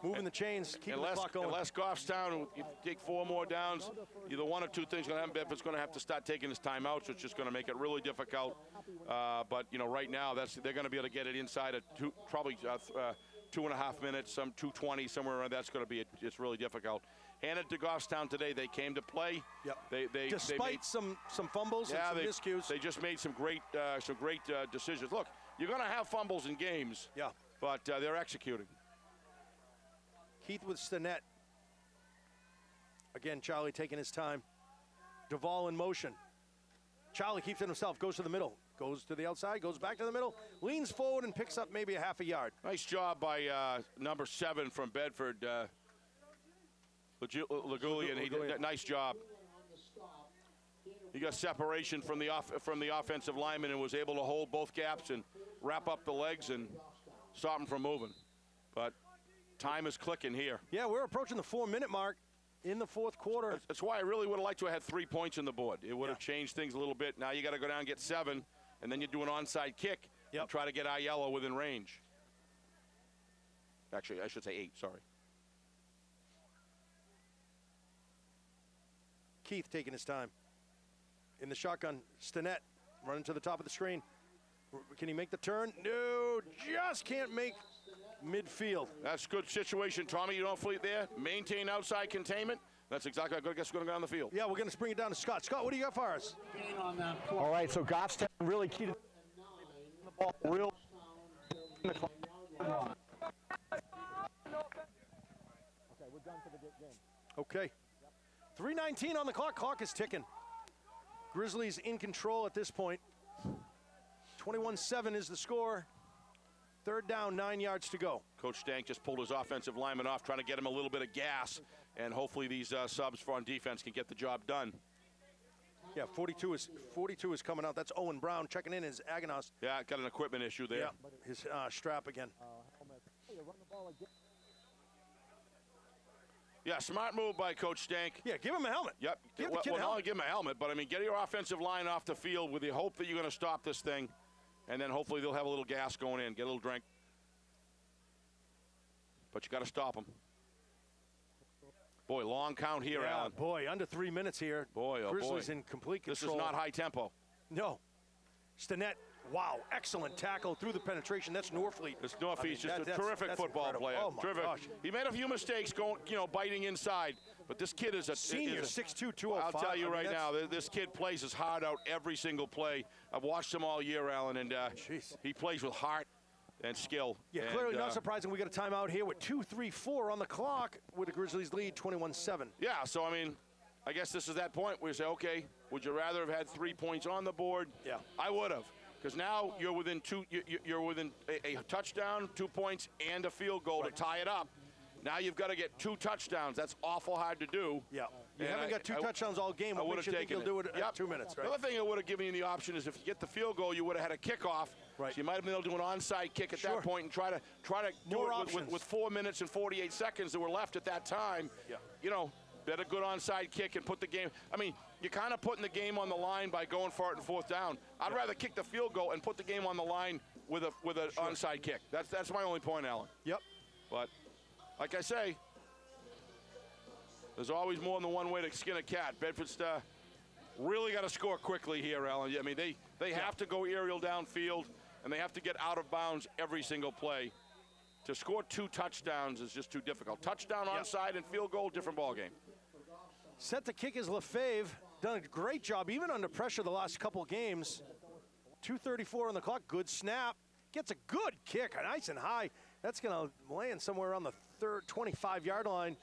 Moving the chains, keeping the clock going. Unless Goffstown, you take 4 more downs, either one or two things going to happen. Bedford's going to have to start taking his timeouts, which is going to make it really difficult. But right now, they're going to be able to get it inside of probably 2.5 minutes, some 2:20, somewhere around. That's going to be it's really difficult. Handed to Goffstown today, they came to play. Yep. Despite some fumbles and some miscues, they just made some great decisions. Look, you're going to have fumbles in games. Yeah. But they're executing. Keith with Stinnett. Again, Charlie taking his time. Duvall in motion. Charlie keeps it himself, goes to the middle, goes to the outside, goes back to the middle, leans forward and picks up maybe a half a yard. Nice job by number 7 from Bedford, Lagulian. He did nice job. He got separation from the offensive lineman and was able to hold both gaps and wrap up the legs and stop him from moving. But time is clicking here. Yeah, we're approaching the 4-minute mark in the 4th quarter. That's why I really would have liked to have had 3 points on the board. It would have changed things a little bit. Now you got to go down and get 7, and then you do an onside kick and try to get Aiello within range. Actually, I should say 8, sorry. Keith taking his time. In the shotgun, Stinnett running to the top of the screen. Can he make the turn? No, just can't make midfield. That's a good situation, Tommy. You don't fleet there. Maintain outside containment. That's exactly what I guess we're going to go down the field. Yeah, we're going to bring it down to Scott. Scott, what do you got for us? All right, so Goffstown really key to the ball real. Okay, we're done for the game. Okay. 3:19 on the clock. Clock is ticking. Grizzlies in control at this point. 21-7 is the score. Third down, 9 yards to go. Coach Stank just pulled his offensive lineman off, trying to get him a little bit of gas, and hopefully these subs for on defense can get the job done. Yeah, 42 is coming out. That's Owen Brown checking in his Aganos. Yeah, got an equipment issue there. Yeah, his strap again. Yeah, smart move by Coach Stank. Yeah, give him a helmet. Yep. Give well, the kid a not only helmet. give him a helmet, but I mean, get your offensive line off the field with the hope that you're going to stop this thing, and then hopefully they'll have a little gas going in, get a little drink. But you got to stop them. Boy, long count here, Yeah, Alan. boy, under 3 minutes here. Boy, oh Grizzlies boy. in complete This control. is not high tempo. No. Stinnett, wow, excellent tackle through the penetration. That's Norfleet. This Norfleet's just a that's terrific football incredible. player. Oh my terrific. gosh. He made a few mistakes going, biting inside, but this kid is a Senior, is a- 6'2", 205. I'll tell you I mean, right that's- now, this kid plays his heart out every single play. I've watched him all year, Alan, and Jeez. he plays with heart and skill. Yeah, and, clearly not surprising. We got a timeout here with 2:34 on the clock with the Grizzlies lead 21-7. Yeah, so I mean, I guess this is that point where you say, okay, would you rather have had 3 points on the board? Yeah. I would have, because now you're within you're within a touchdown, 2 points, and a field goal to tie it up. Now you've got to get 2 touchdowns. That's awful hard to do. Yeah. You And haven't got 2 touchdowns all game. I What would makes have you think taken you'll do it Yep. at 2 minutes, right? The other thing it would have given you the option is if you get the field goal, you would have had a kickoff. Right. So you might have been able to do an onside kick at Sure. that point and try to do More it options. with 4 minutes and 48 seconds that were left at that time. Yeah. Bet a good onside kick and put the game. I mean, you're kind of putting the game on the line by going for it in 4th down. I'd rather kick the field goal and put the game on the line with an onside kick. That's my only point, Alan. Yep. But like I say, there's always more than one way to skin a cat. Bedford's really got to score quickly here, Alan. I mean, they have to go aerial downfield, and they have to get out of bounds every single play. To score 2 touchdowns is just too difficult. Touchdown onside and field goal, different ballgame. Set to kick is Lefebvre. Done a great job, even under pressure the last couple games. 2:34 on the clock. Good snap. Gets a good kick, nice and high. That's going to land somewhere on the 25-yard line.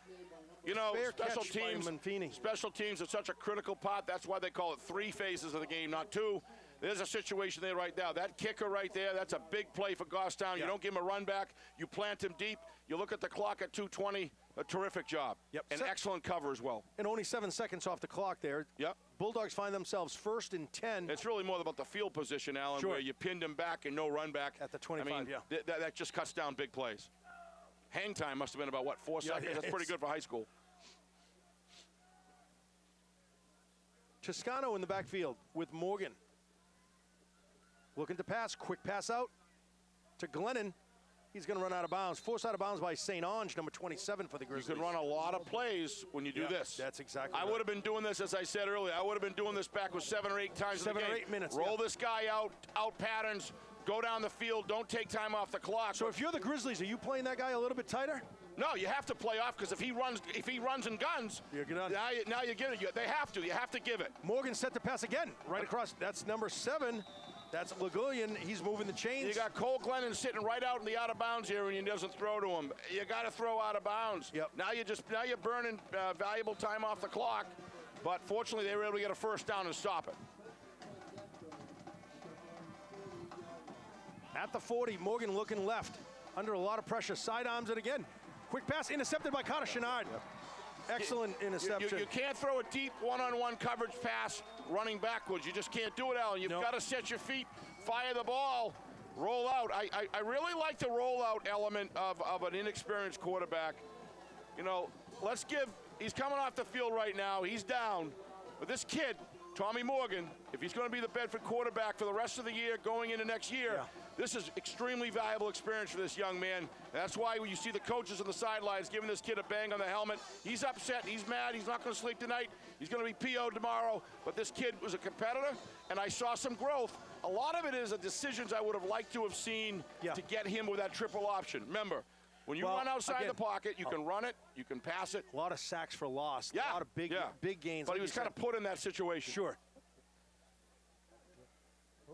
Fair Special catch by teams. Manfini. Special teams are such a critical part. That's why they call it 3 phases of the game, not 2. There's a situation there right now. That kicker right there, that's a big play for Goffstown. You don't give him a run back. You plant him deep. You look at the clock at 2:20. A terrific job. Yep. And excellent cover as well. And only 7 seconds off the clock there. Yep. Bulldogs find themselves 1st and 10. It's really more about the field position, Alan, Sure. where you pinned him back and no run back. At the 25, I mean, yeah. that just cuts down big plays. Hang time must have been about, 4 Yeah, seconds? That's pretty good for high school. Toscano in the backfield with Morgan. Looking to pass. Quick pass out to Glennon. He's going to run out of bounds. Forced out of bounds by St. Ange, number 27 for the Grizzlies. You can run a lot of plays when you do this. That's exactly I right. would have been doing this, as I said earlier. I would have been doing this back with 7 or 8 times 7 in the or game. 8 minutes, Roll yeah. this guy out patterns, go down the field, don't take time off the clock. So if you're the Grizzlies, are you playing that guy a little bit tighter? No, you have to play off, because if he runs and guns, You're gonna- now you give it. They have to. You have to give it. Morgan set to pass again, right across. That's number 7. That's Lagullian. He's moving the chains. You got Cole Glennon sitting right out in the out of bounds area, and he doesn't throw to him. You got to throw out of bounds. Yep. Now you're burning valuable time off the clock, but fortunately they were able to get a 1st down and stop it. At the 40, Morgan looking left. Under a lot of pressure. Side arms it again. Quick pass intercepted by Carter Chenard. Excellent interception. You can't throw a deep one-on-one coverage pass running backwards. You just can't do it, Alan. You've got to set your feet, fire the ball, roll out. I really like the rollout element of an inexperienced quarterback. He's coming off the field right now. He's down. But this kid, Tommy Morgan, if he's going to be the Bedford quarterback for the rest of the year going into next year, this is extremely valuable experience for this young man. And that's why when you see the coaches on the sidelines giving this kid a bang on the helmet, he's upset, he's mad, he's not going to sleep tonight, he's going to be PO'd tomorrow. But this kid was a competitor, and I saw some growth. A lot of it is the decisions I would have liked to have seen to get him with that triple option. Remember, when you run outside the pocket, you can run it, you can pass it. A lot of sacks for loss. Yeah. A lot of big gains. But like he was you kind said. of put in that situation. Sure.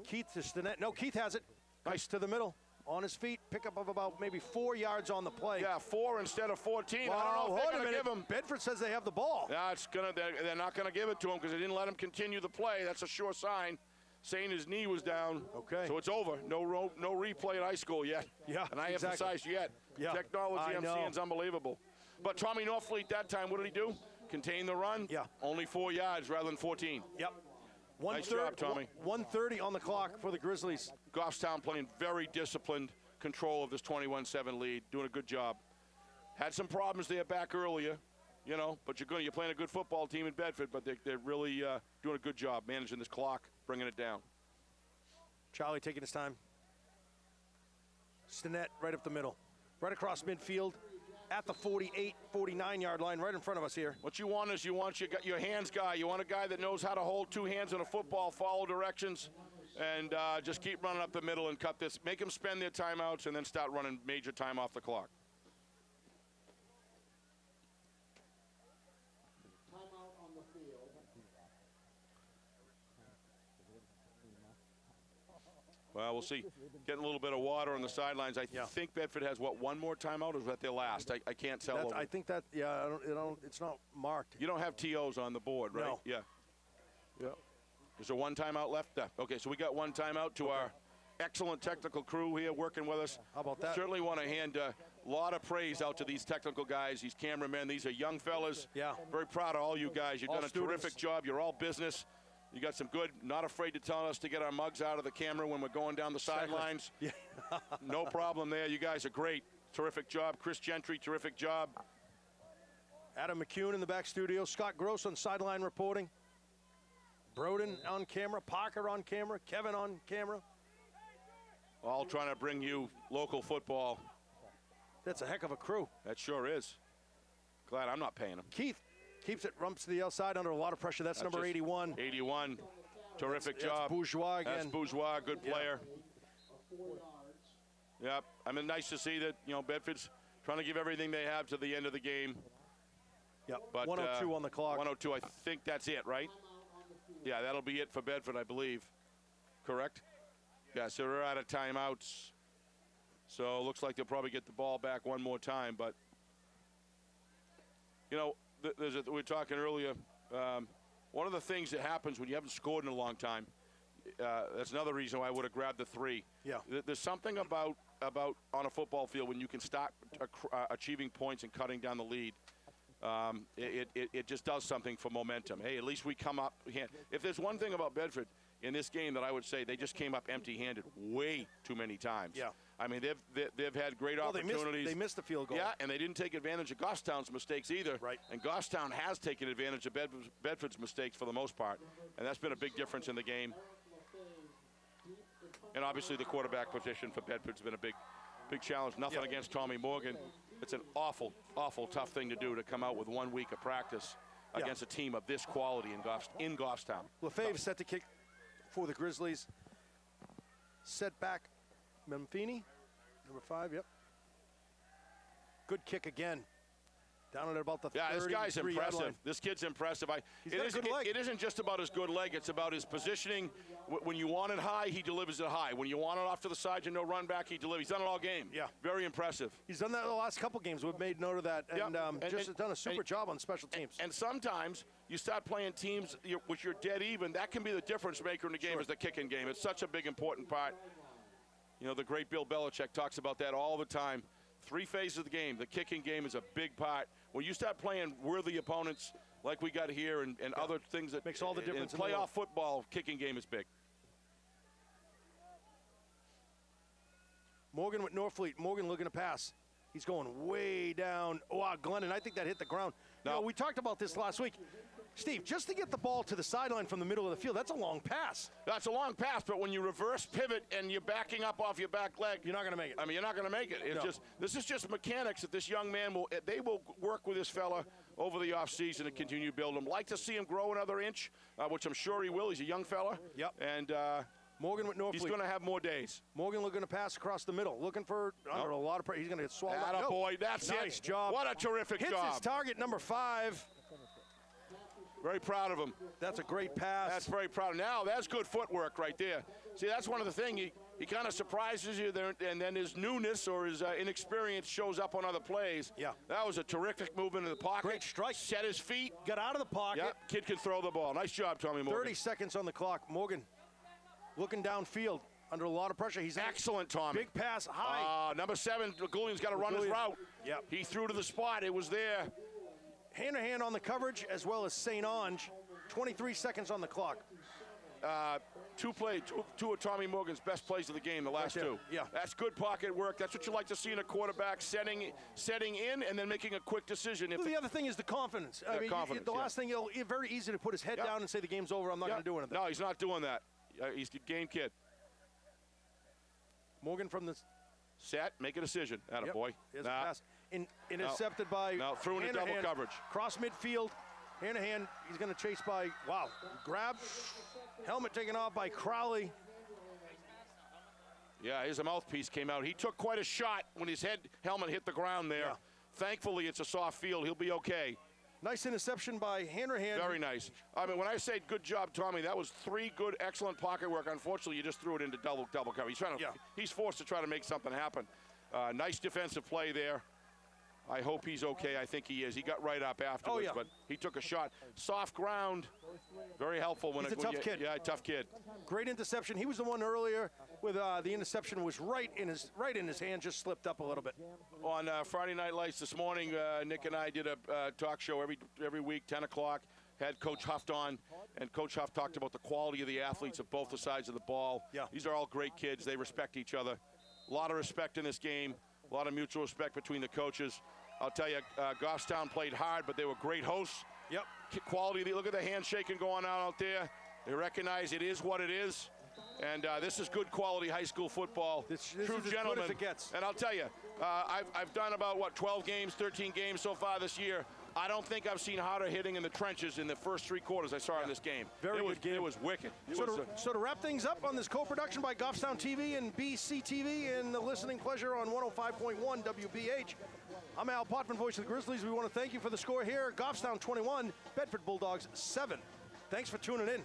Keith is the net. No, Keith has it. Nice to the middle. On his feet. Pickup of about maybe 4 yards on the play. Yeah, 4 instead of 14. Well, I don't know if they're going to give him. Bedford says they have the ball. Yeah, they're not going to give it to him because they didn't let him continue the play. That's a sure sign. saying his knee was down. Okay. So it's over. No replay at high school yet. Yeah, and I exactly. emphasize yet. Yeah, Technology I'm seeing is unbelievable. But Tommy Norfleet that time, what did he do? Contain the run. Yeah. Only 4 yards rather than 14. Yep. Nice job, Tommy. 1:30 on the clock for the Grizzlies. Goffstown playing very disciplined control of this 21-7 lead, doing a good job. Had some problems there back earlier, you know, but you're playing a good football team in Bedford, but they're really doing a good job managing this clock, bringing it down. Charlie taking his time. Stinnett right up the middle. Right across midfield at the 48, 49-yard line right in front of us here. What you want is your hands guy. You want a guy that knows how to hold two hands on a football, follow directions, and just keep running up the middle and cut this. Make them spend their timeouts and then start running major time off the clock. Well, we'll see. Getting a little bit of water on the sidelines. I think Bedford has, what, one more timeout, or is that their last? I can't tell. I think that, it's not marked. You don't have TOs on the board, right? No. Yeah. Yeah. Is there one timeout left? Okay, so we got one timeout to our excellent technical crew here working with us. How about that? Certainly want to hand a lot of praise out to these technical guys, these cameramen. These are young fellas. Yeah. Very proud of all you guys. You've All done a students. terrific job. You're all business. You got some good, not afraid to tell us to get our mugs out of the camera when we're going down the sidelines. Yeah. No problem there. You guys are great. Terrific job. Chris Gentry, terrific job. Adam McCune in the back studio. Scott Gross on sideline reporting. Broden on camera. Parker on camera. Kevin on camera. All trying to bring you local football. That's a heck of a crew. That sure is. Glad I'm not paying them. Keith keeps it, rumps to the outside under a lot of pressure. That's number 81. 81. Terrific job. That's Bourgeois again. That's Bourgeois, good player. Yep. I mean, nice to see that, Bedford's trying to give everything they have to the end of the game. Yep. But 102 on the clock. 102. I think that's it, right? Yeah, that'll be it for Bedford, I believe. Correct? Yeah, so we're out of timeouts. So it looks like they'll probably get the ball back one more time. But, we were talking earlier, one of the things that happens when you haven't scored in a long time, that's another reason why I would have grabbed the 3. Yeah. There's something about on a football field when you can start achieving points and cutting down the lead. It just does something for momentum. Hey, at least we come up. If there's one thing about Bedford in this game that I would say, they just came up empty-handed way too many times. Yeah. I mean, they've had great opportunities. They missed the field goal. Yeah, and they didn't take advantage of Goffstown's mistakes either. Right. And Goffstown has taken advantage of Bedford's mistakes for the most part, and that's been a big difference in the game. And obviously the quarterback position for Bedford's been a big challenge. Nothing against Tommy Morgan. It's an awful, awful tough thing to do, to come out with 1 week of practice against a team of this quality in Goffstown. Lefebvre set to kick for the Grizzlies. Set back Memphini, number 5, yep. Good kick again. Down at about the 30. Yeah, this guy's impressive. Line. This kid's impressive. It isn't just about his good leg. It's about his positioning. When you want it high, he delivers it high. When you want it off to the side, no run back, he delivers. He's done it all game. Yeah. Very impressive. He's done that the last couple games. We've made note of that. And, just done a super job on special teams. And sometimes you start playing teams which you're dead even. That can be the difference maker in the game, is the kicking game. It's such a big, important part. The great Bill Belichick talks about that all the time. 3 phases of the game. The kicking game is a big part. When you start playing worthy opponents like we got here and other things that makes all the difference. In playoff football, kicking game is big. Morgan with Norfleet. Morgan looking to pass. He's going way down. Wow, Glennon, I think that hit the ground. No. We talked about this last week. Steve, just to get the ball to the sideline from the middle of the field, that's a long pass. That's a long pass, but when you reverse pivot and you're backing up off your back leg, you're not going to make it. I mean, you're not going to make it. This is just mechanics that this young man will work with this fella over the offseason and continue to build him. Like to see him grow another inch, which I'm sure he will. He's a young fella. Yep. And Morgan with Norfleet. He's going to have more days. Morgan looking to pass across the middle, looking for under a lot of pressure. He's going to get swallowed up. Boy, that's it. Nice job. What a terrific job. Hits his target, number 5. Very proud of him. That's a great pass. That's very proud. Now, that's good footwork right there. See, that's one of the things. He kind of surprises you there, and then his newness or his inexperience shows up on other plays. Yeah. That was a terrific movement in the pocket. Great strike. Set his feet. Got out of the pocket. Yep. Kid can throw the ball. Nice job, Tommy Morgan. 30 seconds on the clock. Morgan looking downfield under a lot of pressure. He's excellent, Tommy. Big pass, high. Number 7, Goulian's got to run his route. Yep. He threw to the spot. It was there. Hand-to-hand on the coverage, as well as St. Ange. 23 seconds on the clock. Two of Tommy Morgan's best plays of the game, the last two. Yeah. That's good pocket work. That's what you like to see in a quarterback, setting in and then making a quick decision. Well, the other thing is the confidence. Confidence, the last thing, very easy to put his head down and say the game's over, I'm not going to do anything. No, he's not doing that. He's a game kid. Morgan from the... Set, make a decision. Attaboy. Here's a pass. Intercepted by... No, threw into double coverage. Cross midfield, hand-to-hand. He's going to chase by... Wow. Grab. Helmet taken off by Crowley. Yeah, his mouthpiece came out. He took quite a shot when his helmet hit the ground there. Yeah. Thankfully, it's a soft field. He'll be okay. Nice interception by Hanrahan. Very nice. I mean, when I say good job, Tommy, that was 3 good, excellent pocket work. Unfortunately, you just threw it into double cover. He's forced to try to make something happen. Nice defensive play there. I hope he's okay. I think he is. He got right up afterwards, but he took a shot. Soft ground, very helpful. He's a tough kid. Yeah, tough kid. Great interception. He was the one earlier with the interception was right in his hand, just slipped up a little bit. On Friday Night Lights this morning, Nick and I did a talk show every week, 10 o'clock. Had Coach Huff on, and Coach Huff talked about the quality of the athletes of both the sides of the ball. Yeah. These are all great kids. They respect each other. A lot of respect in this game. A lot of mutual respect between the coaches. I'll tell you, Goffstown played hard, but they were great hosts. Yep. Quality, look at the handshaking going on out there. They recognize it is what it is. And this is good quality high school football. This True is gentlemen. as good as it gets. And I'll tell you, I've done about, 12 games, 13 games so far this year. I don't think I've seen harder hitting in the trenches in the first 3 quarters I saw in this game. Very good game. It was wicked. So to wrap things up on this co-production by Goffstown TV and BCTV and the listening pleasure on 105.1 WBH, I'm Al Potvin, voice of the Grizzlies. We want to thank you for the score here. Goffstown 21, Bedford Bulldogs 7. Thanks for tuning in.